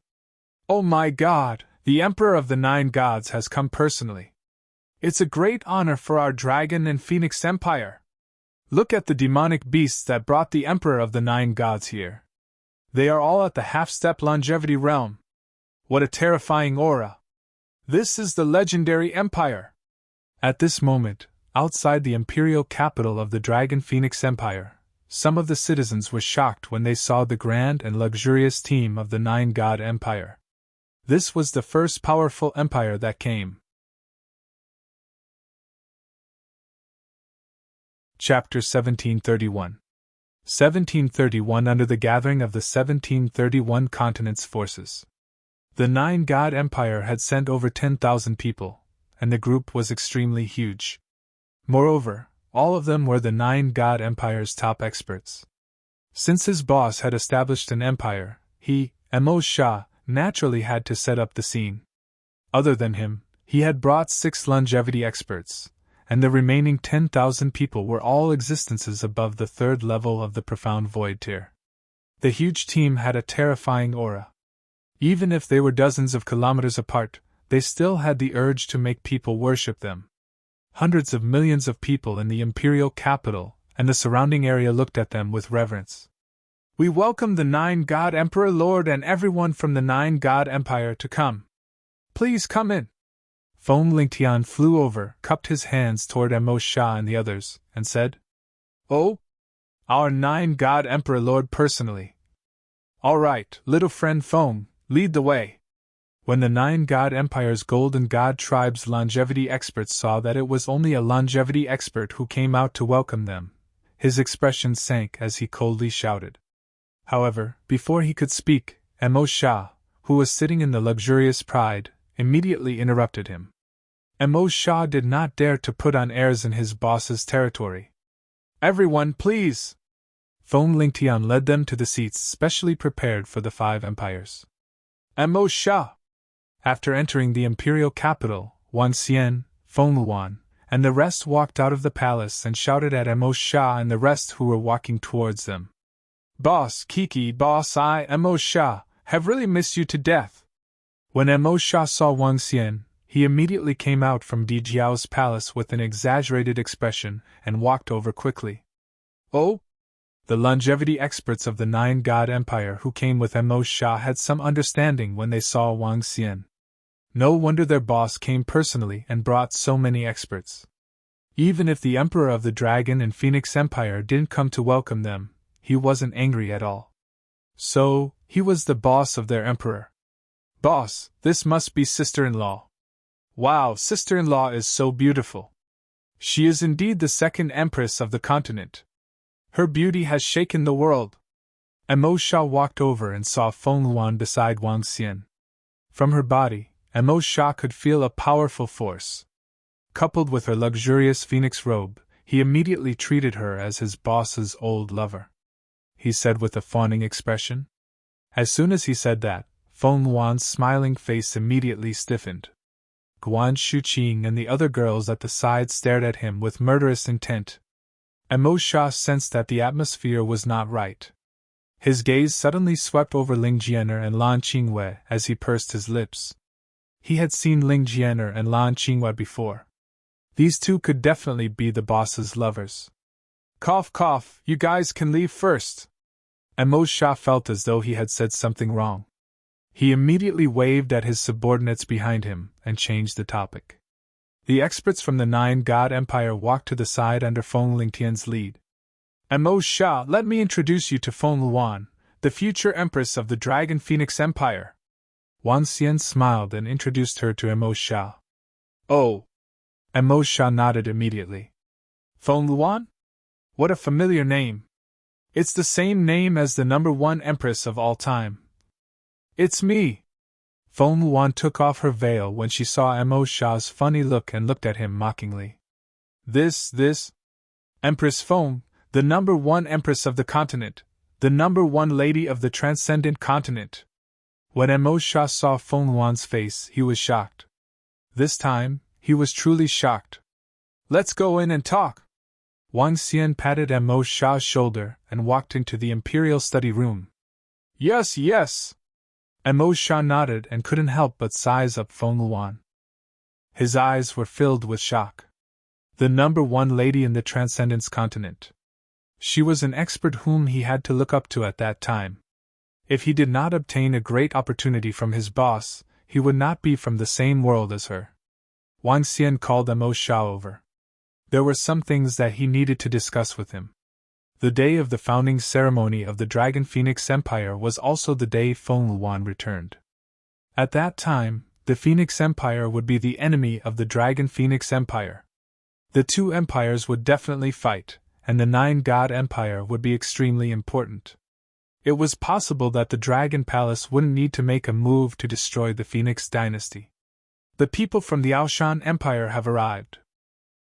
Oh my god, the Emperor of the 9 gods has come personally. It's a great honor for our dragon and phoenix empire. Look at the demonic beasts that brought the Emperor of the 9 gods here. They are all at the half-step longevity realm. What a terrifying aura. This is the legendary empire. At this moment, outside the imperial capital of the Dragon Phoenix Empire, some of the citizens were shocked when they saw the grand and luxurious team of the 9 God Empire. This was the first powerful empire that came. Chapter 1731. 1731. Under the gathering of the 1731 continent's forces, the 9 God Empire had sent over 10,000 people, and the group was extremely huge. Moreover, all of them were the 9 God Empire's top experts. Since his boss had established an empire, he, Amos Shah, naturally had to set up the scene. Other than him, he had brought 6 longevity experts, and the remaining 10,000 people were all existences above the 3rd level of the profound void tier. The huge team had a terrifying aura. Even if they were dozens of kilometers apart, they still had the urge to make people worship them. Hundreds of millions of people in the imperial capital and the surrounding area looked at them with reverence. We welcome the 9 God Emperor Lord and everyone from the 9 God Empire to come. Please come in. Foam Lingtian flew over, cupped his hands toward Amos Shah and the others, and said, "Oh, our 9 God Emperor Lord personally. All right, little friend Foam, lead the way." When the 9 God Empire's Golden God Tribe's longevity experts saw that it was only a longevity expert who came out to welcome them, his expression sank as he coldly shouted. However, before he could speak, Amos Shah, who was sitting in the luxurious pride, immediately interrupted him. Amos Shah did not dare to put on airs in his boss's territory. "Everyone, please!" Foam Lingtian led them to the seats specially prepared for the 5 empires. Amos Shah. After entering the imperial capital, Wan Xian, Feng Luan, and the rest walked out of the palace and shouted at Amos Shah and the rest who were walking towards them. "Boss Kiki, boss, I, Amos Shah, have really missed you to death." When Amos Shah saw Wang Xian, he immediately came out from Di Jiao's palace with an exaggerated expression and walked over quickly. "Oh?" The longevity experts of the 9 God Empire who came with Amos Shah had some understanding when they saw Wang Xian. No wonder their boss came personally and brought so many experts. Even if the Emperor of the Dragon and Phoenix Empire didn't come to welcome them, he wasn't angry at all. So, he was the boss of their emperor. "Boss, this must be sister-in-law. Wow, sister-in-law is so beautiful. She is indeed the 2nd empress of the continent. Her beauty has shaken the world." Amos Shah walked over and saw Feng Luan beside Wang Xian. From her body, Amos Shah could feel a powerful force. Coupled with her luxurious phoenix robe, he immediately treated her as his boss's old lover. He said with a fawning expression. As soon as he said that, Feng Luan's smiling face immediately stiffened. Guan Shuqing and the other girls at the side stared at him with murderous intent. Amos Shah sensed that the atmosphere was not right. His gaze suddenly swept over Ling Jianer and Lan Qingwei as he pursed his lips. He had seen Ling Jianer and Lan Qingwei before. These two could definitely be the boss's lovers. "Cough cough, you guys can leave first." Amos Shah felt as though he had said something wrong. He immediately waved at his subordinates behind him and changed the topic. The experts from the 9 God Empire walked to the side under Feng Lingtian's lead. "Amos Shah, let me introduce you to Feng Luan, the future empress of the Dragon Phoenix Empire." Wang Xian smiled and introduced her to Amos Shah. "Oh." Amos Shah nodded immediately. "Feng Luan? What a familiar name. It's the same name as the #1 empress of all time. It's me." Feng Luan took off her veil when she saw Amos Shah's funny look and looked at him mockingly. This, Empress Feng, the #1 empress of the continent, the #1 lady of the transcendent continent." When Amos Shah saw Feng Luan's face, he was shocked. This time, he was truly shocked. "Let's go in and talk." Wang Xian patted Mo Sha's shoulder and walked into the imperial study room. Yes, yes! Mo Sha nodded and couldn't help but size up Feng Luan. His eyes were filled with shock. The number one lady in the Transcendence continent. She was an expert whom he had to look up to at that time. If he did not obtain a great opportunity from his boss, he would not be from the same world as her. Wang Xian called Mo Sha over. There were some things that he needed to discuss with him. The day of the founding ceremony of the Dragon Phoenix Empire was also the day Feng Luan returned. At that time, the Phoenix Empire would be the enemy of the Dragon Phoenix Empire. The two empires would definitely fight, and the Nine-God Empire would be extremely important. It was possible that the Dragon Palace wouldn't need to make a move to destroy the Phoenix dynasty. The people from the Aoshan Empire have arrived.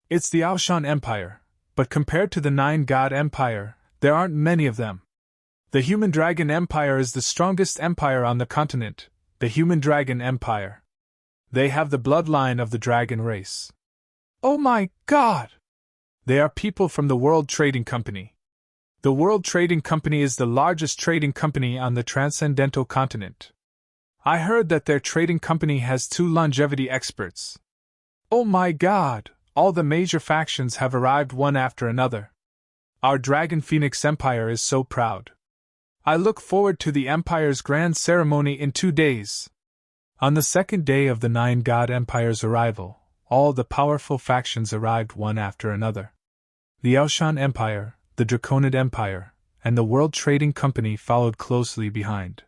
It's the Aoshan Empire, but compared to the Nine-God Empire, there aren't many of them. The Human Dragon Empire is the strongest empire on the continent, the Human Dragon Empire. They have the bloodline of the dragon race. Oh my God! They are people from the World Trading Company. The World Trading Company is the largest trading company on the transcendental continent. I heard that their trading company has 2 longevity experts. Oh my God! All the major factions have arrived one after another. Our Dragon Phoenix Empire is so proud. I look forward to the Empire's grand ceremony in 2 days. On the second day of the Nine-God Empire's arrival, all the powerful factions arrived one after another. The Aoshan Empire, the Draconid Empire, and the World Trading Company followed closely behind.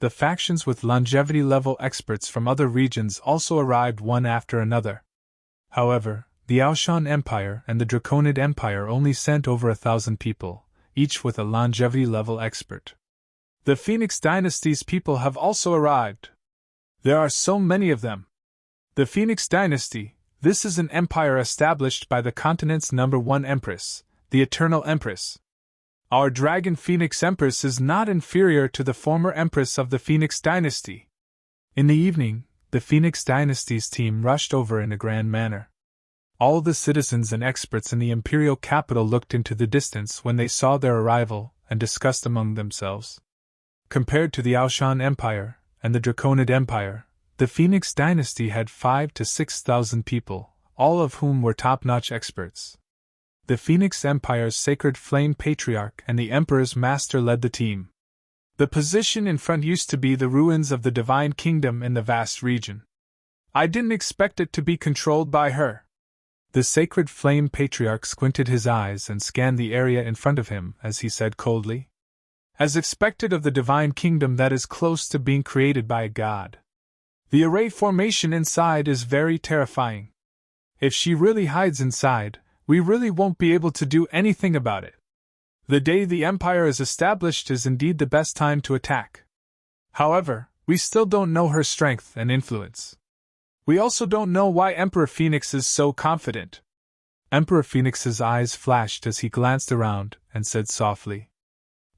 The factions with longevity-level experts from other regions also arrived one after another. However, the Aoshan Empire and the Draconid Empire only sent over 1,000 people, each with a longevity-level expert. The Phoenix Dynasty's people have also arrived. There are so many of them. The Phoenix Dynasty, this is an empire established by the continent's number one empress, the Eternal Empress. Our Dragon Phoenix Empress is not inferior to the former empress of the Phoenix Dynasty. In the evening, the Phoenix Dynasty's team rushed over in a grand manner. All the citizens and experts in the imperial capital looked into the distance when they saw their arrival and discussed among themselves. Compared to the Aoshan Empire and the Draconid Empire, the Phoenix Dynasty had 5,000 to 6,000 people, all of whom were top-notch experts. The Phoenix Empire's Sacred Flame Patriarch and the Emperor's Master led the team. The position in front used to be the ruins of the Divine Kingdom in the vast region. I didn't expect it to be controlled by her. The Sacred Flame Patriarch squinted his eyes and scanned the area in front of him as he said coldly, "As expected of the Divine Kingdom that is close to being created by a god. The array formation inside is very terrifying. If she really hides inside, we really won't be able to do anything about it. The day the Empire is established is indeed the best time to attack. However, we still don't know her strength and influence. We also don't know why Emperor Phoenix is so confident." Emperor Phoenix's eyes flashed as he glanced around and said softly.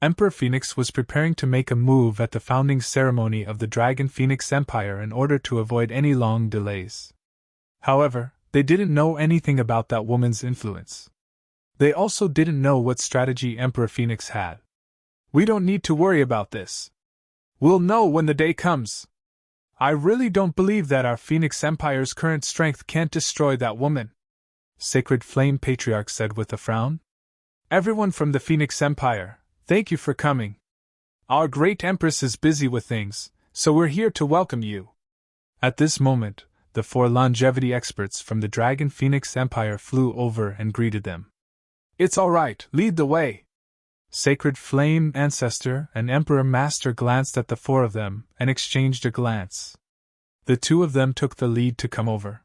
Emperor Phoenix was preparing to make a move at the founding ceremony of the Dragon Phoenix Empire in order to avoid any long delays. However, they didn't know anything about that woman's influence. They also didn't know what strategy Emperor Phoenix had. "We don't need to worry about this. We'll know when the day comes. I really don't believe that our Phoenix Empire's current strength can't destroy that woman," Sacred Flame Patriarch said with a frown. "Everyone from the Phoenix Empire, thank you for coming. Our great Empress is busy with things, so we're here to welcome you." At this moment, the 4 longevity experts from the Dragon Phoenix Empire flew over and greeted them. "It's all right, lead the way." Sacred Flame Ancestor and Emperor Master glanced at the 4 of them and exchanged a glance. The 2 of them took the lead to come over.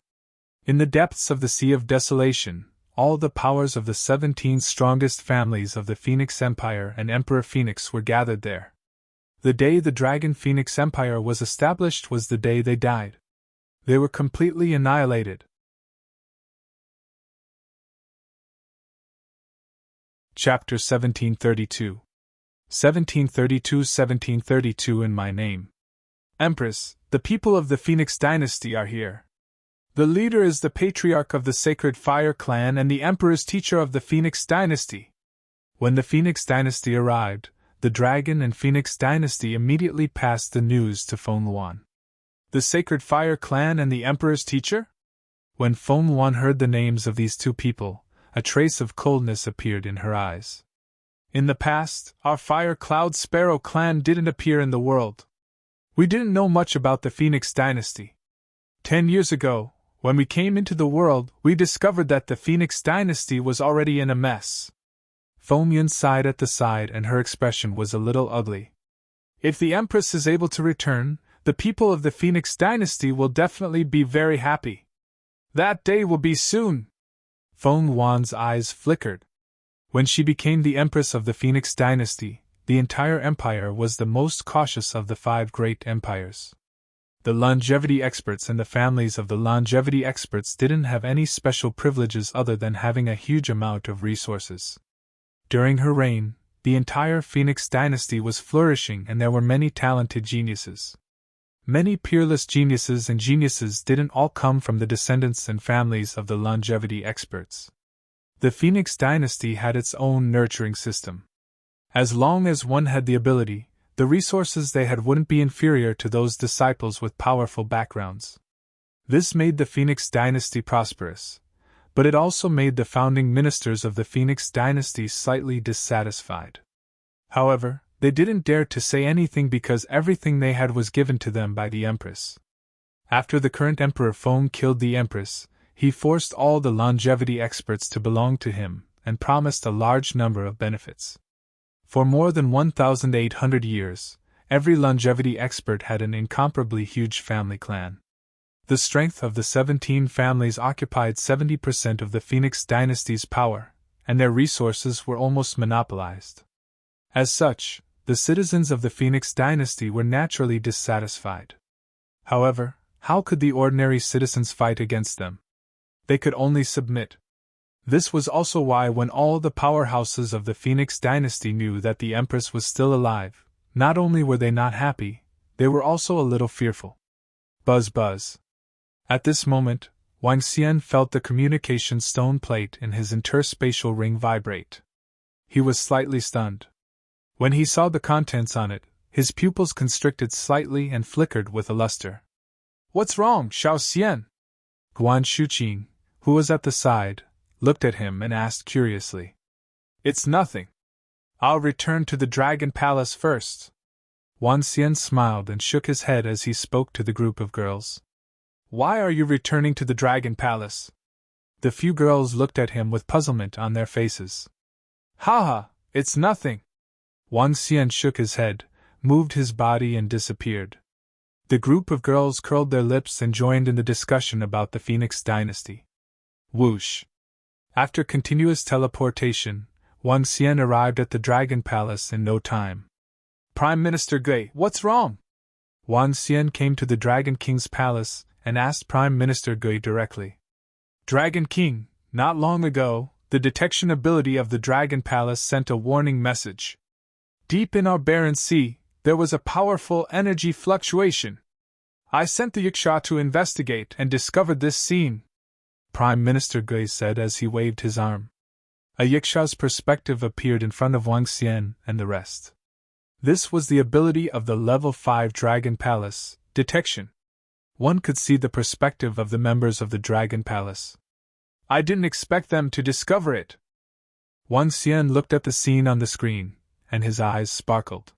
In the depths of the Sea of Desolation, all the powers of the 17 strongest families of the Phoenix Empire and Emperor Phoenix were gathered there. The day the Dragon Phoenix Empire was established was the day they died. They were completely annihilated. Chapter 1732. 1732 in my name. Empress, the people of the Phoenix Dynasty are here. The leader is the patriarch of the Sacred Fire Clan and the Emperor's teacher of the Phoenix Dynasty. When the Phoenix Dynasty arrived, the Dragon and Phoenix Dynasty immediately passed the news to Feng Luan. The Sacred Fire Clan and the Emperor's teacher? When Feng Luan heard the names of these two people, a trace of coldness appeared in her eyes. In the past, our Fire Cloud Sparrow clan didn't appear in the world. We didn't know much about the Phoenix Dynasty. 10 years ago, when we came into the world, we discovered that the Phoenix Dynasty was already in a mess. Feng Yun sighed at the side and her expression was a little ugly. If the Empress is able to return, the people of the Phoenix Dynasty will definitely be very happy. That day will be soon. Feng Luan's eyes flickered. When she became the Empress of the Phoenix Dynasty, the entire empire was the most cautious of the 5 great empires. The longevity experts and the families of the longevity experts didn't have any special privileges other than having a huge amount of resources. During her reign, the entire Phoenix Dynasty was flourishing and there were many talented geniuses. Many peerless geniuses and geniuses didn't all come from the descendants and families of the longevity experts. The Phoenix Dynasty had its own nurturing system. As long as one had the ability, the resources they had wouldn't be inferior to those disciples with powerful backgrounds. This made the Phoenix Dynasty prosperous, but it also made the founding ministers of the Phoenix Dynasty slightly dissatisfied. However, they didn't dare to say anything because everything they had was given to them by the Empress. After the current Emperor Feng killed the Empress, he forced all the longevity experts to belong to him and promised a large number of benefits. For more than 1,800 years, every longevity expert had an incomparably huge family clan. The strength of the 17 families occupied 70% of the Phoenix Dynasty's power, and their resources were almost monopolized. As such, the citizens of the Phoenix Dynasty were naturally dissatisfied. However, how could the ordinary citizens fight against them? They could only submit. This was also why when all the powerhouses of the Phoenix Dynasty knew that the Empress was still alive, not only were they not happy, they were also a little fearful. Buzz buzz. At this moment, Wang Xian felt the communication stone plate in his interspatial ring vibrate. He was slightly stunned. When he saw the contents on it, his pupils constricted slightly and flickered with a luster. "What's wrong, Xiao Xian?" Guan Shuqing, who was at the side, looked at him and asked curiously. "It's nothing. I'll return to the Dragon Palace first." Wan Xian smiled and shook his head as he spoke to the group of girls. "Why are you returning to the Dragon Palace?" The few girls looked at him with puzzlement on their faces. "Ha, it's nothing." Wan Xian shook his head, moved his body and disappeared. The group of girls curled their lips and joined in the discussion about the Phoenix Dynasty. Whoosh! After continuous teleportation, Wang Xian arrived at the Dragon Palace in no time. "Prime Minister Gui, what's wrong?" Wang Xian came to the Dragon King's palace and asked Prime Minister Gui directly. "Dragon King, not long ago, the detection ability of the Dragon Palace sent a warning message. Deep in our barren sea, there was a powerful energy fluctuation. I sent the Yiksha to investigate and discovered this scene," Prime Minister Gui said as he waved his arm. A Yiksha's perspective appeared in front of Wang Xian and the rest. This was the ability of the Level 5 Dragon Palace, Detection. One could see the perspective of the members of the Dragon Palace. "I didn't expect them to discover it." Wang Xian looked at the scene on the screen, and his eyes sparkled.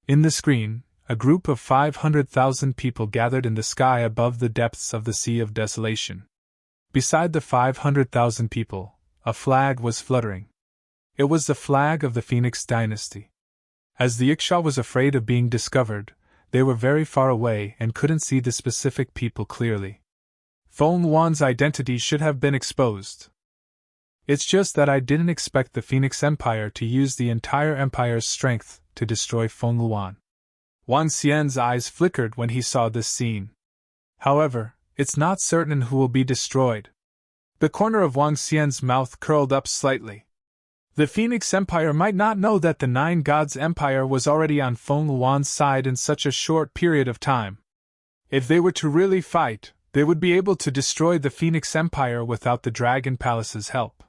In the screen, a group of 500,000 people gathered in the sky above the depths of the Sea of Desolation. Beside the 500,000 people, a flag was fluttering. It was the flag of the Phoenix Dynasty. As the Yiksha was afraid of being discovered, they were very far away and couldn't see the specific people clearly. Feng Luan's identity should have been exposed. It's just that I didn't expect the Phoenix Empire to use the entire empire's strength to destroy Feng Luan. Wang Xian's eyes flickered when he saw this scene. However, it's not certain who will be destroyed. The corner of Wang Xian's mouth curled up slightly. The Phoenix Empire might not know that the Nine Gods Empire was already on Feng Luan's side in such a short period of time. If they were to really fight, They would be able to destroy the Phoenix Empire without the Dragon Palace's help.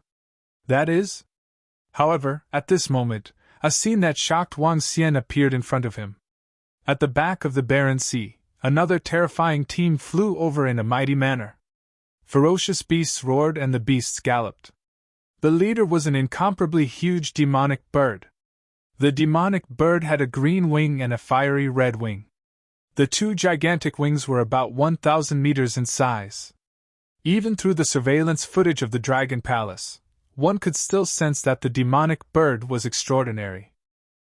That is? However, at this moment, a scene that shocked Wang Xian appeared in front of him. At the back of the barren sea, another terrifying team flew over in a mighty manner. Ferocious beasts roared and the beasts galloped. The leader was an incomparably huge demonic bird. The demonic bird had a green wing and a fiery red wing. The two gigantic wings were about 1,000 meters in size. Even through the surveillance footage of the Dragon Palace, one could still sense that the demonic bird was extraordinary.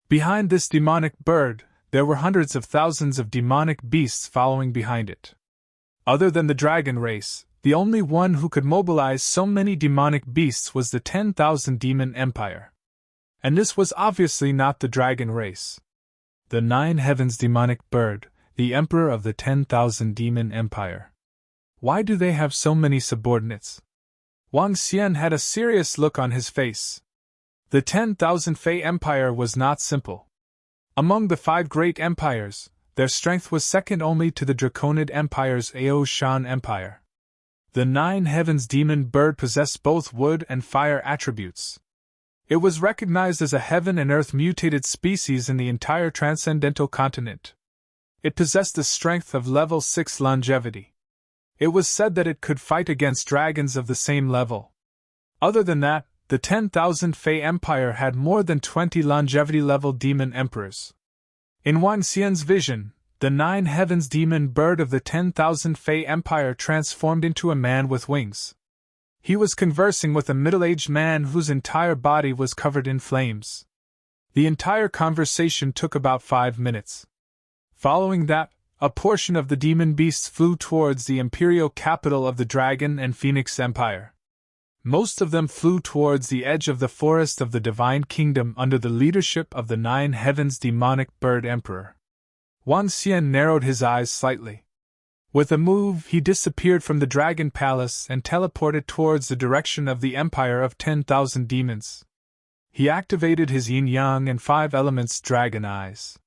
Behind this demonic bird, there were hundreds of thousands of demonic beasts following behind it. Other than the dragon race, the only one who could mobilize so many demonic beasts was the 10,000 Demon Empire. And this was obviously not the dragon race. The Nine Heavens demonic bird, the emperor of the 10,000 Demon Empire. Why do they have so many subordinates? Wang Xian had a serious look on his face. The 10,000 Fei Empire was not simple. Among the 5 great empires, their strength was second only to the Draconid Empire's Ao Shan Empire. The Nine Heavens demon bird possessed both wood and fire attributes. It was recognized as a heaven and earth mutated species in the entire transcendental continent. It possessed the strength of level 6 longevity. It was said that it could fight against dragons of the same level. Other than that, the 10,000 Fei Empire had more than 20 longevity-level demon emperors. In Wang Xian's vision, the Nine Heavens demon bird of the 10,000 Fei Empire transformed into a man with wings. He was conversing with a middle-aged man whose entire body was covered in flames. The entire conversation took about 5 minutes. Following that, a portion of the demon beasts flew towards the imperial capital of the Dragon and Phoenix Empire. Most of them flew towards the edge of the forest of the Divine Kingdom under the leadership of the Nine Heavens demonic bird emperor. Wang Xian narrowed his eyes slightly. With a move, he disappeared from the Dragon Palace and teleported towards the direction of the Empire of 10,000 Demons. He activated his yin-yang and 5 elements dragon eyes.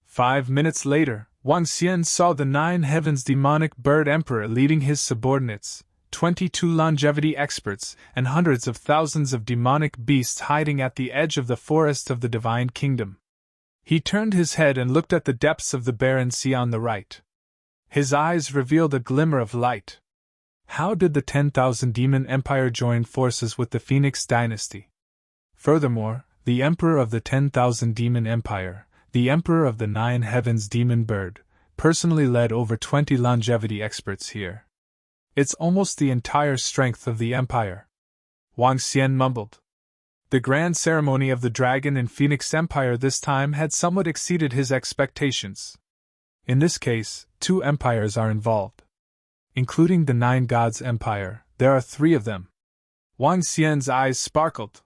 5 minutes later, Wang Xian saw the Nine Heavens demonic bird emperor leading his subordinates, 22 longevity experts, and hundreds of thousands of demonic beasts hiding at the edge of the forest of the Divine Kingdom. He turned his head and looked at the depths of the barren sea on the right. His eyes revealed a glimmer of light. How did the 10,000 Demon Empire join forces with the Phoenix Dynasty? Furthermore, the Emperor of the 10,000 Demon Empire, the Emperor of the Nine Heavens Demon Bird, personally led over 20 longevity experts here. It's almost the entire strength of the Empire. Wang Xian mumbled. The grand ceremony of the Dragon and Phoenix Empire this time had somewhat exceeded his expectations. In this case, 2 empires are involved. Including the Nine Gods Empire, there are 3 of them. Wang Xian's eyes sparkled.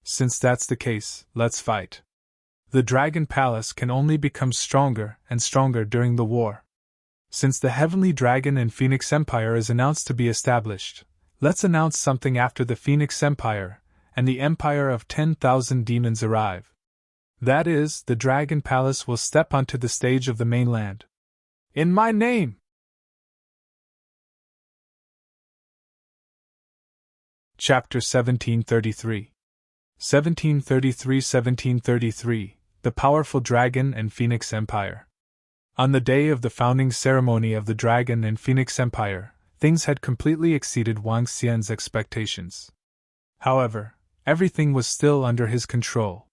Since that's the case, let's fight. The Dragon Palace can only become stronger and stronger during the war. Since the Heavenly Dragon and Phoenix Empire is announced to be established, let's announce something after the Phoenix Empire and the Empire of 10,000 Demons arrive. That is, the Dragon Palace will step onto the stage of the mainland. In my name! Chapter 1733 1733 The Powerful Dragon and Phoenix Empire. On the day of the founding ceremony of the Dragon and Phoenix Empire, things had completely exceeded Wang Xian's expectations. However, everything was still under his control.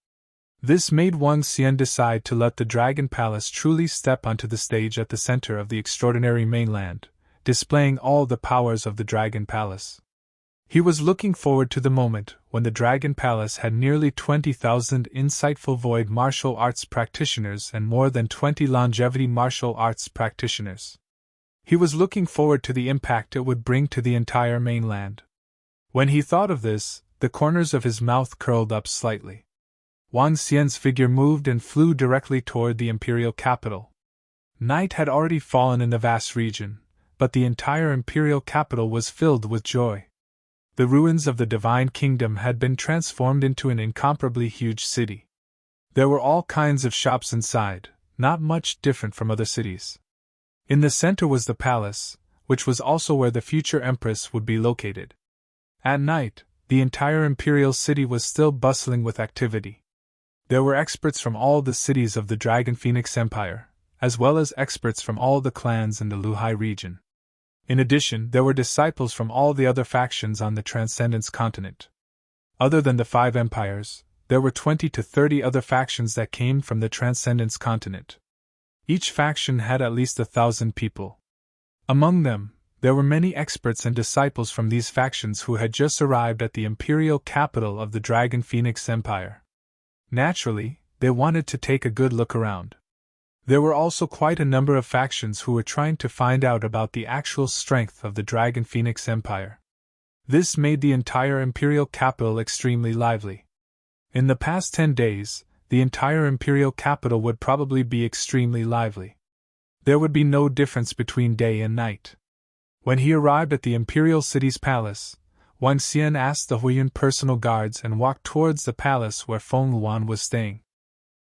This made Wang Xian decide to let the Dragon Palace truly step onto the stage at the center of the extraordinary mainland, displaying all the powers of the Dragon Palace. He was looking forward to the moment when the Dragon Palace had nearly 20,000 insightful void martial arts practitioners and more than 20 longevity martial arts practitioners. He was looking forward to the impact it would bring to the entire mainland. When he thought of this, the corners of his mouth curled up slightly. Wang Xian's figure moved and flew directly toward the imperial capital. Night had already fallen in the vast region, but the entire imperial capital was filled with joy. The ruins of the Divine Kingdom had been transformed into an incomparably huge city. There were all kinds of shops inside, not much different from other cities. In the center was the palace, which was also where the future empress would be located. At night, the entire imperial city was still bustling with activity. There were experts from all the cities of the Dragon Phoenix Empire, as well as experts from all the clans in the Luhai region. In addition, there were disciples from all the other factions on the Transcendence continent. Other than the 5 empires, there were 20 to 30 other factions that came from the Transcendence continent. Each faction had at least 1,000 people. Among them, there were many experts and disciples from these factions who had just arrived at the imperial capital of the Dragon Phoenix Empire. Naturally, they wanted to take a good look around. There were also quite a number of factions who were trying to find out about the actual strength of the Dragon Phoenix Empire. This made the entire imperial capital extremely lively. In the past 10 days, the entire imperial capital would probably be extremely lively. There would be no difference between day and night. When he arrived at the imperial city's palace, Wang Xian asked the Huiyuan personal guards and walked towards the palace where Feng Luan was staying.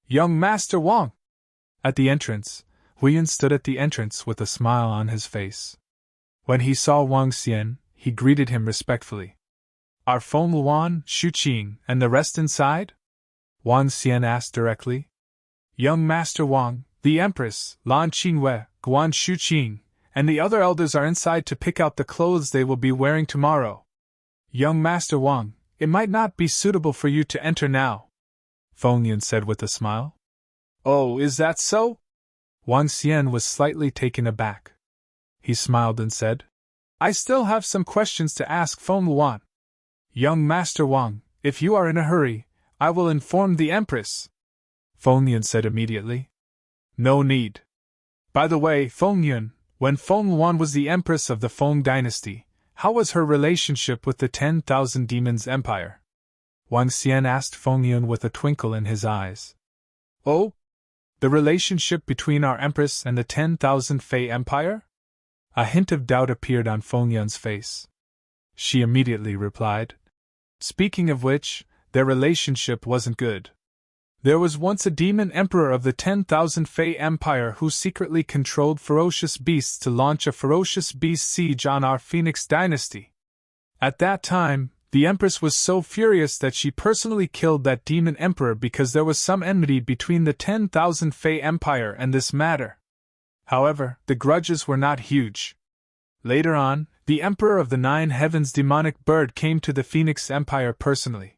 "Young Master Wang!" At the entrance, Huiyuan stood at the entrance with a smile on his face. When he saw Wang Xian, he greeted him respectfully. "Are Feng Luan, Xu Qing, and the rest inside?" Wang Xian asked directly. "Young Master Wang, the Empress, Lan Qingwei, Guan Xu Qing, and the other elders are inside to pick out the clothes they will be wearing tomorrow. Young Master Wang, it might not be suitable for you to enter now," Feng Yan said with a smile. "Oh, is that so?" Wang Xian was slightly taken aback. He smiled and said, "I still have some questions to ask Feng Luan." "Young Master Wang, if you are in a hurry, I will inform the Empress," Feng Yan said immediately. "No need. By the way, Feng Yan, when Feng Luan was the Empress of the Feng dynasty, how was her relationship with the 10,000 Demons Empire?" Wang Xian asked Feng Yan with a twinkle in his eyes. "Oh? The relationship between our Empress and the 10,000 Fey Empire?" A hint of doubt appeared on Feng Yan's face. She immediately replied, "Speaking of which, their relationship wasn't good. There was once a demon emperor of the 10,000 Fey Empire who secretly controlled ferocious beasts to launch a ferocious beast siege on our Phoenix dynasty. At that time, the Empress was so furious that she personally killed that demon emperor because there was some enmity between the 10,000 Fey Empire and this matter. However, the grudges were not huge. Later on, the Emperor of the 9 Heavens demonic bird came to the Phoenix Empire personally.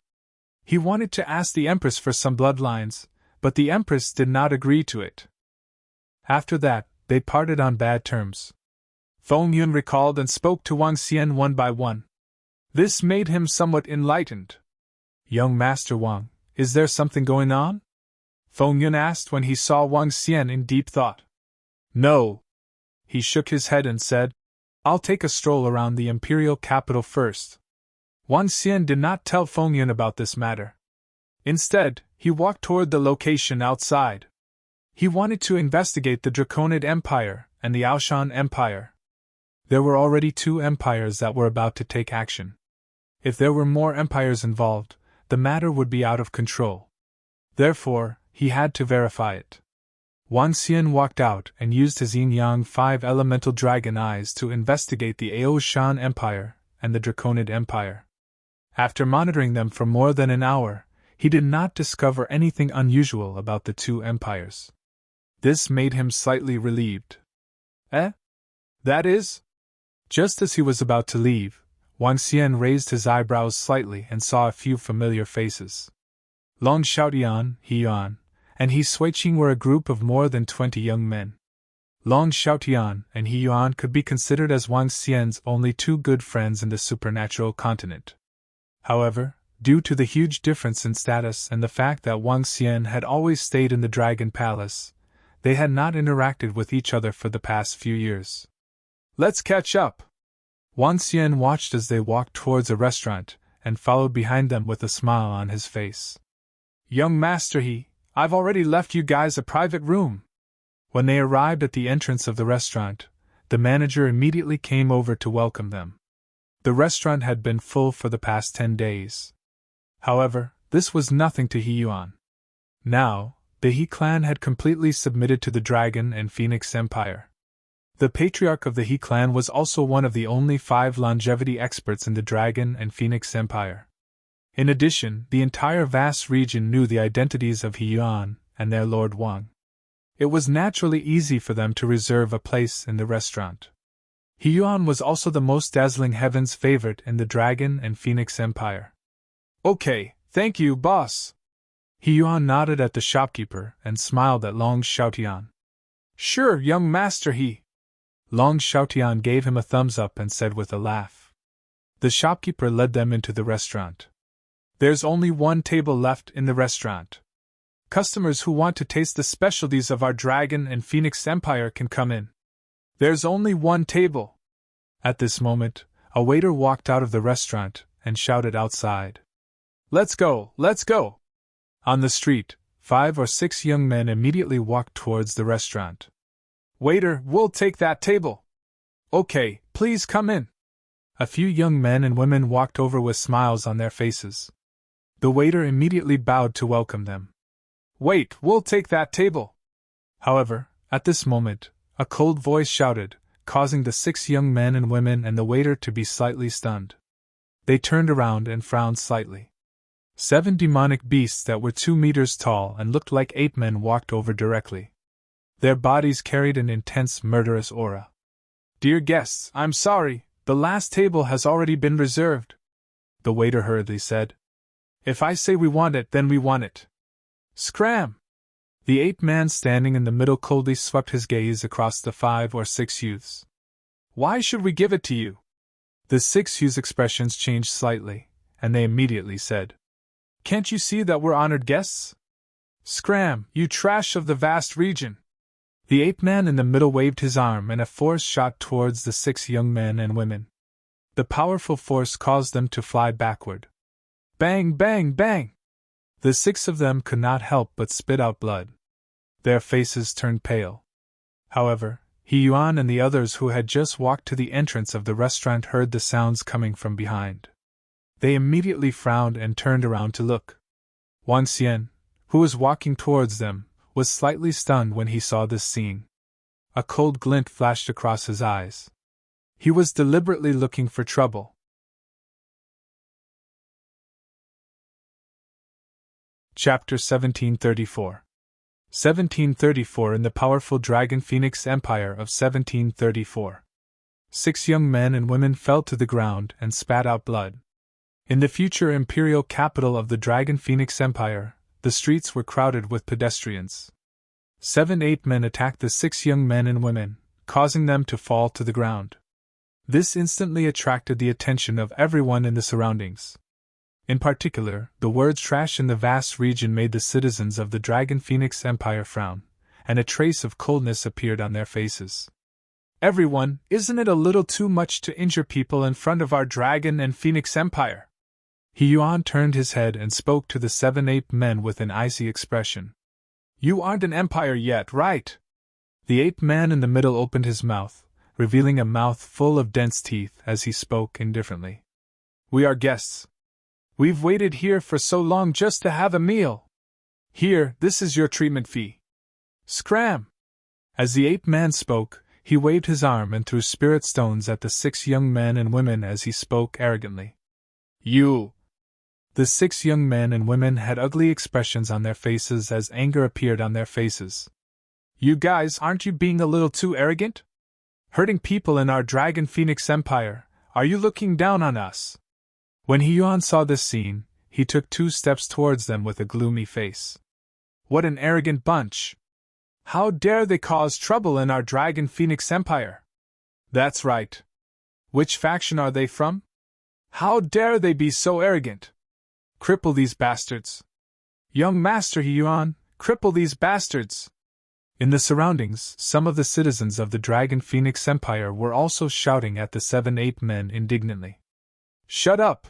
He wanted to ask the Empress for some bloodlines, but the Empress did not agree to it. After that, they parted on bad terms." Feng Yun recalled and spoke to Wang Xian one by one. This made him somewhat enlightened. "Young Master Wang, is there something going on?" Feng Yun asked when he saw Wang Xian in deep thought. "No." He shook his head and said, "I'll take a stroll around the imperial capital first." Wang Xian did not tell Feng Yun about this matter. Instead, he walked toward the location outside. He wanted to investigate the Draconid Empire and the Aoshan Empire. There were already 2 empires that were about to take action. If there were more empires involved, the matter would be out of control. Therefore, he had to verify it. Wang Xian walked out and used his yin-yang 5 elemental dragon eyes to investigate the Aoshan Empire and the Draconid Empire. After monitoring them for more than an hour, he did not discover anything unusual about the 2 empires. This made him slightly relieved. "Eh? That is?" Just as he was about to leave, Wang Xian raised his eyebrows slightly and saw a few familiar faces. Long Xiaotian, He Yuan, and He Suiqing were a group of more than 20 young men. Long Xiaotian and He Yuan could be considered as Wang Xian's only 2 good friends in the supernatural continent. However, due to the huge difference in status and the fact that Wang Xian had always stayed in the Dragon Palace, they had not interacted with each other for the past few years. "Let's catch up." Wang Xian watched as they walked towards a restaurant, and followed behind them with a smile on his face. "Young Master I've already left you guys a private room." When they arrived at the entrance of the restaurant, the manager immediately came over to welcome them. The restaurant had been full for the past 10 days. However, this was nothing to He Yuan. Now, the He clan had completely submitted to the Dragon and Phoenix Empire. The patriarch of the He clan was also one of the only 5 longevity experts in the Dragon and Phoenix Empire. In addition, the entire vast region knew the identities of He Yuan and their Lord Wang. It was naturally easy for them to reserve a place in the restaurant. He Yuan was also the most dazzling heaven's favorite in the Dragon and Phoenix Empire. Okay, thank you, boss. He Yuan nodded at the shopkeeper and smiled at Long Xiaotian. Sure, young master He. Long Xiaotian gave him a thumbs up and said with a laugh. The shopkeeper led them into the restaurant. There's only one table left in the restaurant. Customers who want to taste the specialties of our Dragon and Phoenix Empire can come in. There's only one table. At this moment, a waiter walked out of the restaurant and shouted outside. Let's go, let's go! On the street, 5 or 6 young men immediately walked towards the restaurant. Waiter, we'll take that table. Okay, please come in. A few young men and women walked over with smiles on their faces. The waiter immediately bowed to welcome them. Wait, we'll take that table. However, at this moment, a cold voice shouted, causing the 6 young men and women and the waiter to be slightly stunned. They turned around and frowned slightly. 7 demonic beasts that were 2 meters tall and looked like ape men walked over directly. Their bodies carried an intense murderous aura. Dear guests, I'm sorry, the last table has already been reserved, the waiter hurriedly said. If I say we want it, then we want it. Scram! The ape man standing in the middle coldly swept his gaze across the 5 or 6 youths. Why should we give it to you? The 6 youths' expressions changed slightly, and they immediately said, Can't you see that we're honored guests? Scram, you trash of the vast region! The ape man in the middle waved his arm and a force shot towards the 6 young men and women. The powerful force caused them to fly backward. Bang, bang, bang! The 6 of them could not help but spit out blood. Their faces turned pale. However, He Yuan and the others who had just walked to the entrance of the restaurant heard the sounds coming from behind. They immediately frowned and turned around to look. Wang Xian, who was walking towards them, was slightly stunned when he saw this scene. A cold glint flashed across his eyes. He was deliberately looking for trouble. Chapter 1734. 1734 in the powerful Dragon Phoenix Empire of 1734. 6 young men and women fell to the ground and spat out blood. In the future imperial capital of the Dragon Phoenix Empire, the streets were crowded with pedestrians. 7 ape men attacked the 6 young men and women, causing them to fall to the ground. This instantly attracted the attention of everyone in the surroundings. In particular, the words trash in the vast region made the citizens of the Dragon Phoenix Empire frown, and a trace of coldness appeared on their faces. Everyone, isn't it a little too much to injure people in front of our Dragon and Phoenix Empire? He Yuan turned his head and spoke to the 7 ape men with an icy expression. You aren't an empire yet, right? The ape man in the middle opened his mouth, revealing a mouth full of dense teeth as he spoke indifferently. We are guests. We've waited here for so long just to have a meal. Here, this is your treatment fee. Scram! As the ape man spoke, he waved his arm and threw spirit stones at the 6 young men and women as he spoke arrogantly. You! The 6 young men and women had ugly expressions on their faces as anger appeared on their faces. You guys, aren't you being a little too arrogant? Hurting people in our Dragon Phoenix Empire, are you looking down on us? When He Yuan saw this scene, he took 2 steps towards them with a gloomy face. What an arrogant bunch! How dare they cause trouble in our Dragon Phoenix Empire? That's right. Which faction are they from? How dare they be so arrogant? Cripple these bastards. Young Master He Yuan, cripple these bastards. In the surroundings, some of the citizens of the Dragon Phoenix Empire were also shouting at the 7 ape men indignantly. Shut up!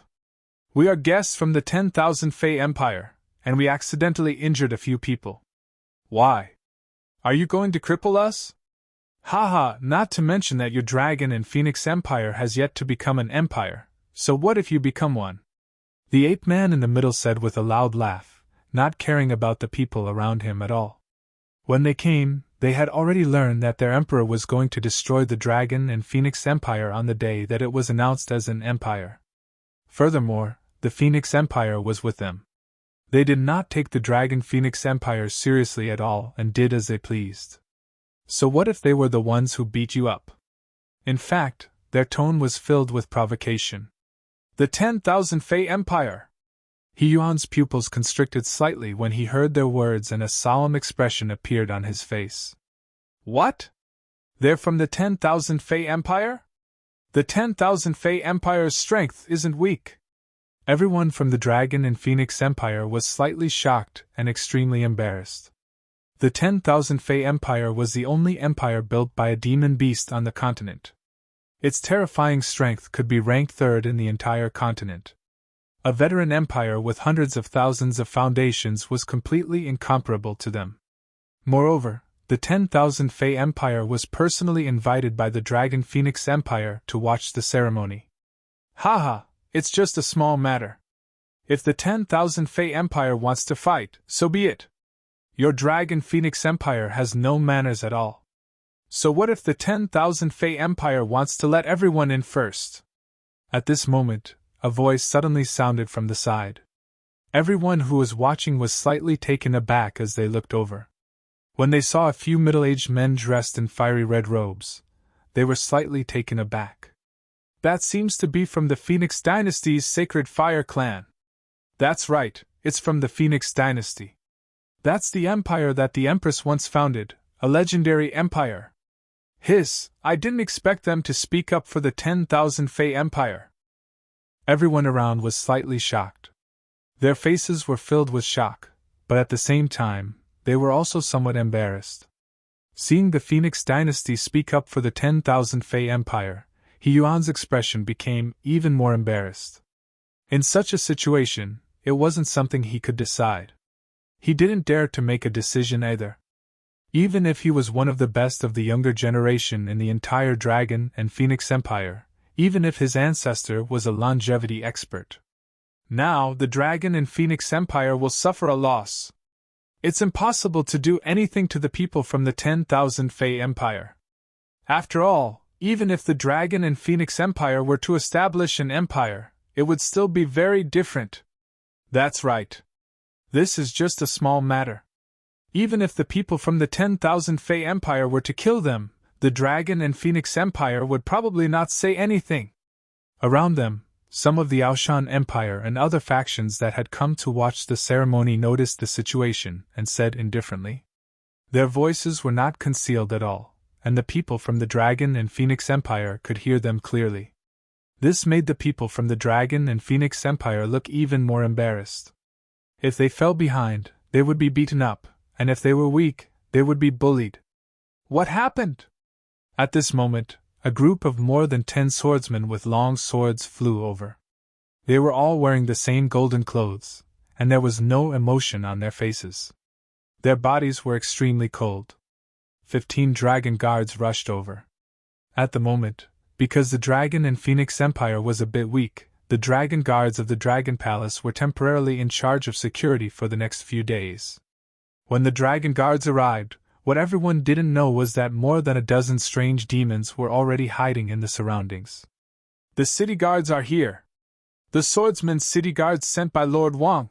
We are guests from the 10,000 Fey Empire, and we accidentally injured a few people. Why? Are you going to cripple us? Haha, not to mention that your Dragon and Phoenix Empire has yet to become an empire, so what if you become one? The ape man in the middle said with a loud laugh, not caring about the people around him at all. When they came, They had already learned that their emperor was going to destroy the Dragon and Phoenix Empire on the day that it was announced as an empire. Furthermore, the Phoenix Empire was with them. They did not take the Dragon Phoenix Empire seriously at all and did as they pleased. So what if they were the ones who beat you up? In fact, their tone was filled with provocation. The 10,000 Fey Empire! He Yuan's pupils constricted slightly when he heard their words and a solemn expression appeared on his face. What? They're from the 10,000 Fey Empire? The 10,000 Fey Empire's strength isn't weak. Everyone from the Dragon and Phoenix Empire was slightly shocked and extremely embarrassed. The 10,000 Fey Empire was the only empire built by a demon beast on the continent. Its terrifying strength could be ranked third in the entire continent. A veteran empire with hundreds of thousands of foundations was completely incomparable to them. Moreover, the 10,000 Fey Empire was personally invited by the Dragon Phoenix Empire to watch the ceremony. Haha, it's just a small matter. If the 10,000 Fey Empire wants to fight, so be it. Your Dragon Phoenix Empire has no manners at all. So what if the 10,000 Fey Empire wants to let everyone in first? At this moment, a voice suddenly sounded from the side. Everyone who was watching was slightly taken aback as they looked over. When they saw a few middle-aged men dressed in fiery red robes, they were slightly taken aback. That seems to be from the Phoenix Dynasty's Sacred Fire Clan. That's right, it's from the Phoenix Dynasty. That's the empire that the Empress once founded, a legendary empire. I didn't expect them to speak up for the 10,000 Fey Empire. Everyone around was slightly shocked. Their faces were filled with shock, but at the same time, they were also somewhat embarrassed. Seeing the Phoenix Dynasty speak up for the 10,000 Fey Empire, He Yuan's expression became even more embarrassed. In such a situation, it wasn't something he could decide. He didn't dare to make a decision either. Even if he was one of the best of the younger generation in the entire Dragon and Phoenix Empire, even if his ancestor was a longevity expert. Now the Dragon and Phoenix Empire will suffer a loss. It's impossible to do anything to the people from the 10,000 Fey Empire. After all, even if the Dragon and Phoenix Empire were to establish an empire, it would still be very different. That's right. This is just a small matter. Even if the people from the 10,000 Fey Empire were to kill them, the Dragon and Phoenix Empire would probably not say anything. Around them, some of the Aoshan Empire and other factions that had come to watch the ceremony noticed the situation and said indifferently. Their voices were not concealed at all, and the people from the Dragon and Phoenix Empire could hear them clearly. This made the people from the Dragon and Phoenix Empire look even more embarrassed. If they fell behind, they would be beaten up, and if they were weak, they would be bullied. What happened? At this moment, a group of more than 10 swordsmen with long swords flew over. They were all wearing the same golden clothes, and there was no emotion on their faces. Their bodies were extremely cold. 15 dragon guards rushed over. At the moment, because the Dragon and Phoenix Empire was a bit weak, the dragon guards of the Dragon Palace were temporarily in charge of security for the next few days. When the dragon guards arrived, what everyone didn't know was that more than a dozen strange demons were already hiding in the surroundings. The city guards are here. The swordsmen's city guards sent by Lord Wang.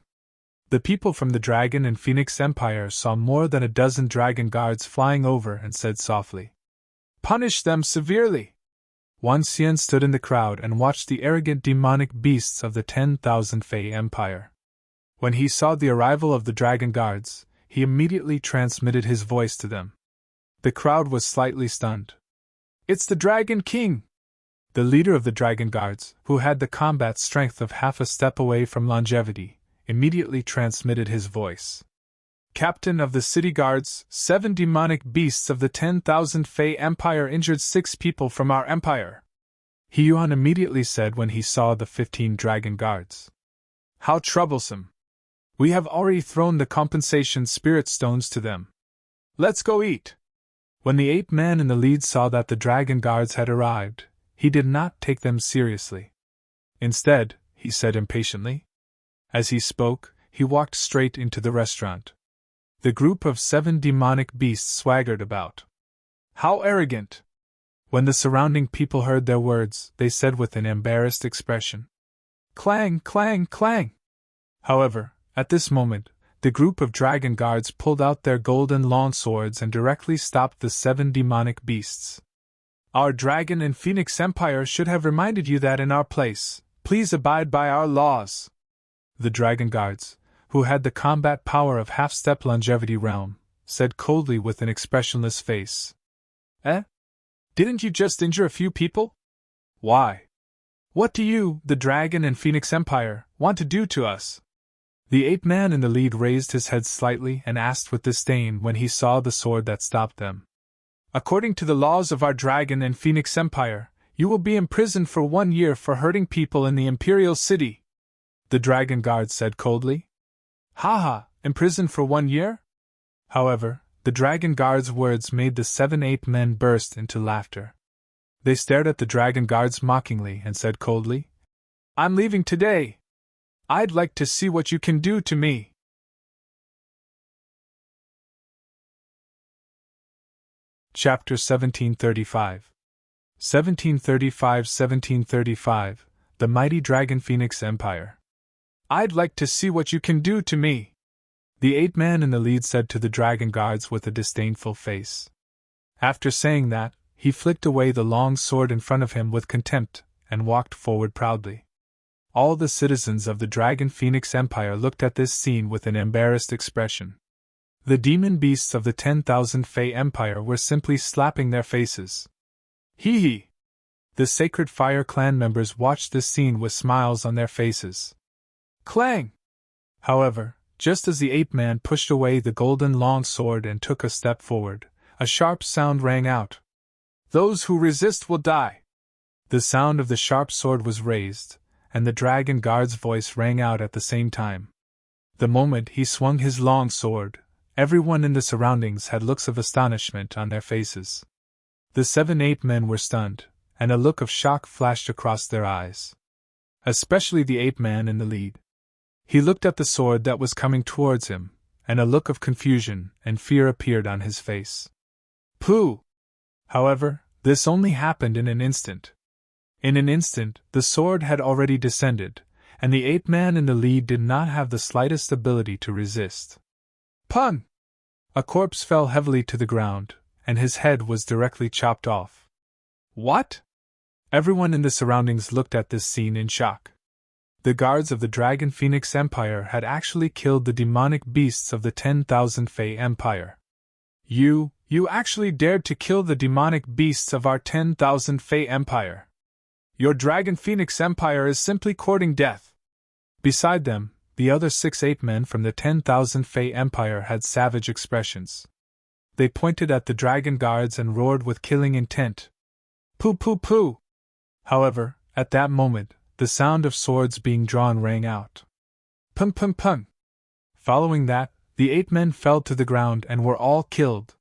The people from the Dragon and Phoenix Empire saw more than a dozen dragon guards flying over and said softly, "Punish them severely." Wan Xian stood in the crowd and watched the arrogant demonic beasts of the 10,000 Fey Empire. When he saw the arrival of the dragon guards, he immediately transmitted his voice to them. The crowd was slightly stunned. "It's the Dragon King!" The leader of the Dragon Guards, who had the combat strength of half a step away from longevity, immediately transmitted his voice. "Captain of the City Guards, 7 demonic beasts of the 10,000 Fey Empire injured 6 people from our empire," He Yuan immediately said when he saw the 15 Dragon Guards. "How troublesome! We have already thrown the compensation spirit stones to them. Let's go eat." When the ape man in the lead saw that the Dragon Guards had arrived, he did not take them seriously. Instead, he said impatiently. As he spoke, he walked straight into the restaurant. The group of 7 demonic beasts swaggered about. How arrogant! When the surrounding people heard their words, they said with an embarrassed expression, "Clang, clang, clang!" However, at this moment, the group of dragon guards pulled out their golden long swords and directly stopped the 7 demonic beasts. "Our dragon and phoenix empire should have reminded you that in our place, please abide by our laws." The dragon guards, who had the combat power of half-step longevity realm, said coldly with an expressionless face. "Eh? Didn't you just injure a few people? Why? What do you, the dragon and phoenix empire, want to do to us?" The ape-man in the lead raised his head slightly and asked with disdain when he saw the sword that stopped them. "According to the laws of our dragon and phoenix empire, you will be imprisoned for 1 year for hurting people in the imperial city," the dragon guard said coldly. "Ha, imprisoned for 1 year?" However, the dragon guard's words made the 7 ape-men burst into laughter. They stared at the dragon guards mockingly and said coldly, "I'm leaving today. I'd like to see what you can do to me." Chapter 1735. 1735, The Mighty Dragon Phoenix Empire. "I'd like to see what you can do to me," the ape-man in the lead said to the dragon guards with a disdainful face. After saying that, he flicked away the long sword in front of him with contempt and walked forward proudly. All the citizens of the Dragon Phoenix Empire looked at this scene with an embarrassed expression. The demon beasts of the 10,000 Fey Empire were simply slapping their faces. Hee hee! The Sacred Fire clan members watched this scene with smiles on their faces. Clang! However, just as the ape-man pushed away the golden long sword and took a step forward, a sharp sound rang out. "Those who resist will die." The sound of the sharp sword was raised, and the dragon guard's voice rang out at the same time. The moment he swung his long sword, everyone in the surroundings had looks of astonishment on their faces. The 7 ape-men were stunned, and a look of shock flashed across their eyes. Especially the ape-man in the lead. He looked at the sword that was coming towards him, and a look of confusion and fear appeared on his face. Pooh! However, this only happened in an instant. In an instant, the sword had already descended, and the ape-man in the lead did not have the slightest ability to resist. Pun! A corpse fell heavily to the ground, and his head was directly chopped off. What? Everyone in the surroundings looked at this scene in shock. The guards of the Dragon Phoenix Empire had actually killed the demonic beasts of the 10,000 Fey Empire. You actually dared to kill the demonic beasts of our 10,000 Fey Empire. Your Dragon Phoenix Empire is simply courting death. Beside them, the other 6 ape-men from the 10,000 Fey Empire had savage expressions. They pointed at the dragon guards and roared with killing intent. Pooh pooh pooh! However, at that moment, the sound of swords being drawn rang out. Pum pum pum! Following that, the ape-men fell to the ground and were all killed.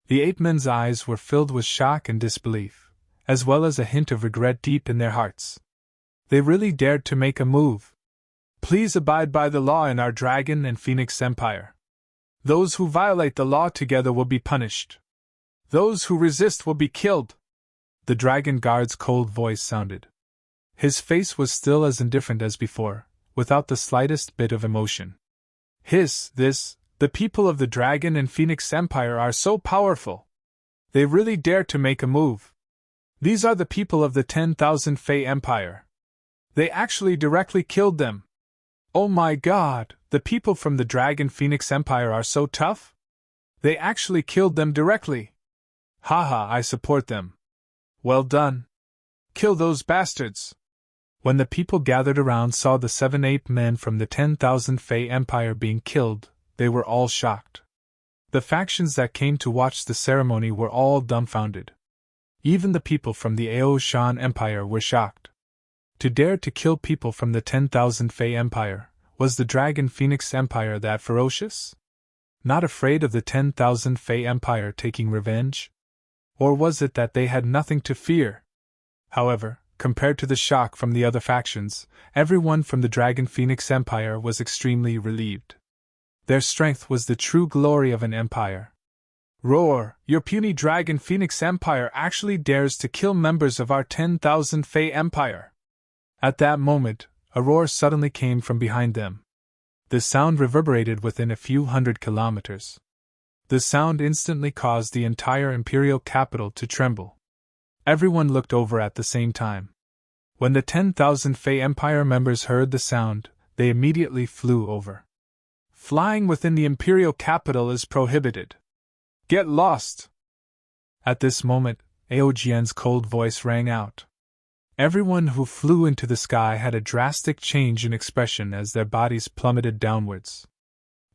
The ape-men's eyes were filled with shock and disbelief, as well as a hint of regret deep in their hearts. They really dared to make a move. Please abide by the law in our Dragon and Phoenix Empire. Those who violate the law together will be punished. Those who resist will be killed. The dragon guard's cold voice sounded. His face was still as indifferent as before, without the slightest bit of emotion. The people of the Dragon and Phoenix Empire are so powerful. They really dare to make a move. These are the people of the 10,000 Fey Empire. They actually directly killed them. Oh my god, the people from the Dragon Phoenix Empire are so tough? They actually killed them directly. Haha, I support them. Well done. Kill those bastards. When the people gathered around saw the 7 ape-men from the 10,000 Fey Empire being killed, they were all shocked. The factions that came to watch the ceremony were all dumbfounded. Even the people from the Ao Shan Empire were shocked. To dare to kill people from the 10,000 Fey Empire, was the Dragon Phoenix Empire that ferocious? Not afraid of the 10,000 Fey Empire taking revenge? Or was it that they had nothing to fear? However, compared to the shock from the other factions, everyone from the Dragon Phoenix Empire was extremely relieved. Their strength was the true glory of an empire. Roar! Your puny dragon Phoenix Empire actually dares to kill members of our 10,000 Fey Empire! At that moment, a roar suddenly came from behind them. The sound reverberated within a few hundred kilometers. The sound instantly caused the entire imperial capital to tremble. Everyone looked over at the same time. When the 10,000 Fey Empire members heard the sound, they immediately flew over. Flying within the imperial capital is prohibited. Get lost! At this moment, Aojian's cold voice rang out. Everyone who flew into the sky had a drastic change in expression as their bodies plummeted downwards.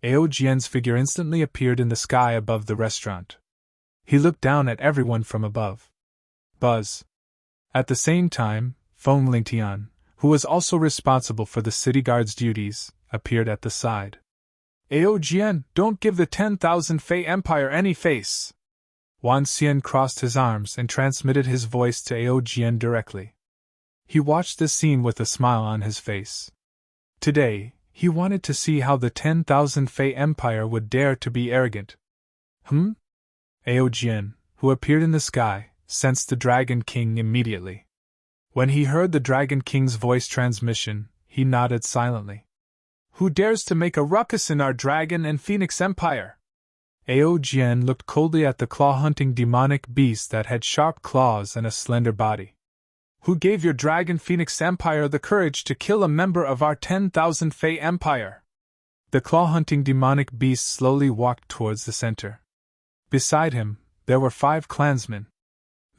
Aojian's figure instantly appeared in the sky above the restaurant. He looked down at everyone from above. Buzz. At the same time, Feng Lingtian, who was also responsible for the city guard's duties, appeared at the side. Aojian, don't give the 10,000 Fey Empire any face! Wan Xian crossed his arms and transmitted his voice to Aojian directly. He watched this scene with a smile on his face. Today, he wanted to see how the 10,000 Fey Empire would dare to be arrogant. Aojian, who appeared in the sky, sensed the Dragon King immediately. When he heard the Dragon King's voice transmission, he nodded silently. Who dares to make a ruckus in our Dragon and Phoenix Empire? Aojian looked coldly at the claw-hunting demonic beast that had sharp claws and a slender body. Who gave your Dragon Phoenix Empire the courage to kill a member of our 10,000 Fey Empire? The claw-hunting demonic beast slowly walked towards the center. Beside him, there were 5 clansmen.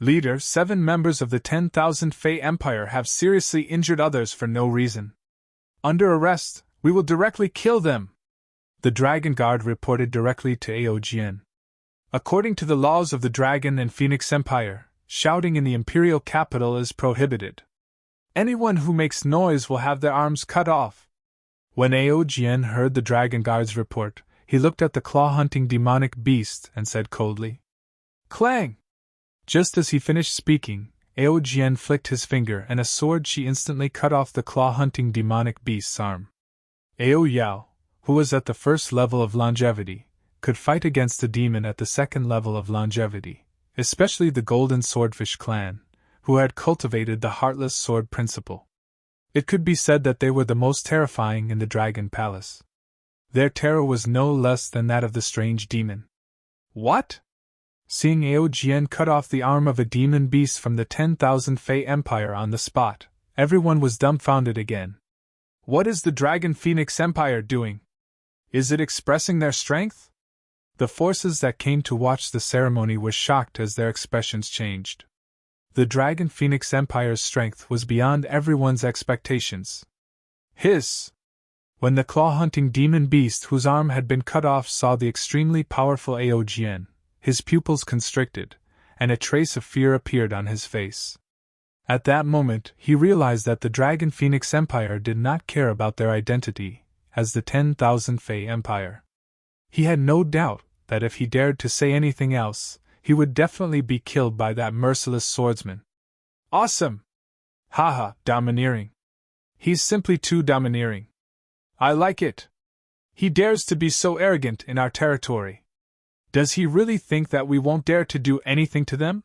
Leader, 7 members of the 10,000 Fey Empire have seriously injured others for no reason. Under arrest, we will directly kill them! The Dragon Guard reported directly to Aojian. According to the laws of the Dragon and Phoenix Empire, shouting in the imperial capital is prohibited. Anyone who makes noise will have their arms cut off. When Aojian heard the Dragon Guard's report, he looked at the claw-hunting demonic beast and said coldly, Clang! Just as he finished speaking, Aojian flicked his finger and a sword she instantly cut off the claw-hunting demonic beast's arm. Ao Yao, who was at the first level of longevity, could fight against a demon at the second level of longevity, especially the Golden Swordfish clan, who had cultivated the Heartless Sword principle. It could be said that they were the most terrifying in the Dragon Palace. Their terror was no less than that of the strange demon. What? Seeing Aojian cut off the arm of a demon beast from the 10,000 Fey Empire on the spot, everyone was dumbfounded again. What is the Dragon Phoenix Empire doing? Is it expressing their strength? The forces that came to watch the ceremony were shocked as their expressions changed. The Dragon Phoenix Empire's strength was beyond everyone's expectations. Hiss! When the claw-hunting demon beast whose arm had been cut off saw the extremely powerful Aojian, his pupils constricted, and a trace of fear appeared on his face. At that moment, he realized that the Dragon Phoenix Empire did not care about their identity as the 10,000 Fey Empire. He had no doubt that if he dared to say anything else, he would definitely be killed by that merciless swordsman. Awesome! Haha, domineering. He's simply too domineering. I like it. He dares to be so arrogant in our territory. Does he really think that we won't dare to do anything to them?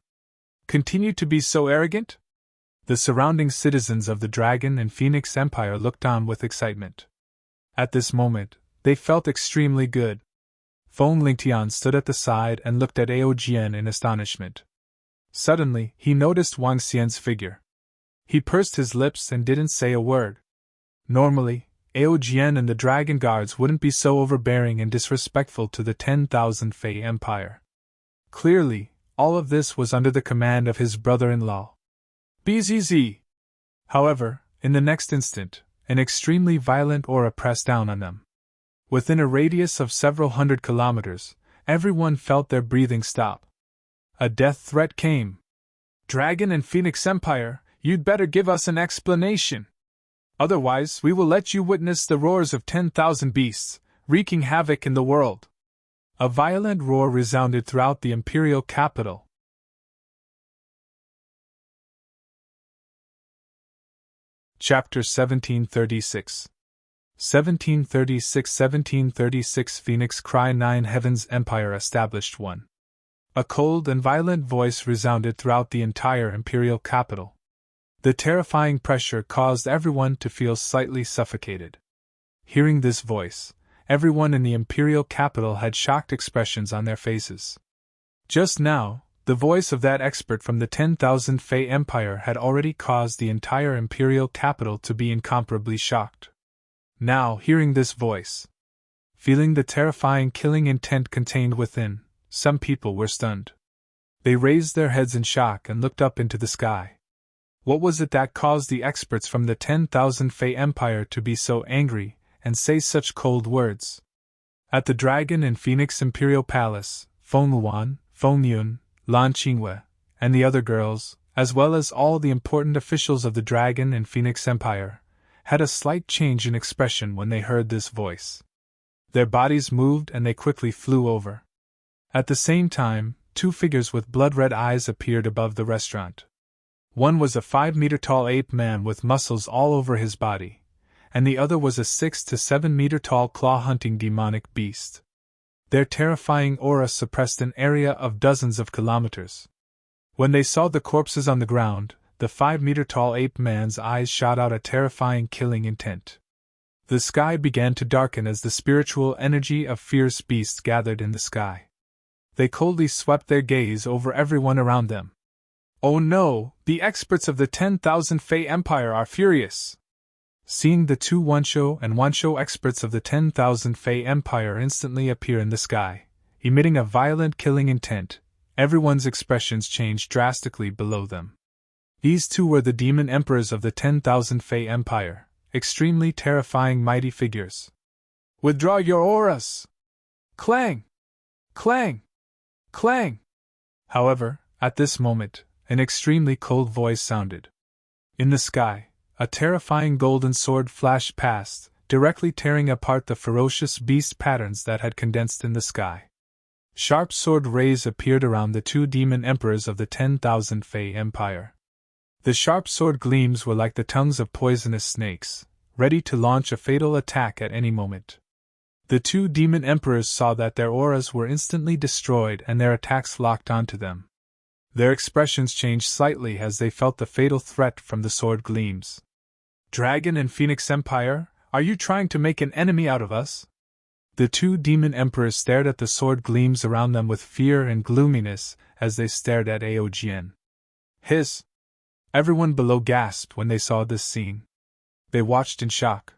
Continue to be so arrogant? The surrounding citizens of the Dragon and Phoenix Empire looked on with excitement. At this moment, they felt extremely good. Feng Lingtian stood at the side and looked at Aojian in astonishment. Suddenly, he noticed Wang Xian's figure. He pursed his lips and didn't say a word. Normally, Aojian and the Dragon Guards wouldn't be so overbearing and disrespectful to the 10,000 Fey Empire. Clearly, all of this was under the command of his brother-in-law. BZZ! However, in the next instant, an extremely violent aura pressed down on them. Within a radius of several hundred kilometers, everyone felt their breathing stop. A death threat came. Dragon and Phoenix Empire, you'd better give us an explanation. Otherwise, we will let you witness the roars of 10,000 beasts, wreaking havoc in the world. A violent roar resounded throughout the imperial capital. Chapter 1736. 1736 Phoenix Cry 9 Heaven's Empire established one. A cold and violent voice resounded throughout the entire imperial capital. The terrifying pressure caused everyone to feel slightly suffocated. Hearing this voice, everyone in the imperial capital had shocked expressions on their faces. Just now, the voice of that expert from the 10,000 Fey Empire had already caused the entire imperial capital to be incomparably shocked. Now, hearing this voice, feeling the terrifying killing intent contained within, some people were stunned. They raised their heads in shock and looked up into the sky. What was it that caused the experts from the 10,000 Fey Empire to be so angry and say such cold words? At the Dragon and Phoenix Imperial Palace, Feng Luan, Feng Yun, Lan Qingwei, and the other girls, as well as all the important officials of the Dragon and Phoenix Empire, had a slight change in expression when they heard this voice. Their bodies moved and they quickly flew over. At the same time, two figures with blood-red eyes appeared above the restaurant. One was a 5-meter-tall ape man with muscles all over his body, and the other was a 6 to 7-meter-tall claw-hunting demonic beast. Their terrifying aura suppressed an area of dozens of kilometers. When they saw the corpses on the ground, the 5-meter-tall ape man's eyes shot out a terrifying killing intent. The sky began to darken as the spiritual energy of fierce beasts gathered in the sky. They coldly swept their gaze over everyone around them. Oh no, the experts of the 10,000 Fey Empire are furious! Seeing the two Wansho and Wansho experts of the 10,000 Fey Empire instantly appear in the sky, emitting a violent killing intent, everyone's expressions changed drastically below them. These two were the demon emperors of the 10,000 Fey Empire, extremely terrifying mighty figures. Withdraw your auras! Clang! Clang! Clang! However, at this moment, an extremely cold voice sounded. In the sky, a terrifying golden sword flashed past, directly tearing apart the ferocious beast patterns that had condensed in the sky. Sharp sword rays appeared around the two demon emperors of the 10,000 Fey Empire. The sharp sword gleams were like the tongues of poisonous snakes, ready to launch a fatal attack at any moment. The two demon emperors saw that their auras were instantly destroyed and their attacks locked onto them. Their expressions changed slightly as they felt the fatal threat from the sword gleams. Dragon and Phoenix Empire, are you trying to make an enemy out of us? The two demon emperors stared at the sword gleams around them with fear and gloominess as they stared at Aogien. Hiss! Everyone below gasped when they saw this scene. They watched in shock.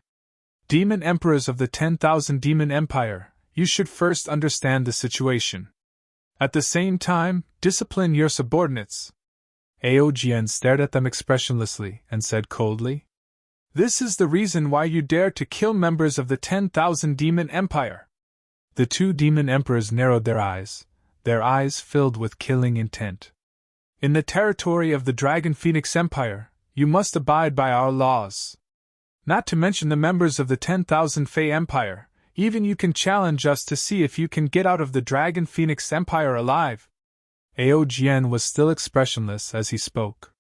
Demon emperors of the 10,000 Demon Empire, you should first understand the situation. At the same time, discipline your subordinates. Aogien stared at them expressionlessly and said coldly, This is the reason why you dare to kill members of the 10,000 Demon Empire. The two demon emperors narrowed their eyes filled with killing intent. In the territory of the Dragon Phoenix Empire, you must abide by our laws. Not to mention the members of the 10,000 Fey Empire, even you can challenge us to see if you can get out of the Dragon Phoenix Empire alive. Aogien was still expressionless as he spoke.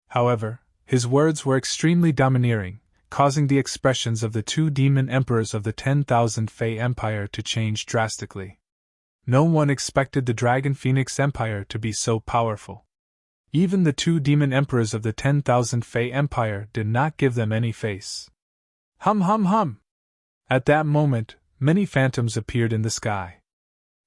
However, his words were extremely domineering, causing the expressions of the two demon emperors of the 10,000 Fey Empire to change drastically. No one expected the Dragon Phoenix Empire to be so powerful. Even the two demon emperors of the 10,000 Fey Empire did not give them any face. Hum hum hum! At that moment, many phantoms appeared in the sky.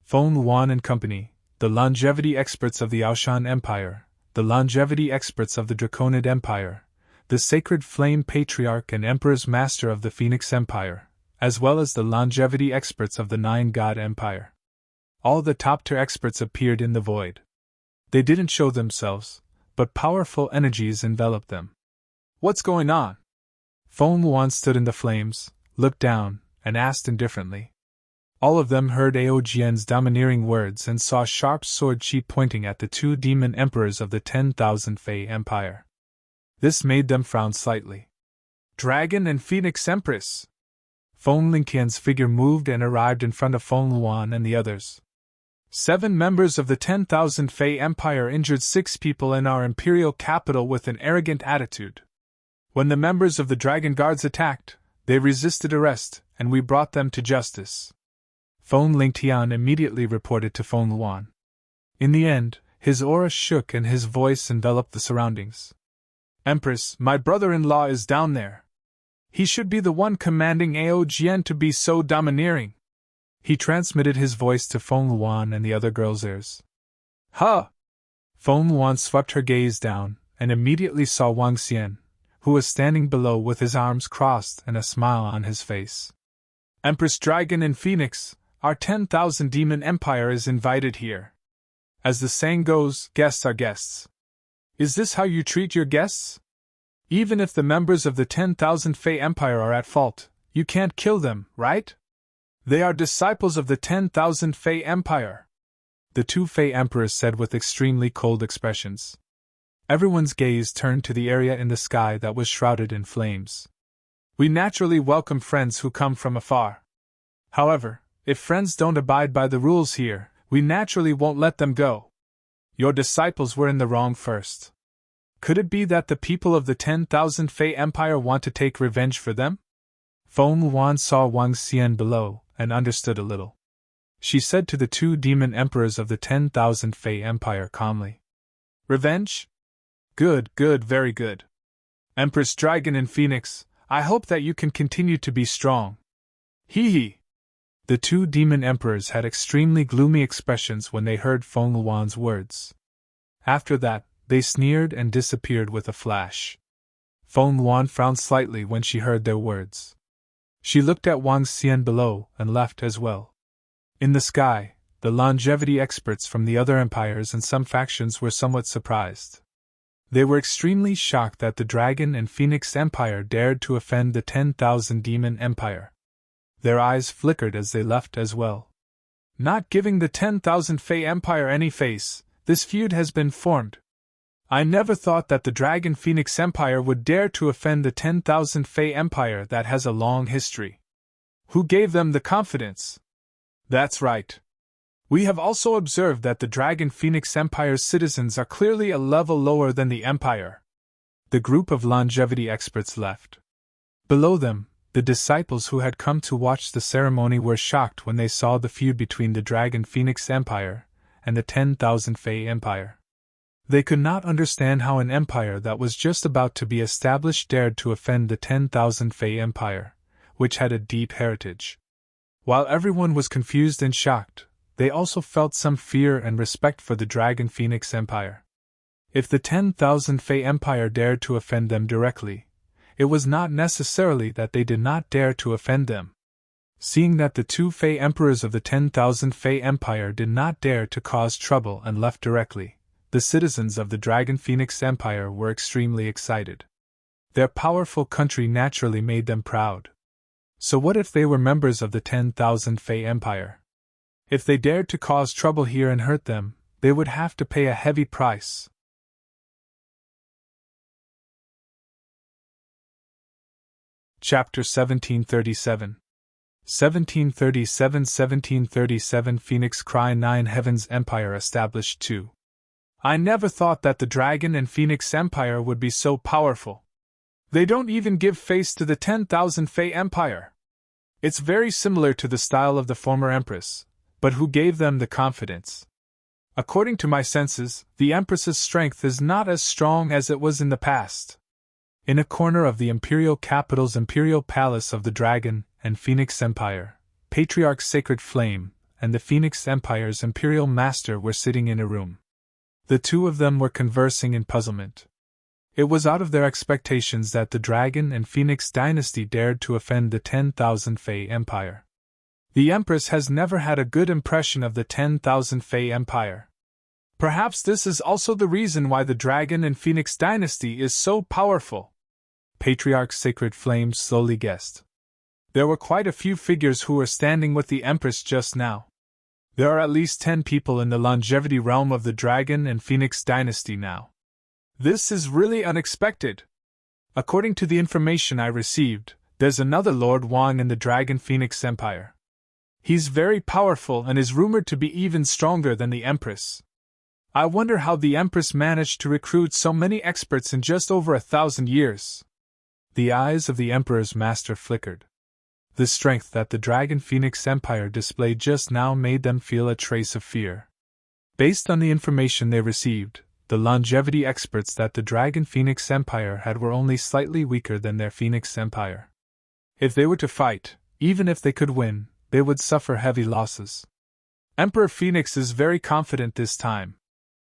Feng Luan and company, the longevity experts of the Aoshan Empire, the longevity experts of the Draconid Empire, the Sacred Flame Patriarch and Emperor's Master of the Phoenix Empire, as well as the longevity experts of the Nine God Empire. All the top-tier experts appeared in the void. They didn't show themselves, but powerful energies enveloped them. What's going on? Feng Luan stood in the flames, looked down, and asked indifferently. All of them heard Aogien's domineering words and saw sharp sword chi pointing at the two demon emperors of the 10,000 Fey Empire. This made them frown slightly. Dragon and Phoenix Empress! Feng Linqian's figure moved and arrived in front of Feng Luan and the others. 7 members of the 10,000 Fey Empire injured 6 people in our imperial capital with an arrogant attitude. When the members of the Dragon Guards attacked, They resisted arrest, and we brought them to justice. Feng Lingtian immediately reported to Feng Luan. In the end, his aura shook and his voice enveloped the surroundings. Empress, my brother-in-law is down there. He should be the one commanding Ao Jian to be so domineering. He transmitted his voice to Feng Luan and the other girls' ears. Huh! Feng Luan swept her gaze down, and immediately saw Wang Xian, who was standing below with his arms crossed and a smile on his face. Empress Dragon and Phoenix, our 10,000 demon empire is invited here. As the saying goes, guests are guests. Is this how you treat your guests? Even if the members of the 10,000 Fey Empire are at fault, you can't kill them, right? They are disciples of the 10,000 Fey Empire. The two Fey Emperors said with extremely cold expressions. Everyone's gaze turned to the area in the sky that was shrouded in flames. We naturally welcome friends who come from afar. However, if friends don't abide by the rules here, we naturally won't let them go. Your disciples were in the wrong first. Could it be that the people of the 10,000 Fey Empire want to take revenge for them? Feng Luan saw Wang Xian below, and understood a little. She said to the two demon emperors of the 10,000 Fey Empire calmly. Revenge? Good, very good. Empress Dragon and Phoenix, I hope that you can continue to be strong. Hee hee. The two demon emperors had extremely gloomy expressions when they heard Feng Luan's words. After that, they sneered and disappeared with a flash. Feng Luan frowned slightly when she heard their words. She looked at Wang Xian below and left as well. In the sky, the longevity experts from the other empires and some factions were somewhat surprised. They were extremely shocked that the Dragon and Phoenix Empire dared to offend the 10,000 Demon Empire. Their eyes flickered as they left as well. Not giving the 10,000 Fey Empire any face, this feud has been formed. I never thought that the Dragon Phoenix Empire would dare to offend the 10,000 Fey Empire that has a long history. Who gave them the confidence? That's right. We have also observed that the Dragon Phoenix Empire's citizens are clearly a level lower than the Empire. The group of longevity experts left. Below them, the disciples who had come to watch the ceremony were shocked when they saw the feud between the Dragon Phoenix Empire and the 10,000 Fey Empire. They could not understand how an empire that was just about to be established dared to offend the 10,000 Fey Empire, which had a deep heritage. While everyone was confused and shocked, they also felt some fear and respect for the Dragon Phoenix Empire. If the 10,000 Fey Empire dared to offend them directly, it was not necessarily that they did not dare to offend them. Seeing that the two Fey Emperors of the 10,000 Fey Empire did not dare to cause trouble and left directly, the citizens of the Dragon Phoenix Empire were extremely excited. Their powerful country naturally made them proud. So what if they were members of the 10,000 Fey Empire? If they dared to cause trouble here and hurt them, they would have to pay a heavy price. Chapter 1737 1737 Phoenix Cry 9 Heavens Empire established 2. I never thought that the Dragon and Phoenix Empire would be so powerful. They don't even give face to the 10,000 Fey Empire. It's very similar to the style of the former Empress, but who gave them the confidence? According to my senses, the Empress's strength is not as strong as it was in the past. In a corner of the imperial capital's imperial palace of the Dragon and Phoenix Empire, Patriarch Sacred Flame and the Phoenix Empire's imperial master were sitting in a room. The two of them were conversing in puzzlement. It was out of their expectations that the Dragon and Phoenix dynasty dared to offend the 10,000 Fey Empire. The Empress has never had a good impression of the 10,000 Fey Empire. Perhaps this is also the reason why the Dragon and Phoenix dynasty is so powerful. Patriarch Sacred Flame slowly guessed. There were quite a few figures who were standing with the Empress just now. There are at least 10 people in the longevity realm of the Dragon and Phoenix dynasty now. This is really unexpected. According to the information I received, there's another Lord Wang in the Dragon Phoenix Empire. He's very powerful and is rumored to be even stronger than the Empress. I wonder how the Empress managed to recruit so many experts in just over 1,000 years. The eyes of the Emperor's master flickered. The strength that the Dragon Phoenix Empire displayed just now made them feel a trace of fear. Based on the information they received, the longevity experts that the Dragon Phoenix Empire had were only slightly weaker than their Phoenix Empire. If they were to fight, even if they could win, they would suffer heavy losses. Emperor Phoenix is very confident this time.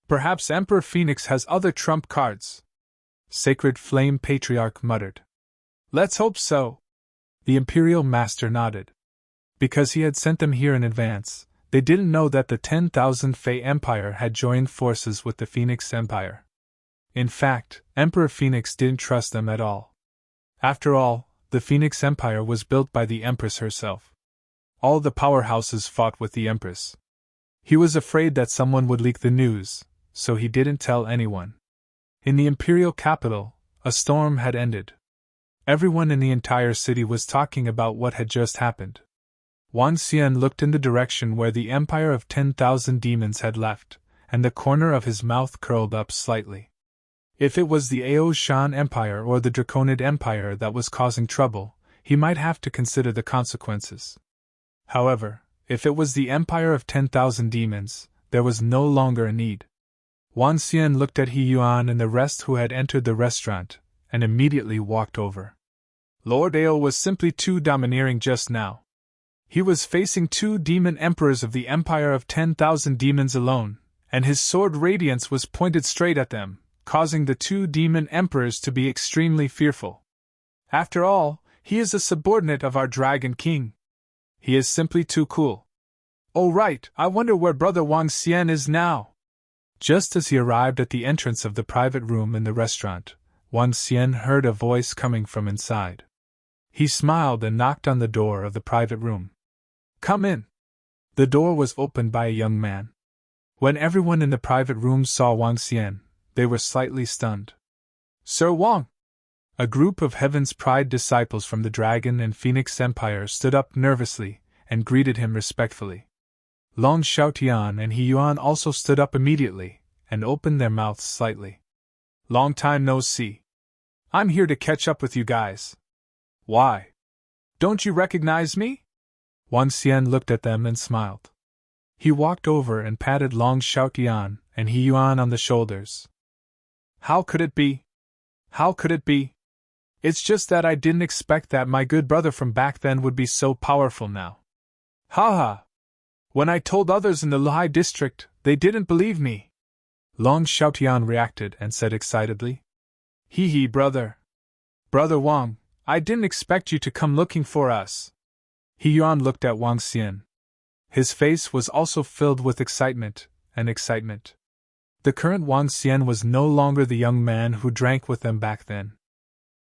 Perhaps Emperor Phoenix has other trump cards. Sacred Flame Patriarch muttered. Let's hope so. The Imperial Master nodded. Because he had sent them here in advance, they didn't know that the 10,000 Fey Empire had joined forces with the Phoenix Empire. In fact, Emperor Phoenix didn't trust them at all. After all, the Phoenix Empire was built by the Empress herself. All the powerhouses fought with the Empress. He was afraid that someone would leak the news, so he didn't tell anyone. In the imperial capital, a storm had ended. Everyone in the entire city was talking about what had just happened. Wang Xian looked in the direction where the Empire of 10,000 demons had left, and the corner of his mouth curled up slightly. If it was the Ao Shan Empire or the Draconid Empire that was causing trouble, he might have to consider the consequences. However, if it was the Empire of 10,000 demons, there was no longer a need. Wang Xian looked at He Yuan and the rest who had entered the restaurant, and immediately walked over. Lord Ao was simply too domineering just now. He was facing 2 demon emperors of the Empire of 10,000 demons alone, and his sword radiance was pointed straight at them, causing the 2 demon emperors to be extremely fearful. After all, he is a subordinate of our Dragon King. He is simply too cool. Oh right, I wonder where Brother Wang Xian is now. Just as he arrived at the entrance of the private room in the restaurant, Wang Xian heard a voice coming from inside. He smiled and knocked on the door of the private room. Come in. The door was opened by a young man. When everyone in the private room saw Wang Xian, they were slightly stunned. Sir Wang! A group of Heaven's Pride disciples from the Dragon and Phoenix Empire stood up nervously and greeted him respectfully. Long Xiaotian and He Yuan also stood up immediately and opened their mouths slightly. Long time no see. I'm here to catch up with you guys. Why? Don't you recognize me? Wang Xian looked at them and smiled. He walked over and patted Long Xiaotian and He Yuan on the shoulders. How could it be? How could it be? It's just that I didn't expect that my good brother from back then would be so powerful now. Ha ha! When I told others in the Lehigh district, they didn't believe me. Long Xiaotian reacted and said excitedly. Hee hee, brother. Brother Wang, I didn't expect you to come looking for us. He Yuan looked at Wang Xian. His face was also filled with excitement. The current Wang Xian was no longer the young man who drank with them back then.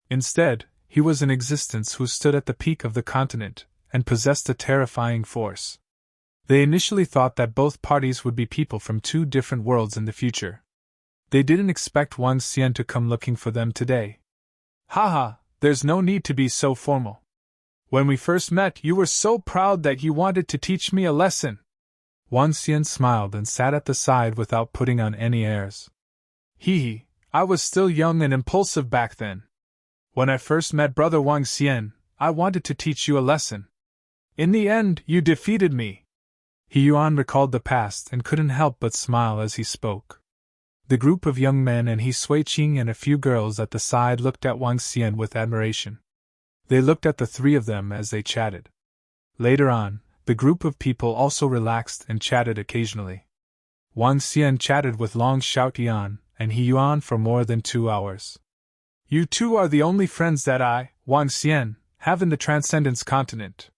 Instead, he was an existence who stood at the peak of the continent and possessed a terrifying force. They initially thought that both parties would be people from 2 different worlds in the future. They didn't expect Wang Xian to come looking for them today. Haha, there's no need to be so formal. When we first met, you were so proud that you wanted to teach me a lesson. Wang Xian smiled and sat at the side without putting on any airs. Hee hee, I was still young and impulsive back then. When I first met Brother Wang Xian, I wanted to teach you a lesson. In the end, you defeated me. He Yuan recalled the past and couldn't help but smile as he spoke. The group of young men and He Sui-Ching and a few girls at the side looked at Wang Xian with admiration. They looked at the 3 of them as they chatted. Later on, the group of people also relaxed and chatted occasionally. Wang Xian chatted with Long Xiaotian and He Yuan for more than 2 hours. You 2 are the only friends that I, Wang Xian, have in the Transcendence continent.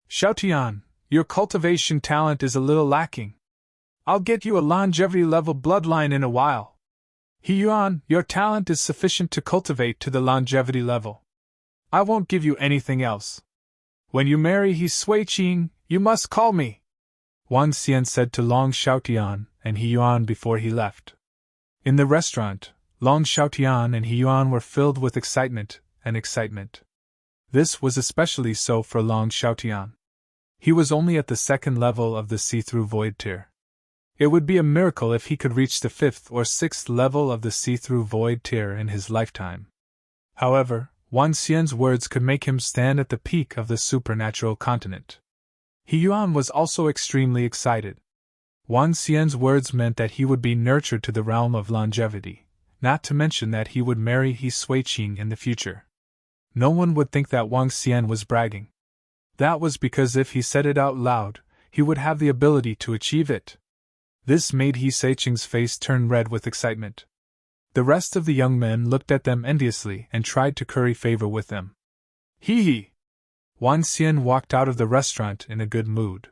Xiaotian, your cultivation talent is a little lacking. I'll get you a longevity level bloodline in a while. He Yuan, your talent is sufficient to cultivate to the longevity level. I won't give you anything else. When you marry He Sui-Ching, you must call me. Wang Xian said to Long Xiaotian and He Yuan before he left. In the restaurant, Long Xiaotian and He Yuan were filled with excitement. This was especially so for Long Xiaotian. He was only at the 2nd level of the see-through void tier. It would be a miracle if he could reach the 5th or 6th level of the see-through void tier in his lifetime. However, Wang Xian's words could make him stand at the peak of the supernatural continent. He Yuan was also extremely excited. Wang Xian's words meant that he would be nurtured to the realm of longevity, not to mention that he would marry He Suiqing in the future. No one would think that Wang Xian was bragging. That was because if he said it out loud, he would have the ability to achieve it. This made He Suiqing's face turn red with excitement. The rest of the young men looked at them enviously and tried to curry favor with them. Hee hee! Wang Xian walked out of the restaurant in a good mood.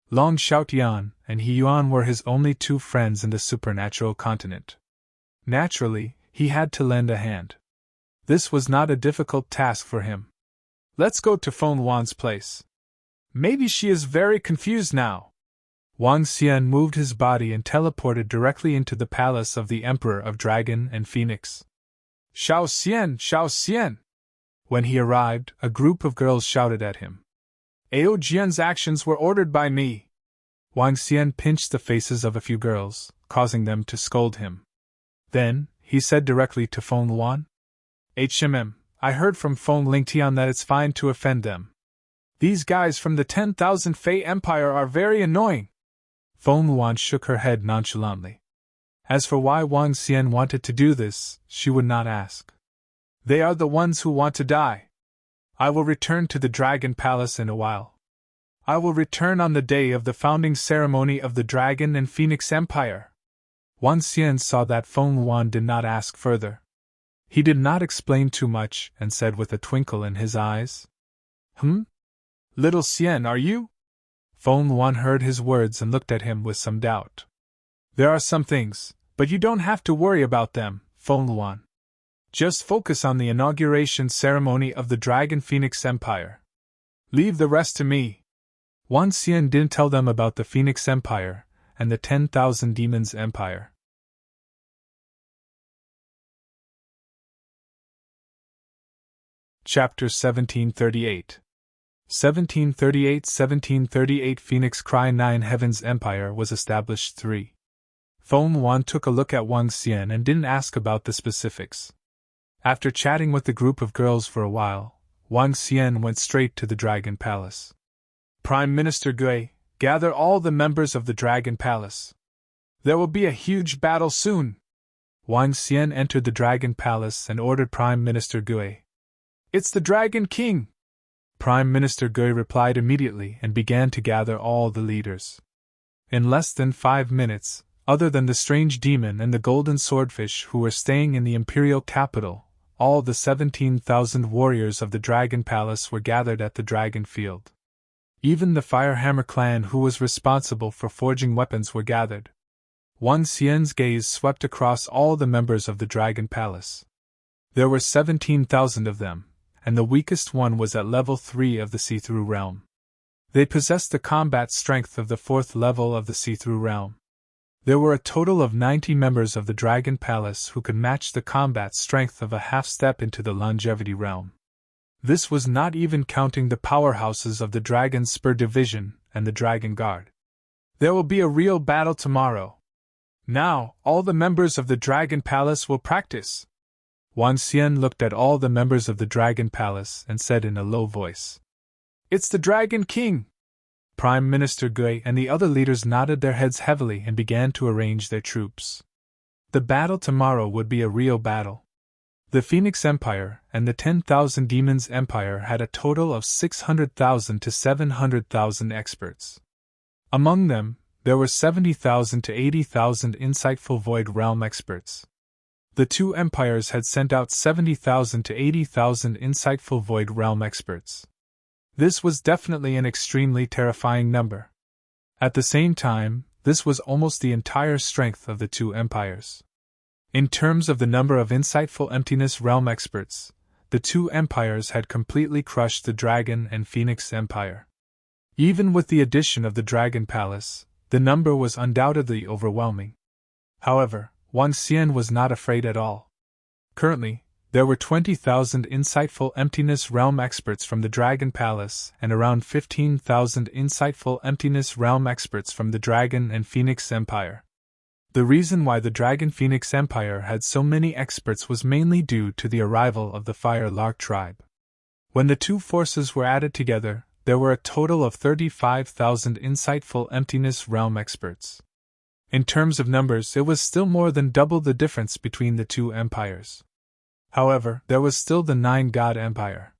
Long Xiaotian and He Yuan were his only two friends in the supernatural continent. Naturally, he had to lend a hand. This was not a difficult task for him. Let's go to Feng Wan's place. Maybe she is very confused now. Wang Xian moved his body and teleported directly into the palace of the Emperor of Dragon and Phoenix. Xiao Xian! Xiao Xian! When he arrived, a group of girls shouted at him. Ao Jian's actions were ordered by me. Wang Xian pinched the faces of a few girls, causing them to scold him. Then, he said directly to Feng Wan. I heard from Feng Lingtian that it's fine to offend them. These guys from the 10,000 Fei Empire are very annoying. Feng Wan shook her head nonchalantly. As for why Wang Xian wanted to do this, she would not ask. They are the ones who want to die. I will return to the Dragon Palace in a while. I will return on the day of the founding ceremony of the Dragon and Phoenix Empire. Wang Xian saw that Feng Wan did not ask further. He did not explain too much and said with a twinkle in his eyes. Little Xian, are you? Feng Wan heard his words and looked at him with some doubt. There are some things, but you don't have to worry about them, Feng Wan. Just focus on the inauguration ceremony of the Dragon Phoenix Empire. Leave the rest to me. Wang Xian didn't tell them about the Phoenix Empire and the 10,000 Demons Empire. Chapter 1738 1738 Phoenix Cry 9 Heavens Empire was established 3. Feng Wan took a look at Wang Xian and didn't ask about the specifics. After chatting with the group of girls for a while, Wang Xian went straight to the Dragon Palace. Prime Minister Gui, gather all the members of the Dragon Palace. There will be a huge battle soon. Wang Xian entered the Dragon Palace and ordered Prime Minister Gui. It's the Dragon King! Prime Minister Gui replied immediately and began to gather all the leaders. In less than 5 minutes, other than the strange demon and the golden swordfish who were staying in the imperial capital, all the 17,000 warriors of the Dragon Palace were gathered at the Dragon Field. Even the Firehammer clan who was responsible for forging weapons were gathered. Wang Xian's gaze swept across all the members of the Dragon Palace. There were 17,000 of them, and the weakest one was at level 3 of the see-through realm. They possessed the combat strength of the 4th level of the see-through realm. There were a total of 90 members of the Dragon Palace who could match the combat strength of a half-step into the longevity realm. This was not even counting the powerhouses of the Dragon Spur Division and the Dragon Guard. There will be a real battle tomorrow. Now, all the members of the Dragon Palace will practice. Wang Xian looked at all the members of the Dragon Palace and said in a low voice. It's the Dragon King! Prime Minister Gui and the other leaders nodded their heads heavily and began to arrange their troops. The battle tomorrow would be a real battle. The Phoenix Empire and the 10,000 Demons Empire had a total of 600,000 to 700,000 experts. Among them, there were 70,000 to 80,000 insightful Void Realm experts. The two empires had sent out 70,000 to 80,000 insightful Void Realm experts. This was definitely an extremely terrifying number. At the same time, this was almost the entire strength of the two empires. In terms of the number of insightful Emptiness Realm experts, the two empires had completely crushed the Dragon and Phoenix Empire. Even with the addition of the Dragon Palace, the number was undoubtedly overwhelming. However, Wang Xian was not afraid at all. Currently, there were 20,000 insightful Emptiness Realm experts from the Dragon Palace and around 15,000 insightful Emptiness Realm experts from the Dragon and Phoenix Empire. The reason why the Dragon Phoenix Empire had so many experts was mainly due to the arrival of the Fire Lark tribe. When the two forces were added together, there were a total of 35,000 insightful Emptiness Realm experts. In terms of numbers, it was still more than double the difference between the two empires. However, there was still the Nine-God Empire.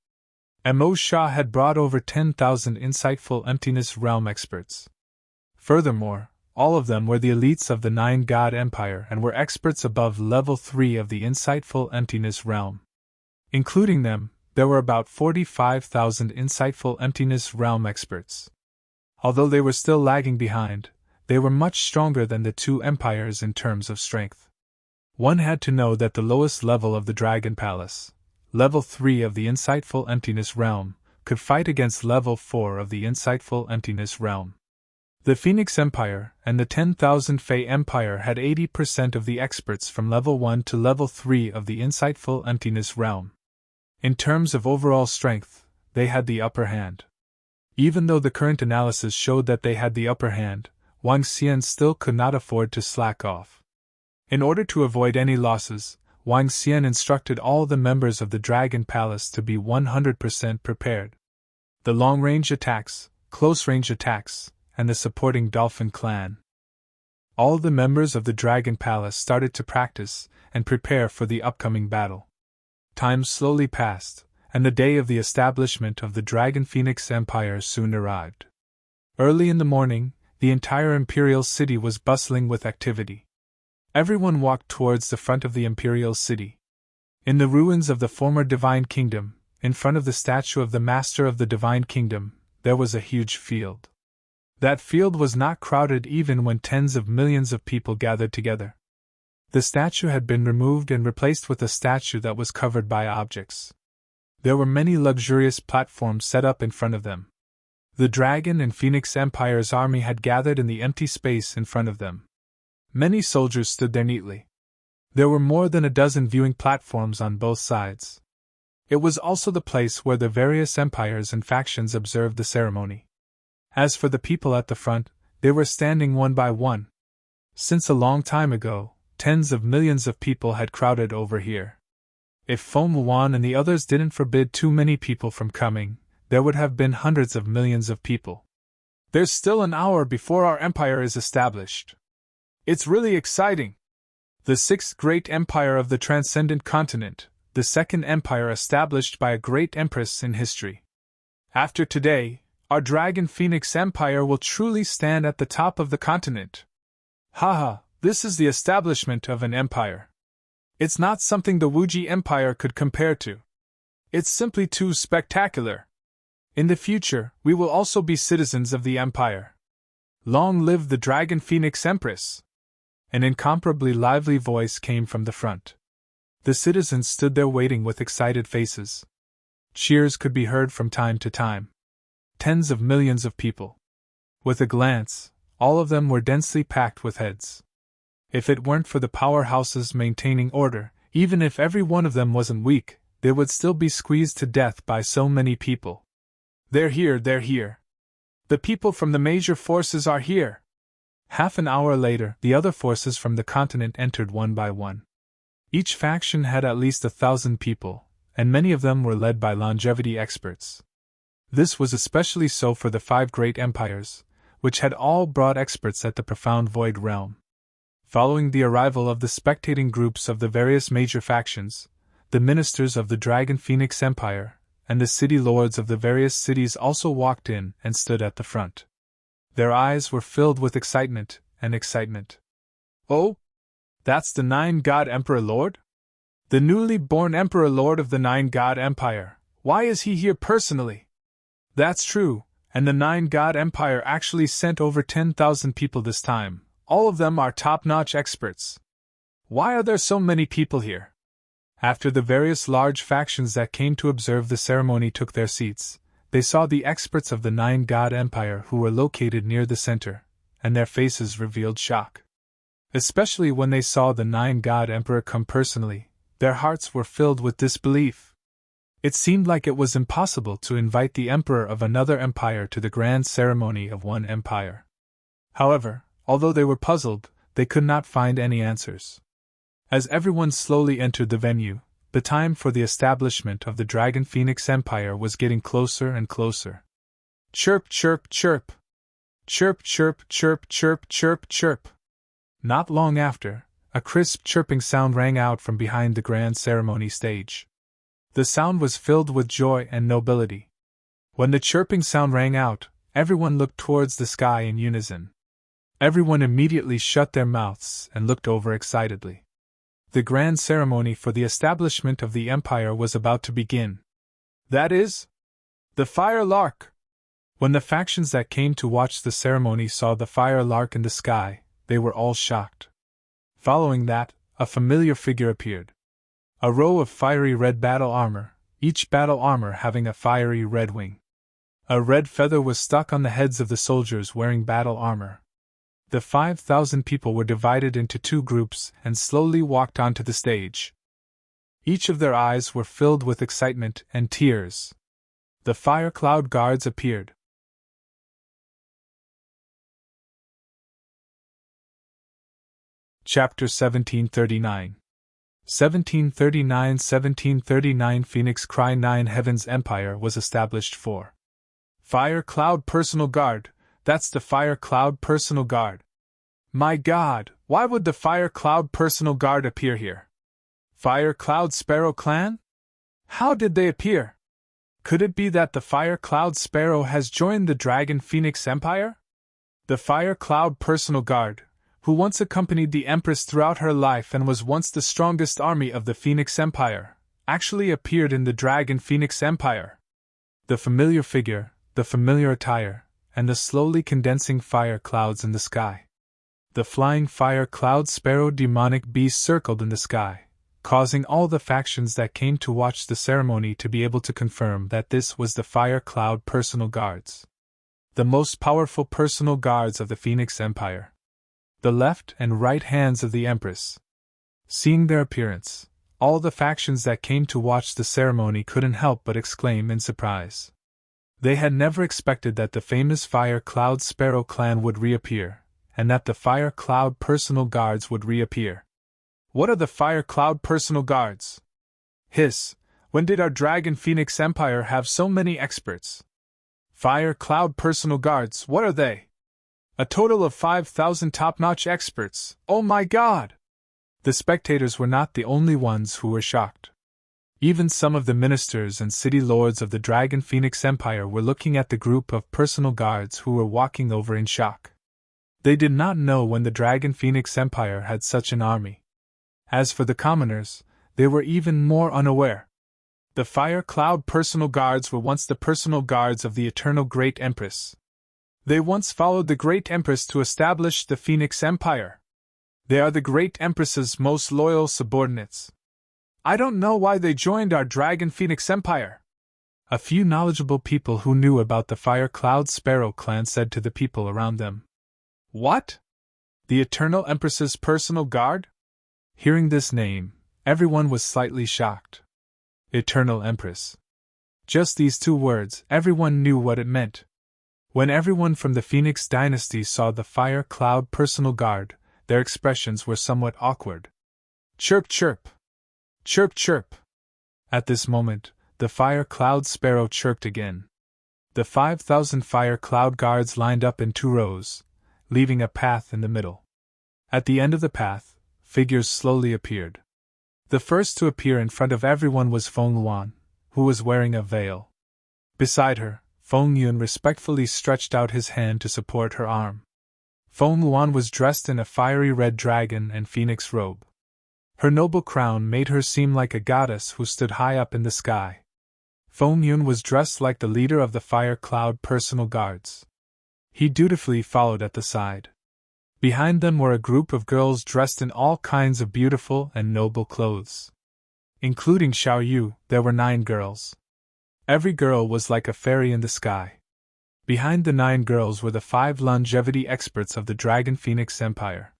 Mo Shah had brought over 10,000 insightful Emptiness Realm experts. Furthermore, all of them were the elites of the Nine-God Empire and were experts above level 3 of the insightful Emptiness Realm. Including them, there were about 45,000 insightful Emptiness Realm experts. Although they were still lagging behind, they were much stronger than the two empires in terms of strength. One had to know that the lowest level of the Dragon Palace, level 3 of the insightful Emptiness Realm, could fight against level 4 of the insightful Emptiness Realm. The Phoenix Empire and the 10,000 Fey Empire had 80% of the experts from level 1 to level 3 of the insightful Emptiness Realm. In terms of overall strength, they had the upper hand. Even though the current analysis showed that they had the upper hand, Wang Xian still could not afford to slack off. In order to avoid any losses, Wang Xian instructed all the members of the Dragon Palace to be 100% prepared. The long-range attacks, close-range attacks, and the supporting Dolphin clan. All the members of the Dragon Palace started to practice and prepare for the upcoming battle. Time slowly passed, and the day of the establishment of the Dragon Phoenix Empire soon arrived. Early in the morning, the entire Imperial City was bustling with activity. Everyone walked towards the front of the Imperial City. In the ruins of the former Divine Kingdom, in front of the statue of the Master of the Divine Kingdom, there was a huge field. That field was not crowded even when tens of millions of people gathered together. The statue had been removed and replaced with a statue that was covered by objects. There were many luxurious platforms set up in front of them. The Dragon and Phoenix Empire's army had gathered in the empty space in front of them. Many soldiers stood there neatly. There were more than a dozen viewing platforms on both sides. It was also the place where the various empires and factions observed the ceremony. As for the people at the front, they were standing one by one. Since a long time ago, tens of millions of people had crowded over here. If Feng Wuan and the others didn't forbid too many people from coming, there would have been hundreds of millions of people. There's still an hour before our empire is established. It's really exciting. The sixth great empire of the transcendent continent, the second empire established by a great empress in history. After today, our Dragon Phoenix Empire will truly stand at the top of the continent. Haha, this is the establishment of an empire. It's not something the Wuji Empire could compare to. It's simply too spectacular. In the future, we will also be citizens of the empire. Long live the Dragon Phoenix Empress! An incomparably lively voice came from the front. The citizens stood there waiting with excited faces. Cheers could be heard from time to time. Tens of millions of people. With a glance, all of them were densely packed with heads. If it weren't for the powerhouses maintaining order, even if every one of them wasn't weak, they would still be squeezed to death by so many people. They're here, they're here. The people from the major forces are here. Half an hour later, the other forces from the continent entered one by one. Each faction had at least 1,000 people, and many of them were led by longevity experts. This was especially so for the 5 great empires, which had all brought experts at the profound void realm. Following the arrival of the spectating groups of the various major factions, the ministers of the Dragon Phoenix Empire, and the city lords of the various cities also walked in and stood at the front. Their eyes were filled with excitement and excitement. Oh? That's the Nine-God Emperor Lord? The newly born Emperor Lord of the Nine-God Empire. Why is he here personally? That's true, and the Nine-God Empire actually sent over 10,000 people this time. All of them are top-notch experts. Why are there so many people here? After the various large factions that came to observe the ceremony took their seats, they saw the experts of the Nine-God Empire who were located near the center, and their faces revealed shock. Especially when they saw the Nine-God Emperor come personally, their hearts were filled with disbelief. It seemed like it was impossible to invite the emperor of another empire to the grand ceremony of one empire. However, although they were puzzled, they could not find any answers. As everyone slowly entered the venue, the time for the establishment of the Dragon Phoenix Empire was getting closer and closer. Chirp, chirp, chirp. Chirp, chirp, chirp, chirp, chirp, chirp. Not long after, a crisp chirping sound rang out from behind the grand ceremony stage. The sound was filled with joy and nobility. When the chirping sound rang out, everyone looked towards the sky in unison. Everyone immediately shut their mouths and looked over excitedly. The grand ceremony for the establishment of the empire was about to begin. That is, the fire lark. When the factions that came to watch the ceremony saw the fire lark in the sky, they were all shocked. Following that, a familiar figure appeared. A row of fiery red battle armor, each battle armor having a fiery red wing. A red feather was stuck on the heads of the soldiers wearing battle armor. The 5,000 people were divided into two groups and slowly walked onto the stage. Each of their eyes were filled with excitement and tears. The fire cloud guards appeared. Chapter 1739. 1739 Phoenix Cry 9 Heaven's Empire was established for. Fire Cloud Personal Guard, that's the Fire Cloud Personal Guard. My God, why would the Fire Cloud Personal Guard appear here? Fire Cloud Sparrow Clan? How did they appear? Could it be that the Fire Cloud Sparrow has joined the Dragon Phoenix Empire? The Fire Cloud Personal Guard, who once accompanied the Empress throughout her life and was once the strongest army of the Phoenix Empire, actually appeared in the Dragon Phoenix Empire. The familiar figure, the familiar attire, and the slowly condensing fire clouds in the sky. The flying fire cloud sparrow demonic beast circled in the sky, causing all the factions that came to watch the ceremony to be able to confirm that this was the Fire Cloud Personal Guards. The most powerful personal guards of the Phoenix Empire. The left and right hands of the Empress. Seeing their appearance, all the factions that came to watch the ceremony couldn't help but exclaim in surprise. They had never expected that the famous Fire Cloud Sparrow clan would reappear, and that the Fire Cloud Personal Guards would reappear. What are the Fire Cloud Personal Guards? Hiss, when did our Dragon Phoenix Empire have so many experts? Fire Cloud Personal Guards, what are they? A total of 5,000 top-notch experts, oh my God! The spectators were not the only ones who were shocked. Even some of the ministers and city lords of the Dragon Phoenix Empire were looking at the group of personal guards who were walking over in shock. They did not know when the Dragon Phoenix Empire had such an army. As for the commoners, they were even more unaware. The Fire Cloud Personal Guards were once the personal guards of the Eternal Great Empress. They once followed the Great Empress to establish the Phoenix Empire. They are the Great Empress's most loyal subordinates. I don't know why they joined our Dragon Phoenix Empire. A few knowledgeable people who knew about the Fire Cloud Sparrow clan said to the people around them. What? The Eternal Empress's personal guard? Hearing this name, everyone was slightly shocked. Eternal Empress. Just these two words, everyone knew what it meant. When everyone from the Phoenix dynasty saw the Fire Cloud Personal Guard, their expressions were somewhat awkward. Chirp chirp. Chirp chirp. At this moment, the Fire Cloud Sparrow chirped again. The 5,000 Fire Cloud Guards lined up in two rows, leaving a path in the middle. At the end of the path, figures slowly appeared. The first to appear in front of everyone was Feng Luan, who was wearing a veil. Beside her, Feng Yun respectfully stretched out his hand to support her arm. Feng Luan was dressed in a fiery red dragon and phoenix robe. Her noble crown made her seem like a goddess who stood high up in the sky. Feng Yun was dressed like the leader of the Fire Cloud Personal Guards. He dutifully followed at the side. Behind them were a group of girls dressed in all kinds of beautiful and noble clothes. Including Xiao Yu, there were 9 girls. Every girl was like a fairy in the sky. Behind the 9 girls were the 5 longevity experts of the Dragon Phoenix Empire.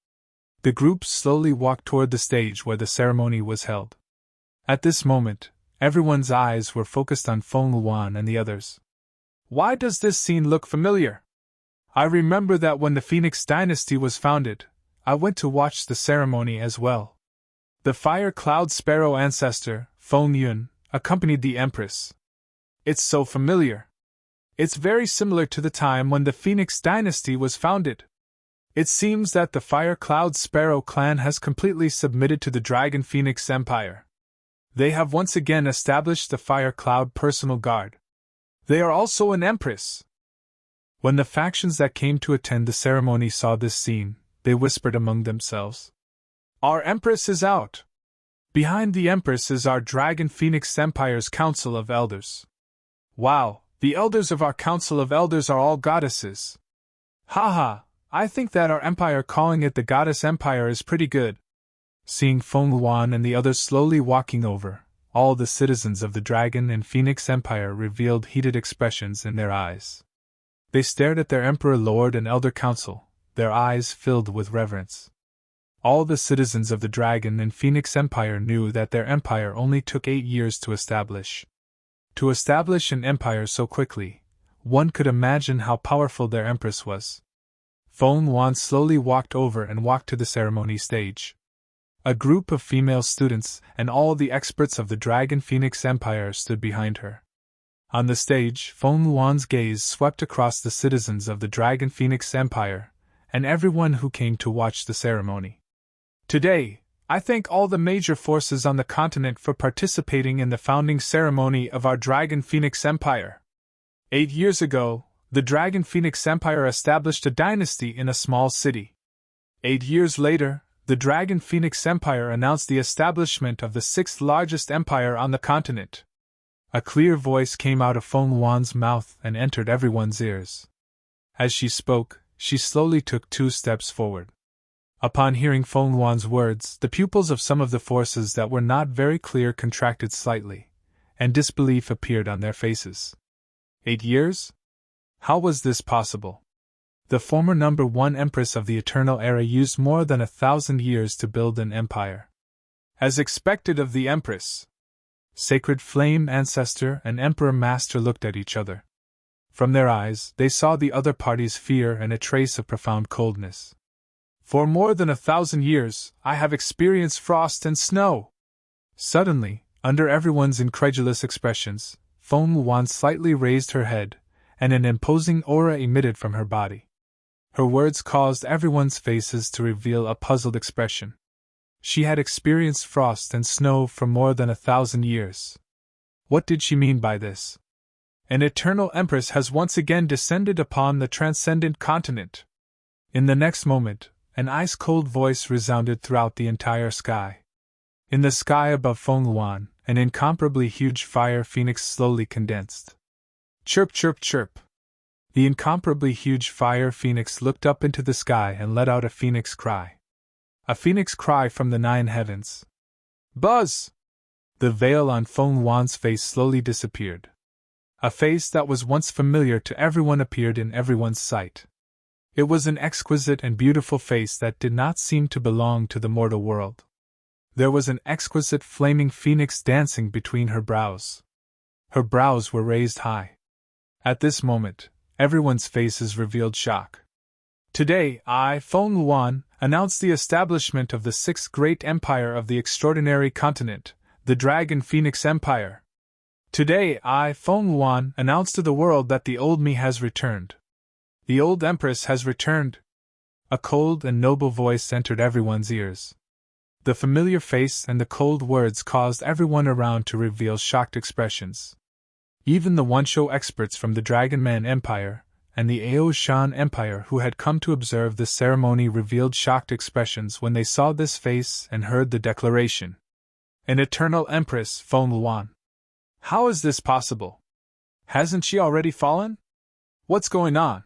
The group slowly walked toward the stage where the ceremony was held. At this moment, everyone's eyes were focused on Feng Luan and the others. Why does this scene look familiar? I remember that when the Phoenix dynasty was founded, I went to watch the ceremony as well. The fire cloud sparrow ancestor, Feng Yun, accompanied the Empress. It's so familiar. It's very similar to the time when the Phoenix dynasty was founded. It seems that the Fire Cloud Sparrow clan has completely submitted to the Dragon Phoenix Empire. They have once again established the Fire Cloud Personal Guard. They are also an empress. When the factions that came to attend the ceremony saw this scene, they whispered among themselves, "Our empress is out! Behind the empress is our Dragon Phoenix Empire's Council of Elders. Wow, the elders of our Council of Elders are all goddesses. Haha, I think that our empire calling it the Goddess Empire is pretty good." Seeing Feng Luan and the others slowly walking over, all the citizens of the Dragon and Phoenix Empire revealed heated expressions in their eyes. They stared at their Emperor Lord and Elder Council, their eyes filled with reverence. All the citizens of the Dragon and Phoenix Empire knew that their empire only took 8 years to establish. To establish an empire so quickly, one could imagine how powerful their empress was. Feng Luan slowly walked over and walked to the ceremony stage. A group of female students and all the experts of the Dragon Phoenix Empire stood behind her. On the stage, Feng Luan's gaze swept across the citizens of the Dragon Phoenix Empire, and everyone who came to watch the ceremony. Today, I thank all the major forces on the continent for participating in the founding ceremony of our Dragon Phoenix Empire. 8 years ago, the Dragon Phoenix Empire established a dynasty in a small city. 8 years later, the Dragon Phoenix Empire announced the establishment of the 6th largest empire on the continent. A clear voice came out of Feng Luan's mouth and entered everyone's ears. As she spoke, she slowly took 2 steps forward. Upon hearing Feng Luan's words, the pupils of some of the forces that were not very clear contracted slightly, and disbelief appeared on their faces. 8 years? How was this possible? The former number 1 Empress of the Eternal Era used more than 1,000 years to build an empire. As expected of the Empress. Sacred Flame Ancestor and Emperor Master looked at each other. From their eyes, they saw the other party's fear and a trace of profound coldness. For more than 1,000 years, I have experienced frost and snow. Suddenly, under everyone's incredulous expressions, Feng Luan slightly raised her head, and an imposing aura emitted from her body. Her words caused everyone's faces to reveal a puzzled expression. She had experienced frost and snow for more than 1,000 years. What did she mean by this? An eternal empress has once again descended upon the transcendent continent. In the next moment, an ice-cold voice resounded throughout the entire sky. In the sky above Feng Luan, an incomparably huge fire phoenix slowly condensed. Chirp, chirp, chirp. The incomparably huge fire phoenix looked up into the sky and let out a phoenix cry. A phoenix cry from the 9 heavens. Buzz! The veil on Feng Luan's face slowly disappeared. A face that was once familiar to everyone appeared in everyone's sight. It was an exquisite and beautiful face that did not seem to belong to the mortal world. There was an exquisite flaming phoenix dancing between her brows. Her brows were raised high. At this moment, everyone's faces revealed shock. Today, I, Feng Luan, announce the establishment of the 6th great empire of the extraordinary continent, the Dragon Phoenix Empire. Today, I, Feng Luan, announce to the world that the old me has returned. The old empress has returned. A cold and noble voice entered everyone's ears. The familiar face and the cold words caused everyone around to reveal shocked expressions. Even the Wansho experts from the Dragon Man Empire and the Ao Shan Empire who had come to observe the ceremony revealed shocked expressions when they saw this face and heard the declaration. An eternal empress, Feng Luan. How is this possible? Hasn't she already fallen? What's going on?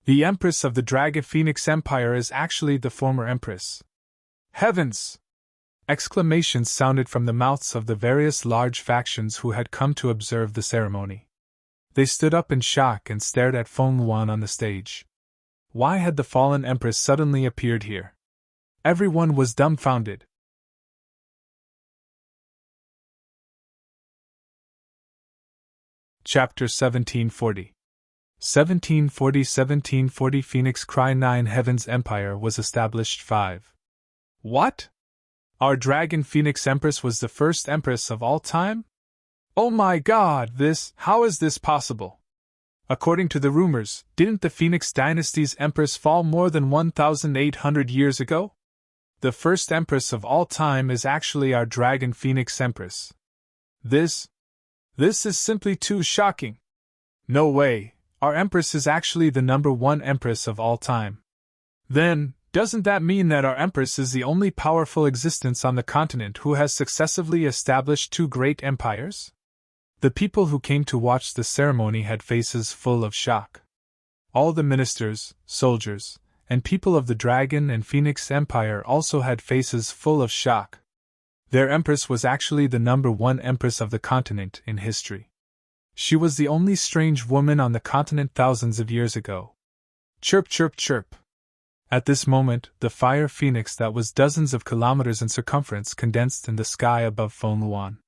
The empress of the Dragon Phoenix Empire is actually the former empress. Heavens! Exclamations sounded from the mouths of the various large factions who had come to observe the ceremony. They stood up in shock and stared at Feng Luan on the stage. Why had the fallen empress suddenly appeared here? Everyone was dumbfounded. Chapter 1740. 1740 Phoenix Cry 9 Heaven's Empire was established 5. What? Our Dragon Phoenix Empress was the first empress of all time? Oh my god, how is this possible? According to the rumors, didn't the Phoenix Dynasty's empress fall more than 1,800 years ago? The first empress of all time is actually our Dragon Phoenix Empress. This is simply too shocking. No way, our empress is actually the number one empress of all time. Then, doesn't that mean that our empress is the only powerful existence on the continent who has successively established two great empires? The people who came to watch the ceremony had faces full of shock. All the ministers, soldiers, and people of the Dragon and Phoenix Empire also had faces full of shock. Their empress was actually the number one empress of the continent in history. She was the only strange woman on the continent thousands of years ago. Chirp, chirp, chirp. At this moment, the fire phoenix that was dozens of kilometers in circumference condensed in the sky above Feng Luan.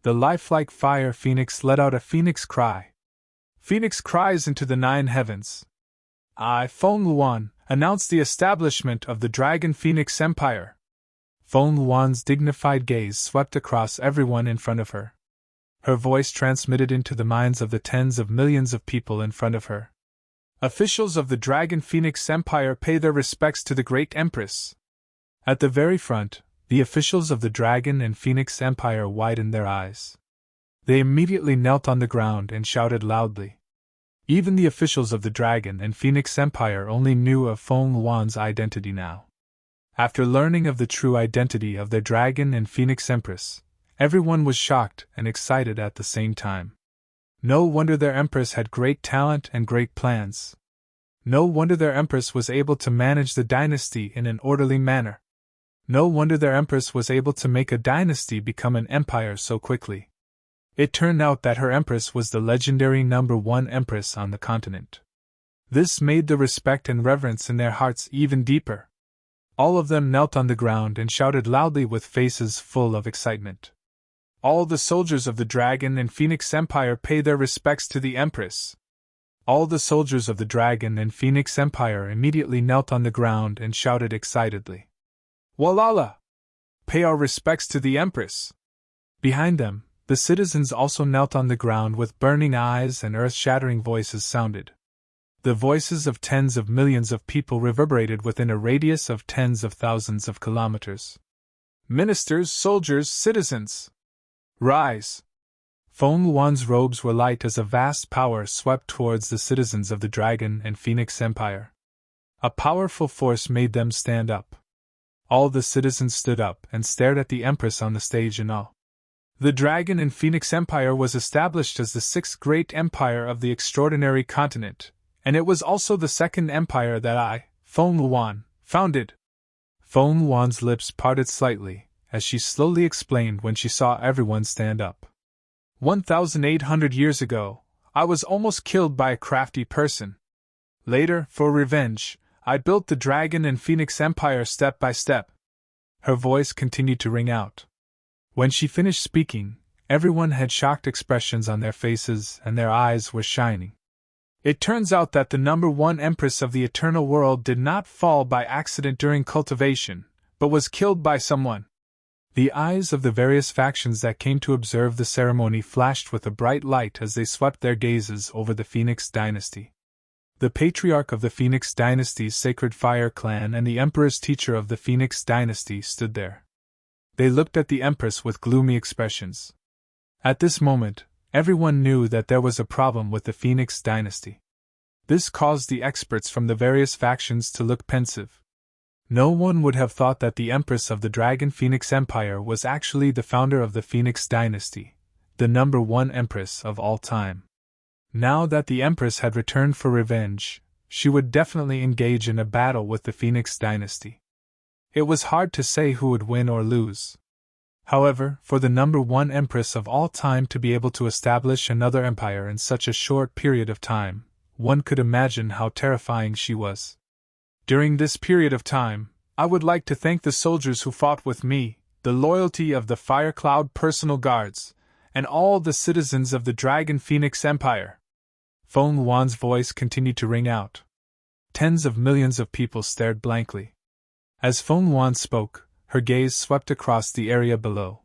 The lifelike fire phoenix let out a phoenix cry. Phoenix cries into the 9 heavens. I, Feng Luan, announce the establishment of the Dragon Phoenix Empire. Feng Luan's dignified gaze swept across everyone in front of her. Her voice transmitted into the minds of the tens of millions of people in front of her. Officials of the Dragon Phoenix Empire pay their respects to the Great Empress. At the very front, the officials of the Dragon and Phoenix Empire widened their eyes. They immediately knelt on the ground and shouted loudly. Even the officials of the Dragon and Phoenix Empire only knew of Feng Luan's identity now. After learning of the true identity of their Dragon and Phoenix Empress, everyone was shocked and excited at the same time. No wonder their empress had great talent and great plans. No wonder their empress was able to manage the dynasty in an orderly manner. No wonder their empress was able to make a dynasty become an empire so quickly. It turned out that her empress was the legendary number one empress on the continent. This made the respect and reverence in their hearts even deeper. All of them knelt on the ground and shouted loudly with faces full of excitement. All the soldiers of the Dragon and Phoenix Empire pay their respects to the Empress. All the soldiers of the Dragon and Phoenix Empire immediately knelt on the ground and shouted excitedly. Walala! Pay our respects to the Empress! Behind them, the citizens also knelt on the ground with burning eyes and earth-shattering voices sounded. The voices of tens of millions of people reverberated within a radius of tens of thousands of kilometers. Ministers, soldiers, citizens! Rise! Feng Luan's robes were light as a vast power swept towards the citizens of the Dragon and Phoenix Empire. A powerful force made them stand up. All the citizens stood up and stared at the Empress on the stage in awe. The Dragon and Phoenix Empire was established as the sixth great empire of the extraordinary continent, and it was also the second empire that I, Feng Luan, founded. Feng Luan's lips parted slightly as she slowly explained when she saw everyone stand up. 1,800 years ago, I was almost killed by a crafty person. Later, for revenge, I built the Dragon and Phoenix Empire step by step. Her voice continued to ring out. When she finished speaking, everyone had shocked expressions on their faces and their eyes were shining. It turns out that the number one empress of the eternal world did not fall by accident during cultivation, but was killed by someone. The eyes of the various factions that came to observe the ceremony flashed with a bright light as they swept their gazes over the Phoenix dynasty. The patriarch of the Phoenix dynasty's Sacred Fire clan and the emperor's teacher of the Phoenix dynasty stood there. They looked at the empress with gloomy expressions. At this moment, everyone knew that there was a problem with the Phoenix dynasty. This caused the experts from the various factions to look pensive. No one would have thought that the Empress of the Dragon Phoenix Empire was actually the founder of the Phoenix dynasty, the number one empress of all time. Now that the Empress had returned for revenge, she would definitely engage in a battle with the Phoenix dynasty. It was hard to say who would win or lose. However, for the number one empress of all time to be able to establish another empire in such a short period of time, one could imagine how terrifying she was. During this period of time, I would like to thank the soldiers who fought with me, the loyalty of the Firecloud personal guards, and all the citizens of the Dragon Phoenix Empire. Feng Luan's voice continued to ring out. Tens of millions of people stared blankly. As Feng Luan spoke, her gaze swept across the area below.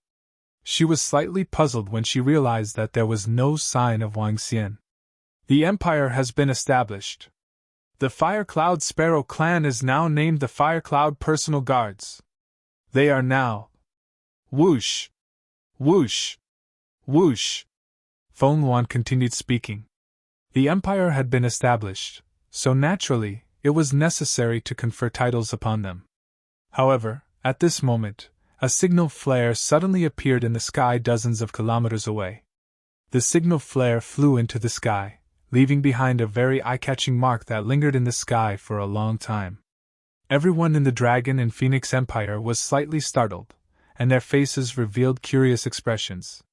She was slightly puzzled when she realized that there was no sign of Wang Xian. The empire has been established. The Firecloud Sparrow clan is now named the Firecloud Personal Guards. They are now. Whoosh! Whoosh! Whoosh! Feng Luan continued speaking. The empire had been established, so naturally, it was necessary to confer titles upon them. However, at this moment, a signal flare suddenly appeared in the sky dozens of kilometers away. The signal flare flew into the sky, leaving behind a very eye-catching mark that lingered in the sky for a long time. Everyone in the Dragon and Phoenix Empire was slightly startled, and their faces revealed curious expressions.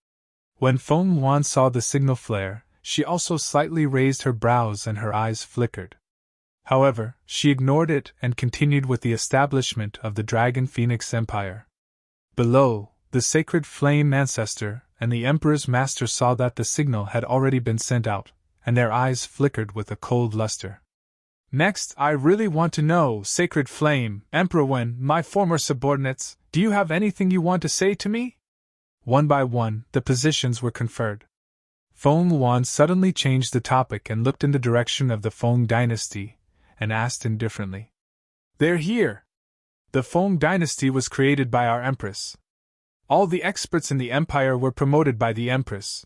When Feng Luan saw the signal flare, she also slightly raised her brows and her eyes flickered. However, she ignored it and continued with the establishment of the Dragon Phoenix Empire. Below, the Sacred Flame Ancestor and the Emperor's Master saw that the signal had already been sent out, and their eyes flickered with a cold luster. Next, I really want to know, Sacred Flame, Emperor Wen, my former subordinates, do you have anything you want to say to me? One by one, the positions were conferred. Feng Luan suddenly changed the topic and looked in the direction of the Feng dynasty, and asked indifferently. They're here! The Feng dynasty was created by our Empress. All the experts in the empire were promoted by the Empress.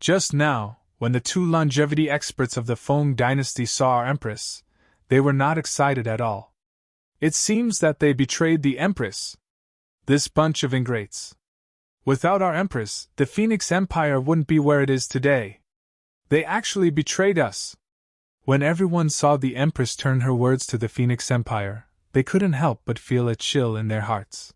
Just now, when the two longevity experts of the Feng dynasty saw our Empress, they were not excited at all. It seems that they betrayed the Empress. This bunch of ingrates. Without our Empress, the Phoenix Empire wouldn't be where it is today. They actually betrayed us. When everyone saw the Empress turn her words to the Phoenix Empire, they couldn't help but feel a chill in their hearts.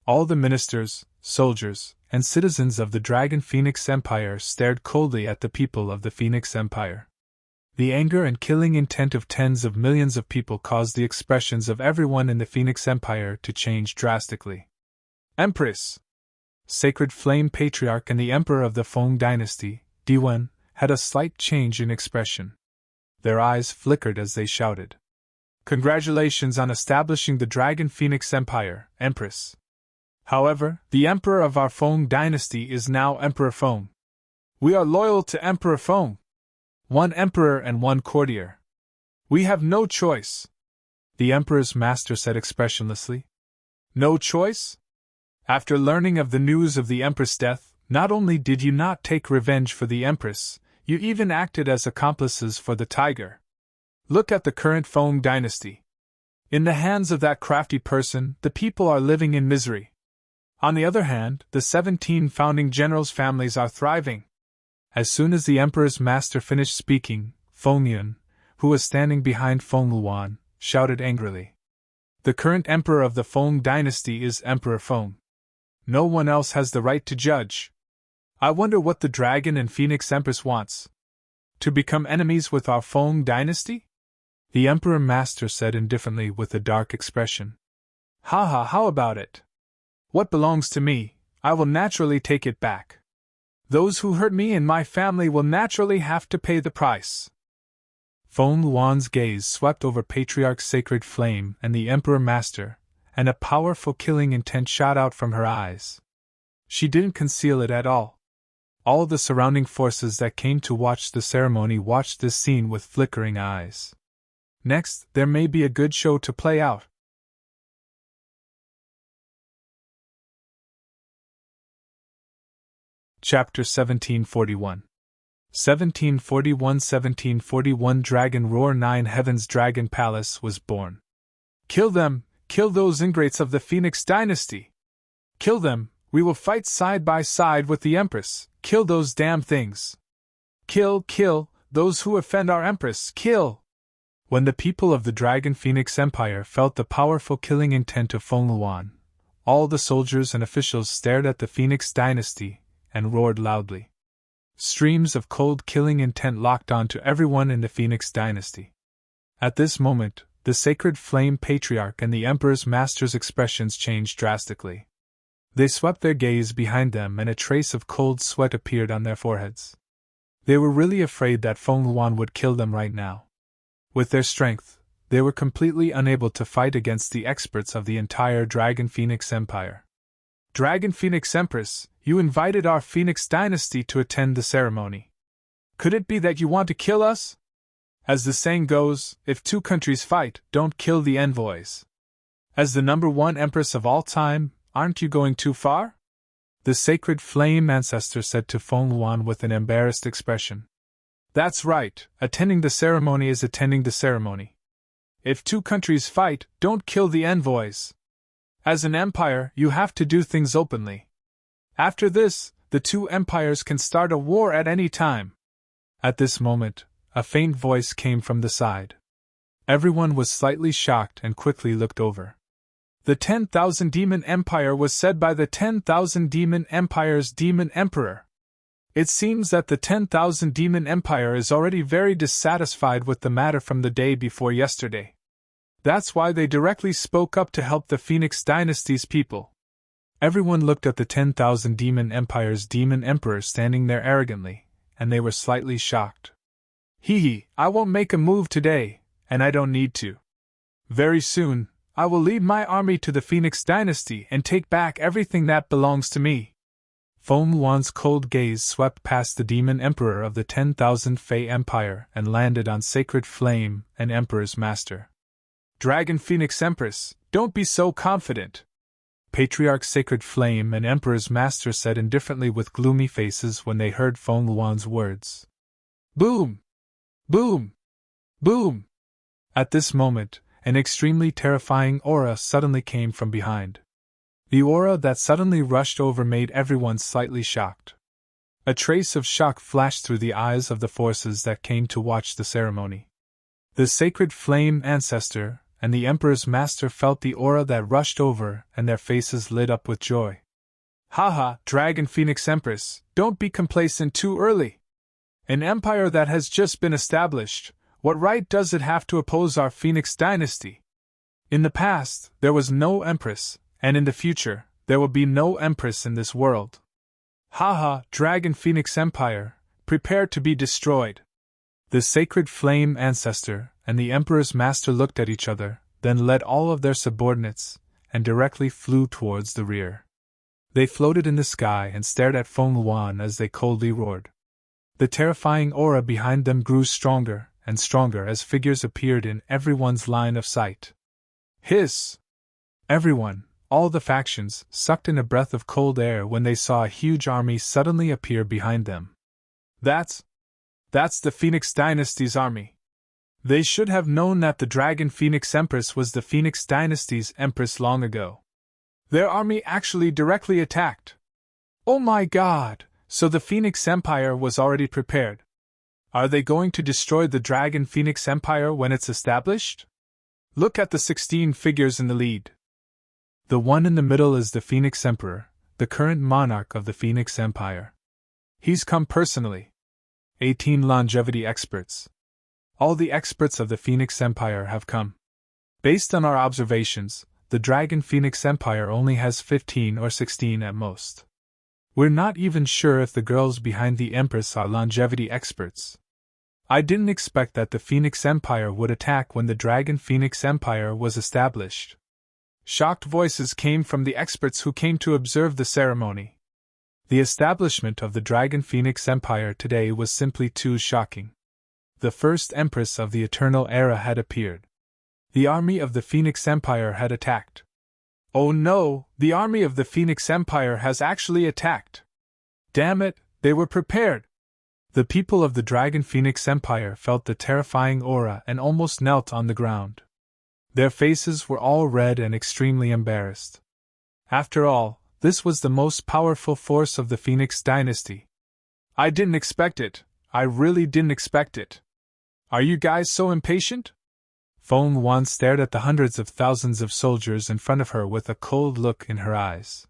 All the ministers, soldiers, and citizens of the Dragon Phoenix Empire stared coldly at the people of the Phoenix Empire. The anger and killing intent of tens of millions of people caused the expressions of everyone in the Phoenix Empire to change drastically. Empress! Sacred Flame Patriarch and the Emperor of the Feng dynasty, Diwen, had a slight change in expression. Their eyes flickered as they shouted. Congratulations on establishing the Dragon Phoenix Empire, Empress. However, the Emperor of our Feng dynasty is now Emperor Feng. We are loyal to Emperor Feng. One Emperor and one courtier. We have no choice. The Emperor's Master said expressionlessly. No choice? After learning of the news of the Empress' death, not only did you not take revenge for the Empress, you even acted as accomplices for the tiger. Look at the current Feng dynasty. In the hands of that crafty person, the people are living in misery. On the other hand, the 17 founding generals' families are thriving. As soon as the Emperor's Master finished speaking, Feng Yun, who was standing behind Feng Luan, shouted angrily. The current Emperor of the Feng dynasty is Emperor Feng. No one else has the right to judge. I wonder what the Dragon and Phoenix Empress wants. To become enemies with our Feng dynasty? The Emperor Master said indifferently with a dark expression. How about it? What belongs to me, I will naturally take it back. Those who hurt me and my family will naturally have to pay the price. Feng Luan's gaze swept over Patriarch Sacred Flame and the Emperor Master, and a powerful killing intent shot out from her eyes. She didn't conceal it at all. All the surrounding forces that came to watch the ceremony watched this scene with flickering eyes. Next, there may be a good show to play out. Chapter 1741 1741 Dragon Roar 9 Heaven's Dragon Palace was born. Kill them! Kill those ingrates of the Phoenix dynasty! Kill them! We will fight side by side with the Empress! Kill those damn things! Kill those who offend our Empress! Kill! When the people of the Dragon Phoenix Empire felt the powerful killing intent of Feng Luan, all the soldiers and officials stared at the Phoenix dynasty and roared loudly. Streams of cold killing intent locked on to everyone in the Phoenix dynasty. At this moment, the Sacred Flame Patriarch and the Emperor's Master's expressions changed drastically. They swept their gaze behind them and a trace of cold sweat appeared on their foreheads. They were really afraid that Feng Luan would kill them right now. With their strength, they were completely unable to fight against the experts of the entire Dragon Phoenix Empire. Dragon Phoenix Empress, you invited our Phoenix dynasty to attend the ceremony. Could it be that you want to kill us? As the saying goes, if two countries fight, don't kill the envoys. As the #1 empress of all time, aren't you going too far? The sacred flame ancestor said to Feng Luan with an embarrassed expression. That's right, attending the ceremony is attending the ceremony. If two countries fight, don't kill the envoys. As an empire, you have to do things openly. After this, the two empires can start a war at any time. At this moment, a faint voice came from the side. Everyone was slightly shocked and quickly looked over. The 10,000 Demon Empire was said by the 10,000 Demon Empire's Demon Emperor. It seems that the 10,000 Demon Empire is already very dissatisfied with the matter from the day before yesterday. That's why they directly spoke up to help the Phoenix Dynasty's people. Everyone looked at the 10,000 Demon Empire's Demon Emperor standing there arrogantly, and they were slightly shocked. Hee, I won't make a move today, and I don't need to. Very soon, I will lead my army to the Phoenix Dynasty and take back everything that belongs to me. Feng Luan's cold gaze swept past the Demon Emperor of the 10,000 Fey Empire and landed on Sacred Flame and Emperor's Master. Dragon Phoenix Empress, don't be so confident. Patriarch Sacred Flame and Emperor's Master said indifferently with gloomy faces when they heard Feng Luan's words. Boom! Boom! Boom! At this moment, an extremely terrifying aura suddenly came from behind. The aura that suddenly rushed over made everyone slightly shocked. A trace of shock flashed through the eyes of the forces that came to watch the ceremony. The Sacred Flame Ancestor and the Emperor's Master felt the aura that rushed over, and their faces lit up with joy. Haha, Dragon Phoenix Empress, don't be complacent too early. An empire that has just been established, what right does it have to oppose our Phoenix dynasty? In the past, there was no empress, and in the future, there will be no empress in this world. Haha, Dragon Phoenix Empire, prepare to be destroyed. The Sacred Flame Ancestor and the Emperor's Master looked at each other, then led all of their subordinates, and directly flew towards the rear. They floated in the sky and stared at Feng Luan as they coldly roared. The terrifying aura behind them grew stronger and stronger as figures appeared in everyone's line of sight. Hiss! Everyone, all the factions, sucked in a breath of cold air when they saw a huge army suddenly appear behind them. That's the Phoenix Dynasty's army. They should have known that the Dragon Phoenix Empress was the Phoenix Dynasty's Empress long ago. Their army actually directly attacked. Oh my god, so the Phoenix Empire was already prepared. Are they going to destroy the Dragon Phoenix Empire when it's established? Look at the 16 figures in the lead. The one in the middle is the Phoenix Emperor, the current monarch of the Phoenix Empire. He's come personally. 18 longevity experts. All the experts of the Phoenix Empire have come. Based on our observations, the Dragon Phoenix Empire only has 15 or 16 at most. We're not even sure if the girls behind the Empress are longevity experts. I didn't expect that the Phoenix Empire would attack when the Dragon Phoenix Empire was established. Shocked voices came from the experts who came to observe the ceremony. The establishment of the Dragon Phoenix Empire today was simply too shocking. The first Empress of the Eternal Era had appeared. The army of the Phoenix Empire had attacked. Oh no, the army of the Phoenix Empire has actually attacked. Damn it, they were prepared. The people of the Dragon Phoenix Empire felt the terrifying aura and almost knelt on the ground. Their faces were all red and extremely embarrassed. After all, this was the most powerful force of the Phoenix dynasty. I didn't expect it. I really didn't expect it. Are you guys so impatient? Feng Luan stared at the hundreds of thousands of soldiers in front of her with a cold look in her eyes.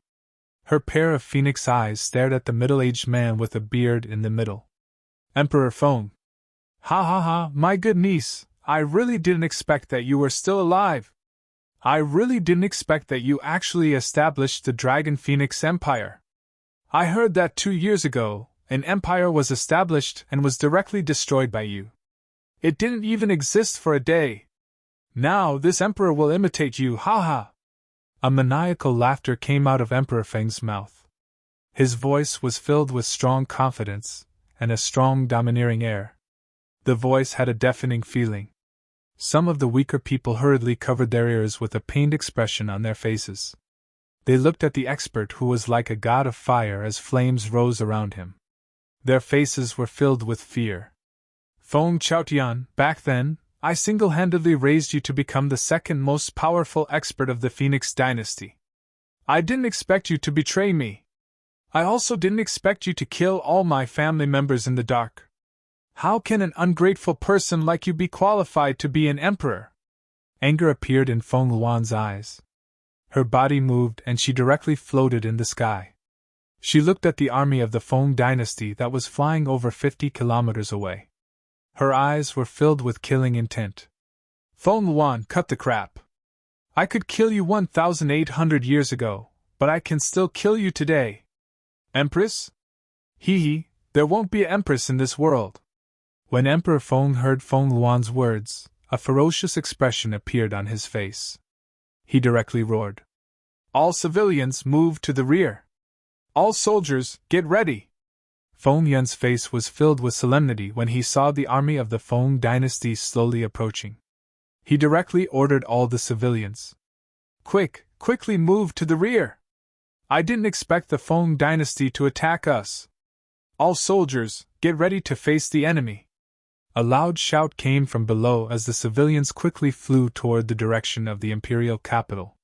Her pair of phoenix eyes stared at the middle-aged man with a beard in the middle. Emperor Feng. Ha ha ha, my good niece, I really didn't expect that you were still alive. I really didn't expect that you actually established the Dragon Phoenix Empire. I heard that 2 years ago, an empire was established and was directly destroyed by you. It didn't even exist for a day. Now this emperor will imitate you, ha. A maniacal laughter came out of Emperor Feng's mouth. His voice was filled with strong confidence and a strong domineering air. The voice had a deafening feeling. Some of the weaker people hurriedly covered their ears with a pained expression on their faces. They looked at the expert who was like a god of fire as flames rose around him. Their faces were filled with fear. Feng Chaotian, back then, I single-handedly raised you to become the second most powerful expert of the Phoenix dynasty. I didn't expect you to betray me. I also didn't expect you to kill all my family members in the dark. How can an ungrateful person like you be qualified to be an emperor? Anger appeared in Feng Luan's eyes. Her body moved and she directly floated in the sky. She looked at the army of the Feng dynasty that was flying over 50 kilometers away. Her eyes were filled with killing intent. Feng Luan, cut the crap. I could kill you 1,800 years ago, but I can still kill you today. Empress? Hee, there won't be an empress in this world. When Emperor Feng heard Feng Luan's words, a ferocious expression appeared on his face. He directly roared. All civilians move to the rear. All soldiers, get ready. Feng Yun's face was filled with solemnity when he saw the army of the Feng dynasty slowly approaching. He directly ordered all the civilians. Quickly move to the rear. I didn't expect the Feng dynasty to attack us. All soldiers, get ready to face the enemy. A loud shout came from below as the civilians quickly flew toward the direction of the imperial capital.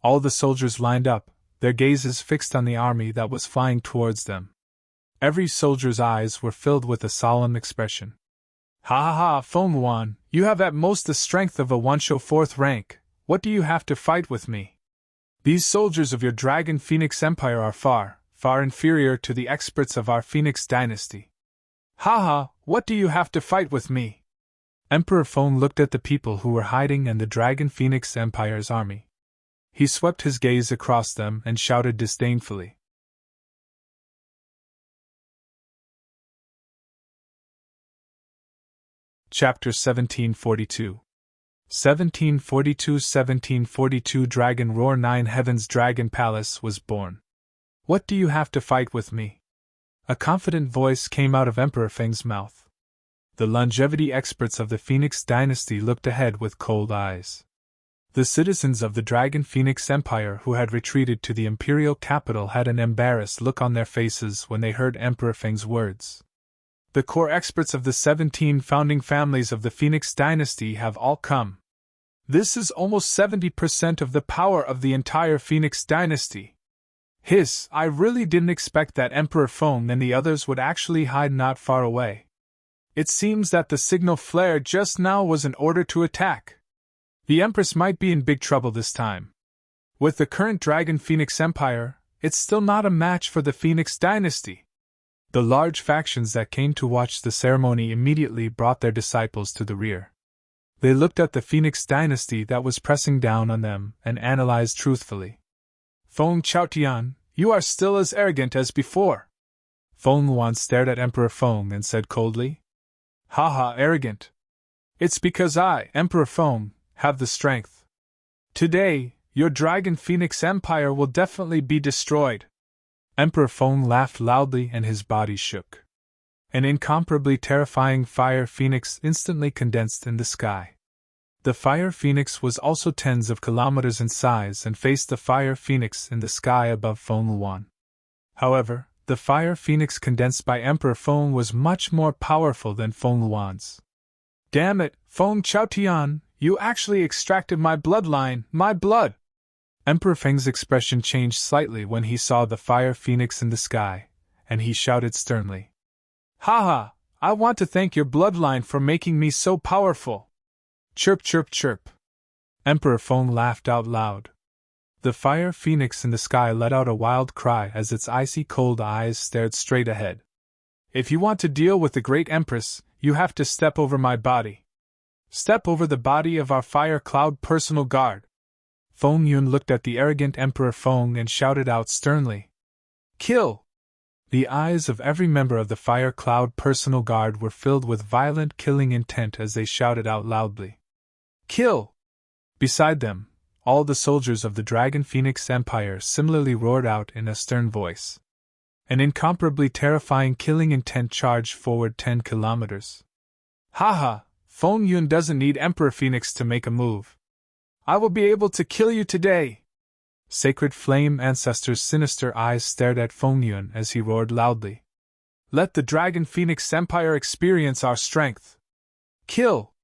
All the soldiers lined up, their gazes fixed on the army that was flying towards them. Every soldier's eyes were filled with a solemn expression. Ha, Feng Luan, you have at most the strength of a Wansho 4th rank. What do you have to fight with me? These soldiers of your Dragon Phoenix Empire are far inferior to the experts of our Phoenix dynasty. Ha, what do you have to fight with me? Emperor Feng looked at the people who were hiding in the Dragon Phoenix Empire's army. He swept his gaze across them and shouted disdainfully. Chapter 1742 1742 Dragon Roar 9 Heaven's Dragon Palace was born. What do you have to fight with me? A confident voice came out of Emperor Feng's mouth. The longevity experts of the Phoenix dynasty looked ahead with cold eyes. The citizens of the Dragon Phoenix Empire who had retreated to the imperial capital had an embarrassed look on their faces when they heard Emperor Feng's words. The core experts of the 17 founding families of the Phoenix dynasty have all come. This is almost 70% of the power of the entire Phoenix dynasty. Hiss, I really didn't expect that Emperor Feng and the others would actually hide not far away. It seems that the signal flared just now was an order to attack. The Empress might be in big trouble this time. With the current Dragon Phoenix Empire, it's still not a match for the Phoenix dynasty. The large factions that came to watch the ceremony immediately brought their disciples to the rear. They looked at the Phoenix dynasty that was pressing down on them and analyzed truthfully. Feng Chaotian, you are still as arrogant as before. Feng Luan stared at Emperor Feng and said coldly. Ha, arrogant. It's because I, Emperor Feng, have the strength. Today, your Dragon Phoenix Empire will definitely be destroyed. Emperor Feng laughed loudly and his body shook. An incomparably terrifying fire phoenix instantly condensed in the sky. The fire phoenix was also tens of kilometers in size and faced the fire phoenix in the sky above Feng Luan. However, the fire phoenix condensed by Emperor Feng was much more powerful than Feng Luan's. Damn it, Feng Chaotian, you actually extracted my bloodline, my blood! Emperor Feng's expression changed slightly when he saw the fire phoenix in the sky, and he shouted sternly. Ha, I want to thank your bloodline for making me so powerful. Chirp, chirp, chirp. Emperor Feng laughed out loud. The fire phoenix in the sky let out a wild cry as its icy cold eyes stared straight ahead. If you want to deal with the great Empress, you have to step over my body. Step over the body of our fire cloud personal guard. Feng Yun looked at the arrogant Emperor Feng and shouted out sternly. Kill! The eyes of every member of the Fire Cloud personal guard were filled with violent killing intent as they shouted out loudly, "Kill!" Beside them, all the soldiers of the Dragon Phoenix Empire similarly roared out in a stern voice. An incomparably terrifying killing intent charged forward 10 kilometers. "Haha, Feng Yun doesn't need Emperor Phoenix to make a move. I will be able to kill you today!" Sacred Flame Ancestor's sinister eyes stared at Feng Yun as he roared loudly. "Let the Dragon Phoenix Empire experience our strength! Kill!"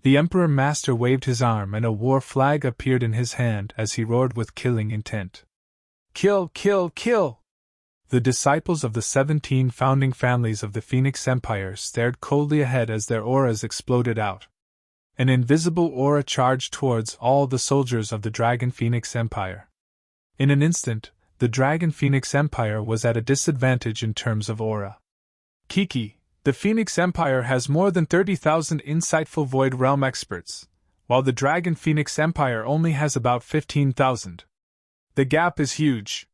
The Emperor Master waved his arm and a war flag appeared in his hand as he roared with killing intent. "Kill, kill, kill!" The disciples of the 17 founding families of the Phoenix Empire stared coldly ahead as their auras exploded out. An invisible aura charged towards all the soldiers of the Dragon Phoenix Empire. In an instant, the Dragon Phoenix Empire was at a disadvantage in terms of aura. "Kiki, the Phoenix Empire has more than 30,000 insightful Void Realm experts, while the Dragon Phoenix Empire only has about 15,000. The gap is huge.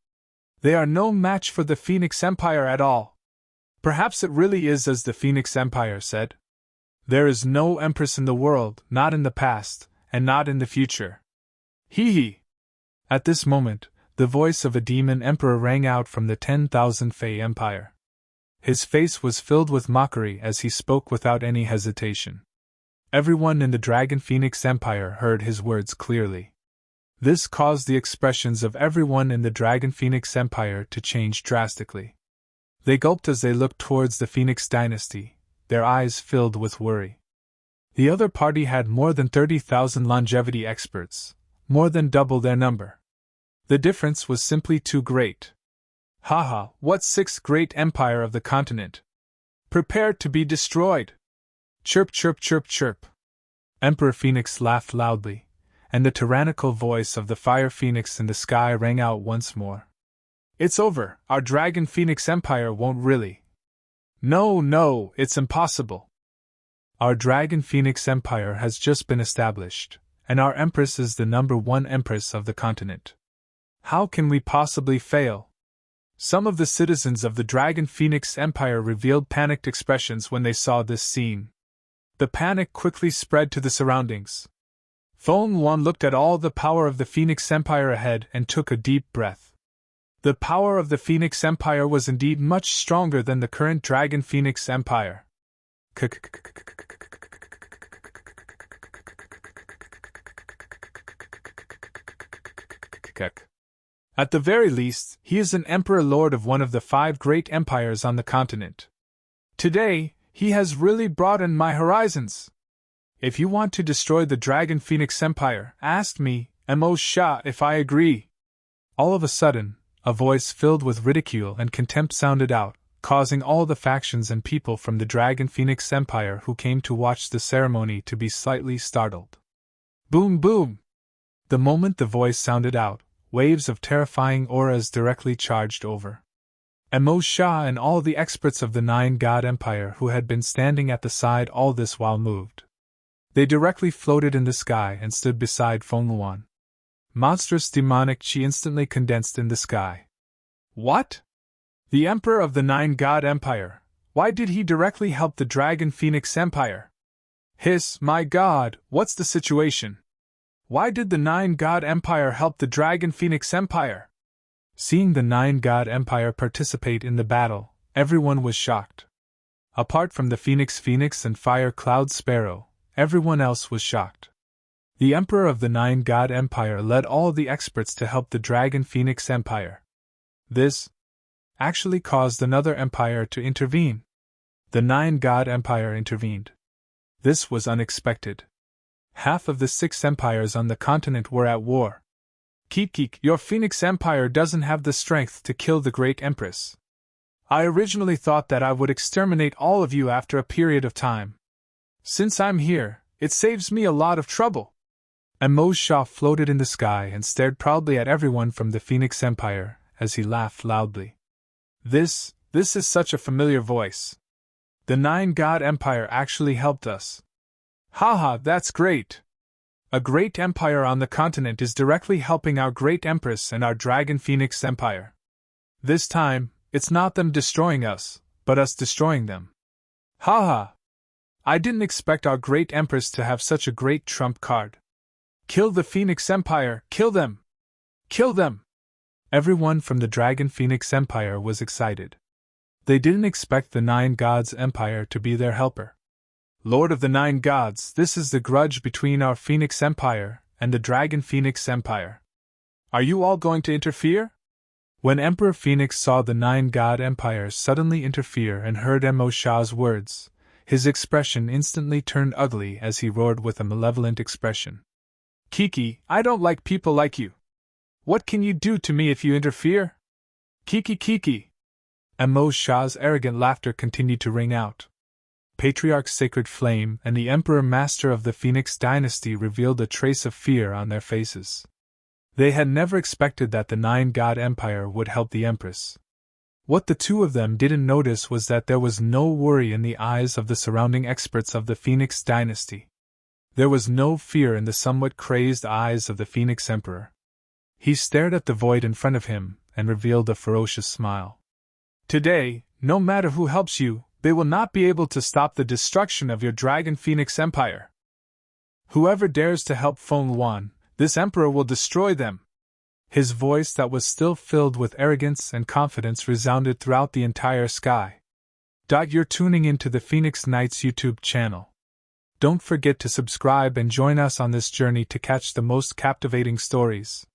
They are no match for the Phoenix Empire at all. Perhaps it really is as the Phoenix Empire said. There is no Empress in the world, not in the past, and not in the future. Hee hee." At this moment, the voice of a demon emperor rang out from the 10,000 Fey Empire. His face was filled with mockery as he spoke without any hesitation. Everyone in the Dragon Phoenix Empire heard his words clearly. This caused the expressions of everyone in the Dragon Phoenix Empire to change drastically. They gulped as they looked towards the Phoenix Dynasty, their eyes filled with worry. The other party had more than 30,000 longevity experts, more than double their number. The difference was simply too great. "Haha, what sixth great empire of the continent? Prepare to be destroyed!" Chirp, chirp, chirp, chirp. Emperor Phoenix laughed loudly, and the tyrannical voice of the Fire Phoenix in the sky rang out once more. "It's over, our Dragon Phoenix Empire won't really. No, it's impossible. Our Dragon Phoenix Empire has just been established, and our Empress is the #1 Empress of the continent. How can we possibly fail?" Some of the citizens of the Dragon Phoenix Empire revealed panicked expressions when they saw this scene. The panic quickly spread to the surroundings. Feng Yuan looked at all the power of the Phoenix Empire ahead and took a deep breath. The power of the Phoenix Empire was indeed much stronger than the current Dragon Phoenix Empire. At the very least, he is an Emperor Lord of one of the 5 great empires on the continent. Today, he has really broadened my horizons. If you want to destroy the Dragon Phoenix Empire, ask me, Mo Sha, if I agree. All of a sudden, a voice filled with ridicule and contempt sounded out, causing all the factions and people from the Dragon Phoenix Empire who came to watch the ceremony to be slightly startled. Boom, boom! The moment the voice sounded out, waves of terrifying auras directly charged over Mo Sha and all the experts of the 9-God Empire who had been standing at the side all this while moved. They directly floated in the sky and stood beside Feng Yuan. Monstrous demonic chi instantly condensed in the sky. What? The Emperor of the 9-God Empire, why did he directly help the Dragon Phoenix Empire? Hiss, my god, what's the situation? Why did the 9-God Empire help the Dragon Phoenix Empire? Seeing the 9-God Empire participate in the battle, everyone was shocked. Apart from the Phoenix and Fire Cloud Sparrow, everyone else was shocked. The Emperor of the 9-God Empire led all the experts to help the Dragon Phoenix Empire. This actually caused another empire to intervene. The 9-God Empire intervened. This was unexpected. Half of the 6 empires on the continent were at war. Keek, your Phoenix Empire doesn't have the strength to kill the Great Empress. I originally thought that I would exterminate all of you after a period of time. Since I'm here, it saves me a lot of trouble. Mo Sha floated in the sky and stared proudly at everyone from the Phoenix Empire as he laughed loudly. This is such a familiar voice. The 9-God Empire actually helped us. Haha, that's great. A great empire on the continent is directly helping our Great Empress and our Dragon Phoenix Empire. This time, It's not them destroying us, but us destroying them. Ha ha! I didn't expect our great Empress to have such a great trump card. Kill the Phoenix Empire! Kill them! Kill them! Everyone from the Dragon Phoenix Empire was excited. They didn't expect the Nine Gods Empire to be their helper. Lord of the Nine Gods, this is the grudge between our Phoenix Empire and the Dragon Phoenix Empire. Are you all going to interfere? When Emperor Phoenix saw the Nine God Empire suddenly interfere and heard Emo Shah's words, his expression instantly turned ugly as he roared with a malevolent expression. Kiki, I don't like people like you. What can you do to me if you interfere? Kiki Kiki! Emo Shah's arrogant laughter continued to ring out. Patriarch Sacred Flame and the Emperor Master of the Phoenix Dynasty revealed a trace of fear on their faces. They had never expected that the Nine God Empire would help the Empress. What the two of them didn't notice was that there was no worry in the eyes of the surrounding experts of the Phoenix Dynasty. There was no fear in the somewhat crazed eyes of the Phoenix Emperor. He stared at the void in front of him and revealed a ferocious smile. Today, no matter who helps you, they will not be able to stop the destruction of your Dragon Phoenix Empire. Whoever dares to help Feng Luan, this emperor will destroy them. His voice that was still filled with arrogance and confidence resounded throughout the entire sky. You're tuning into the Phoenix Knights YouTube channel. Don't forget to subscribe and join us on this journey to catch the most captivating stories.